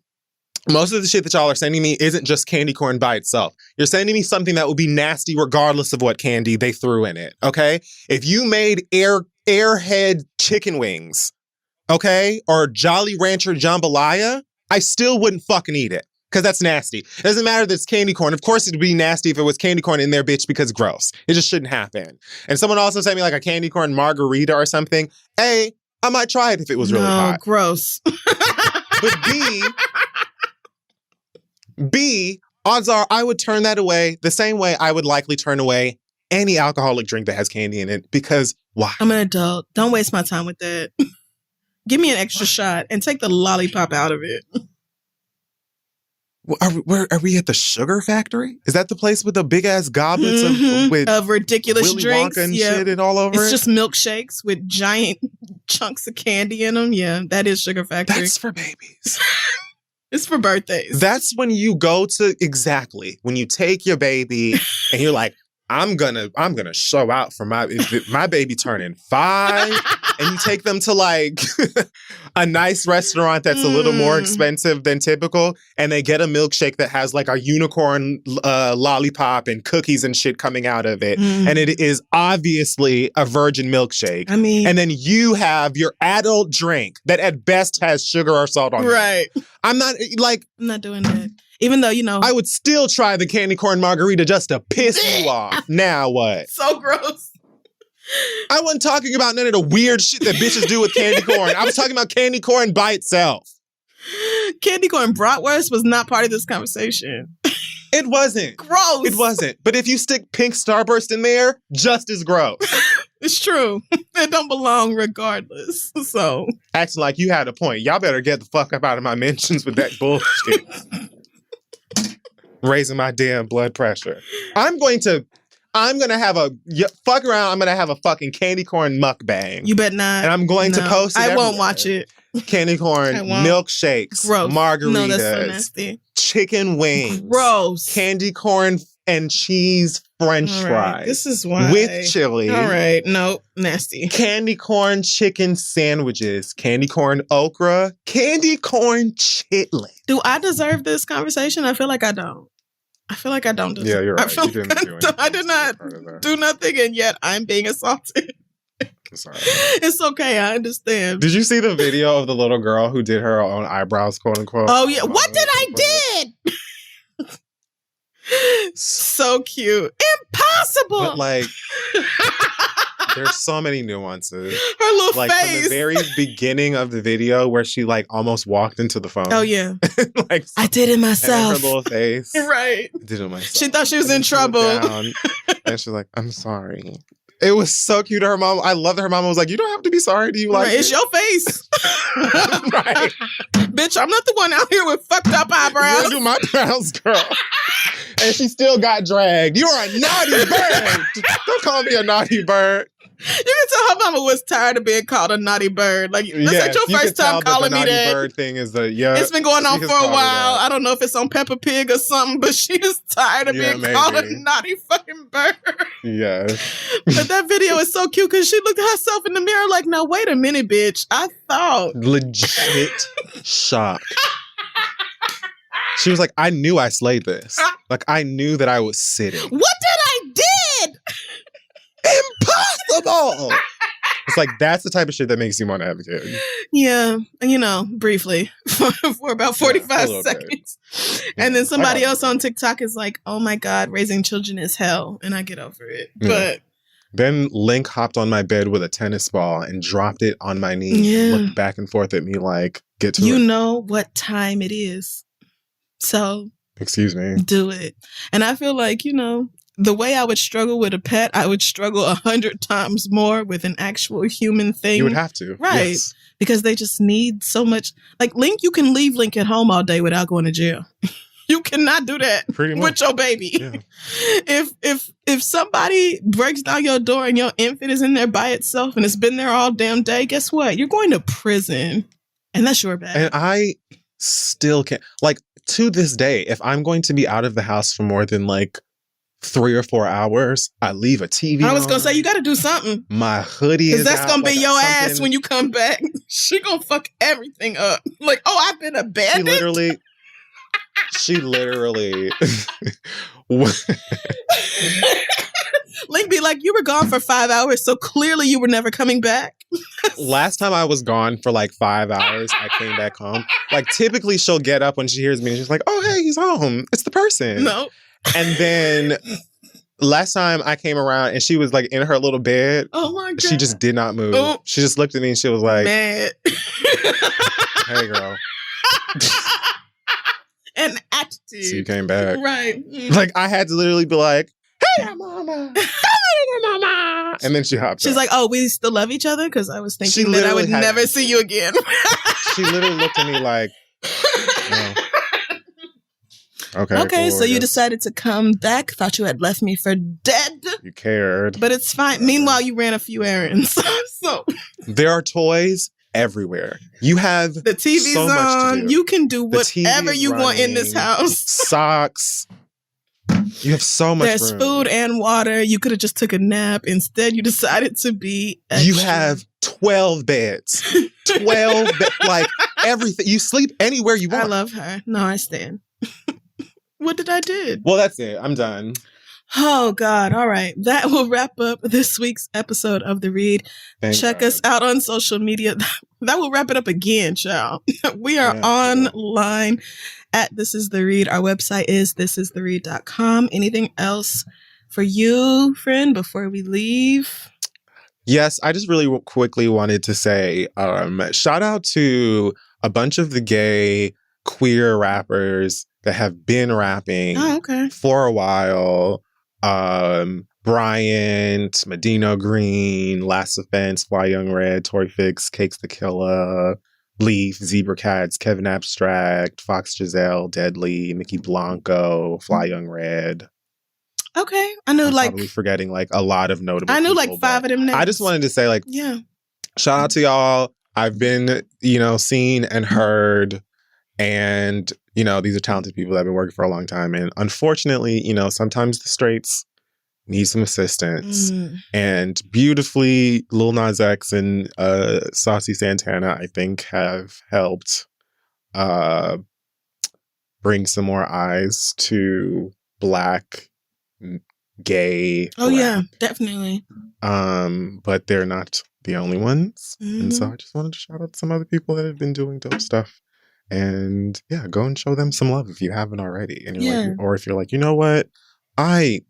Most of the shit that y'all are sending me isn't just candy corn by itself. You're sending me something that would be nasty regardless of what candy they threw in it, okay? If you made Airhead chicken wings, okay, or Jolly Rancher jambalaya, I still wouldn't fucking eat it because that's nasty. It doesn't matter that it's candy corn. Of course it'd be nasty if it was candy corn in there, bitch, because gross. It just shouldn't happen. And someone also sent me like a candy corn margarita or something. A, I might try it if it was really hot. Gross. But B, odds are I would turn that away the same way I would likely turn away any alcoholic drink that has candy in it. Because why? I'm an adult. Don't waste my time with that. Give me an extra shot and take the lollipop out of it. Are we at the sugar factory? Is that the place with the big ass goblets of ridiculous Willy drinks Wonka and shit and all over It's just milkshakes with giant chunks of candy in them. Yeah, that is Sugar Factory. That's for babies. It's for birthdays. That's when you go to when you take your baby and you're like, I'm gonna show out for my baby turning 5, and you take them to like a nice restaurant that's a little more expensive than typical, and they get a milkshake that has like a unicorn lollipop and cookies and shit coming out of it, and it is obviously a virgin milkshake. I mean, and then you have your adult drink that at best has sugar or salt on it. Right. I'm not doing that. Even though, I would still try the candy corn margarita just to piss you off. Now what? So gross. I wasn't talking about none of the weird shit that bitches do with candy corn. I was talking about candy corn by itself. Candy corn bratwurst was not part of this conversation. It wasn't. Gross. It wasn't. But if you stick pink Starburst in there, just as gross. It's true. It don't belong regardless. So acting like you had a point. Y'all better get the fuck up out of my mentions with that bullshit. Raising my damn blood pressure. I'm gonna have a fuck around. I'm gonna have a fucking candy corn mukbang. You bet not. And I'm going to post it. I won't watch it. Candy corn milkshakes, gross. Margaritas, no, that's so nasty. Chicken wings, gross. Candy corn and cheese French fries. This is why with chili. All right, nope, nasty. Candy corn chicken sandwiches, candy corn okra, candy corn chitlin. Do I deserve this conversation? I feel like I don't. Deserve. Yeah, you're right. I did not do nothing, and yet I'm being assaulted. Sorry. It's okay. I understand. Did you see the video of the little girl who did her own eyebrows, quote unquote? Oh yeah. What did I did? So cute. Impossible. But like, there's so many nuances. Her little face. From the very beginning of the video where she like almost walked into the phone. Oh yeah. Like I did it myself. And her little face. Right. I did it myself. She thought she was in trouble. And she's like, I'm sorry. It was so cute. Her mom, I love that her mom was like, you don't have to be sorry. Do you like it? It's your face. Right. Bitch, I'm not the one out here with fucked up eyebrows. You do my brows, girl. And she still got dragged. You're a naughty bird. Don't call me a naughty bird. You can tell her mama was tired of being called a naughty bird. Like, that's not your first time calling me that. The naughty bird thing is it's been going on for a while. I don't know if it's on Peppa Pig or something, but she is tired of being called a naughty fucking bird. Yes. But that video is so cute because she looked at herself in the mirror like, now wait a minute, bitch. I thought. Legit shock. She was like, I knew I slayed this. Like, I knew that I was sitting. What did I did? Impossible! It's like, that's the type of shit that makes you want to advocate. Yeah, briefly, for about 45 seconds. And then somebody else on TikTok is like, oh my God, raising children is hell. And I get over it. Yeah. But then Link hopped on my bed with a tennis ball and dropped it on my knee and looked back and forth at me like, get to it. You know what time it is. So, excuse me. Do it. And I feel like, the way I would struggle with a pet, I would struggle 100 times more with an actual human thing. You would have to. Right. Yes. Because they just need so much. Like Link, you can leave Link at home all day without going to jail. You cannot do that with your baby. Yeah. If somebody breaks down your door and your infant is in there by itself and it's been there all damn day, guess what? You're going to prison. And that's your bad. And I still can't. Like, to this day, if I'm going to be out of the house for more than like 3 or 4 hours, I leave a TV I was going to say, you got to do something. My hoodie is that's going to be like your ass when you come back. She going to fuck everything up. Like, oh, I've been abandoned? She literally. Link be like, you were gone for 5 hours, so clearly you were never coming back. Last time I was gone for like 5 hours, I came back home. Like, typically she'll get up when she hears me and she's like, oh, hey, he's home. It's the person. No. And then last time I came around and she was like in her little bed. Oh my God. She just did not move. Oh. She just looked at me and she was like, mad. Hey, girl. An attitude. So you came back. Right. Like, I had to literally be like, hey, mama. Hey, mama. And then she hopped She's up. like, oh, we still love each other? Because I was thinking that I would never see you again. She literally looked at me like, no. Okay, so you decided to come back. Thought you had left me for dead. You cared. But it's fine. Meanwhile, you ran a few errands. So there are toys everywhere. You have the TV's so much on. to do. You can do whatever you want in this house. Socks. You have so much There's room. food and water. You could have just took a nap. Instead, you decided to be extra. You have 12 beds. 12 like everything. You sleep anywhere you want. I love her. No, I stand. What did I do? Well, that's it. I'm done. Oh, God. All right. That will wrap up this week's episode of The Read. Check us out on social media. That will wrap it up again, child. We are online at This Is The Read. Our website is thisistheread.com. Anything else for you, friend, before we leave? Yes, I just really quickly wanted to say shout out to a bunch of the gay queer rappers that have been rapping for a while. Bryant, Medina Green, Last Offense, Fly Young Red, Tory Fix, Cakes the Killer, Leaf, Zebra Cats, Kevin Abstract, Fox Giselle, Deadly, Mickey Blanco, Fly Young Red. Okay. I knew I'm probably forgetting like a lot of notable I knew people, like 5 of them names. I just wanted to say like, shout out to y'all. I've been, seen and heard, and, these are talented people that have been working for a long time. And unfortunately, sometimes the straights need some assistance. And beautifully, Lil Nas X and Saucy Santana, I think, have helped bring some more eyes to Black gay rap. Yeah, definitely. But they're not the only ones. And so I just wanted to shout out some other people that have been doing dope stuff. And go and show them some love if you haven't already. And you're like, or if you're like, you know what? I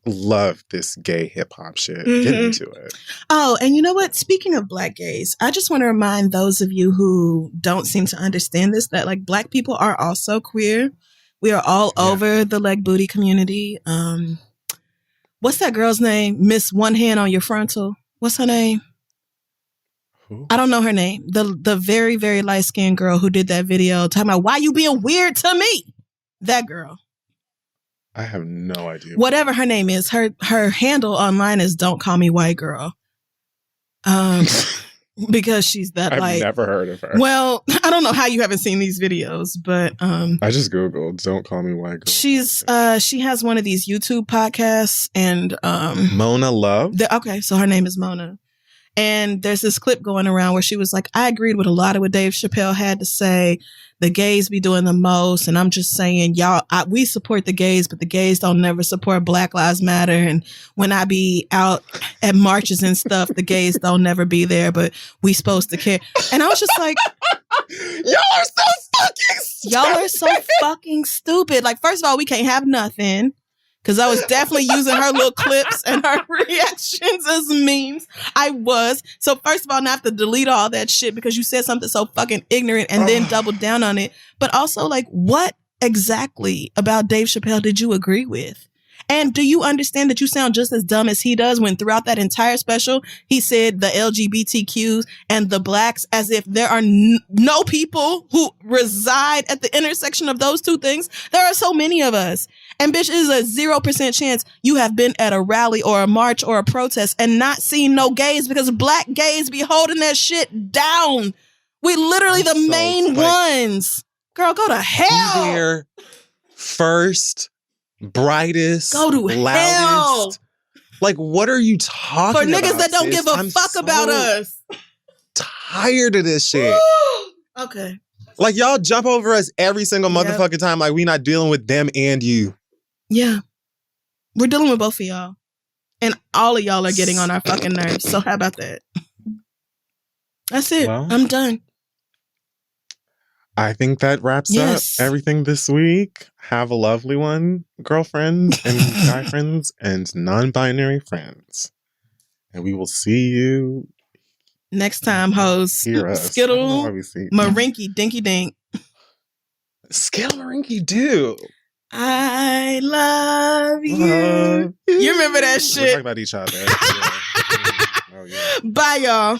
love this gay hip hop shit. Get into it. Oh, and you know what? Speaking of Black gays, I just want to remind those of you who don't seem to understand this, that like Black people are also queer. We are all over the leg booty community. What's that girl's name? Miss One Hand on Your Frontal. What's her name? Who? I don't know her name. The very, very light-skinned girl who did that video talking about why you being weird to me. That girl. I have no idea. Whatever her name is, her handle online is Don't Call Me White Girl. Because she's that I've never heard of her. Well, I don't know how you haven't seen these videos, but I just Googled Don't Call Me White Girl. She's she has one of these YouTube podcasts, and Mona Love. Okay, so her name is Mona. And there's this clip going around where she was like, I agreed with a lot of what Dave Chappelle had to say. The gays be doing the most. And I'm just saying, y'all, we support the gays, but the gays don't never support Black Lives Matter. And when I be out at marches and stuff, the gays don't never be there, but we supposed to care. And I was just like, y'all are so fucking stupid. Y'all are so fucking stupid. Like, first of all, we can't have nothing. Because I was definitely using her little clips and her reactions as memes. I was. So first of all, now I have to delete all that shit because you said something so fucking ignorant and then doubled down on it. But also, like, what exactly about Dave Chappelle did you agree with? And do you understand that you sound just as dumb as he does when throughout that entire special, he said the LGBTQs and the Blacks as if there are no people who reside at the intersection of those two things? There are so many of us. And bitch, it is a 0% chance you have been at a rally or a march or a protest and not seen no gays, because Black gays be holding that shit down. We literally the main ones. Girl, go to hell. Here first. Brightest, go to loudest. Hell. Like, what are you talking about? For niggas that don't give a fuck about us. Tired of this shit. Okay. Like, y'all jump over us every single motherfucking time. Like, we not dealing with them and you. Yeah. We're dealing with both of y'all. And all of y'all are getting on our fucking nerves. So how about that? That's it. Well, I'm done. I think that wraps up everything this week. Have a lovely one, girlfriends and guy friends and non-binary friends. And we will see you next time, host. Skittle, Marinky, Dinky Dink. Skittle, Marinky, do. I love you. You remember that shit? We're talking about each other. Bye, y'all.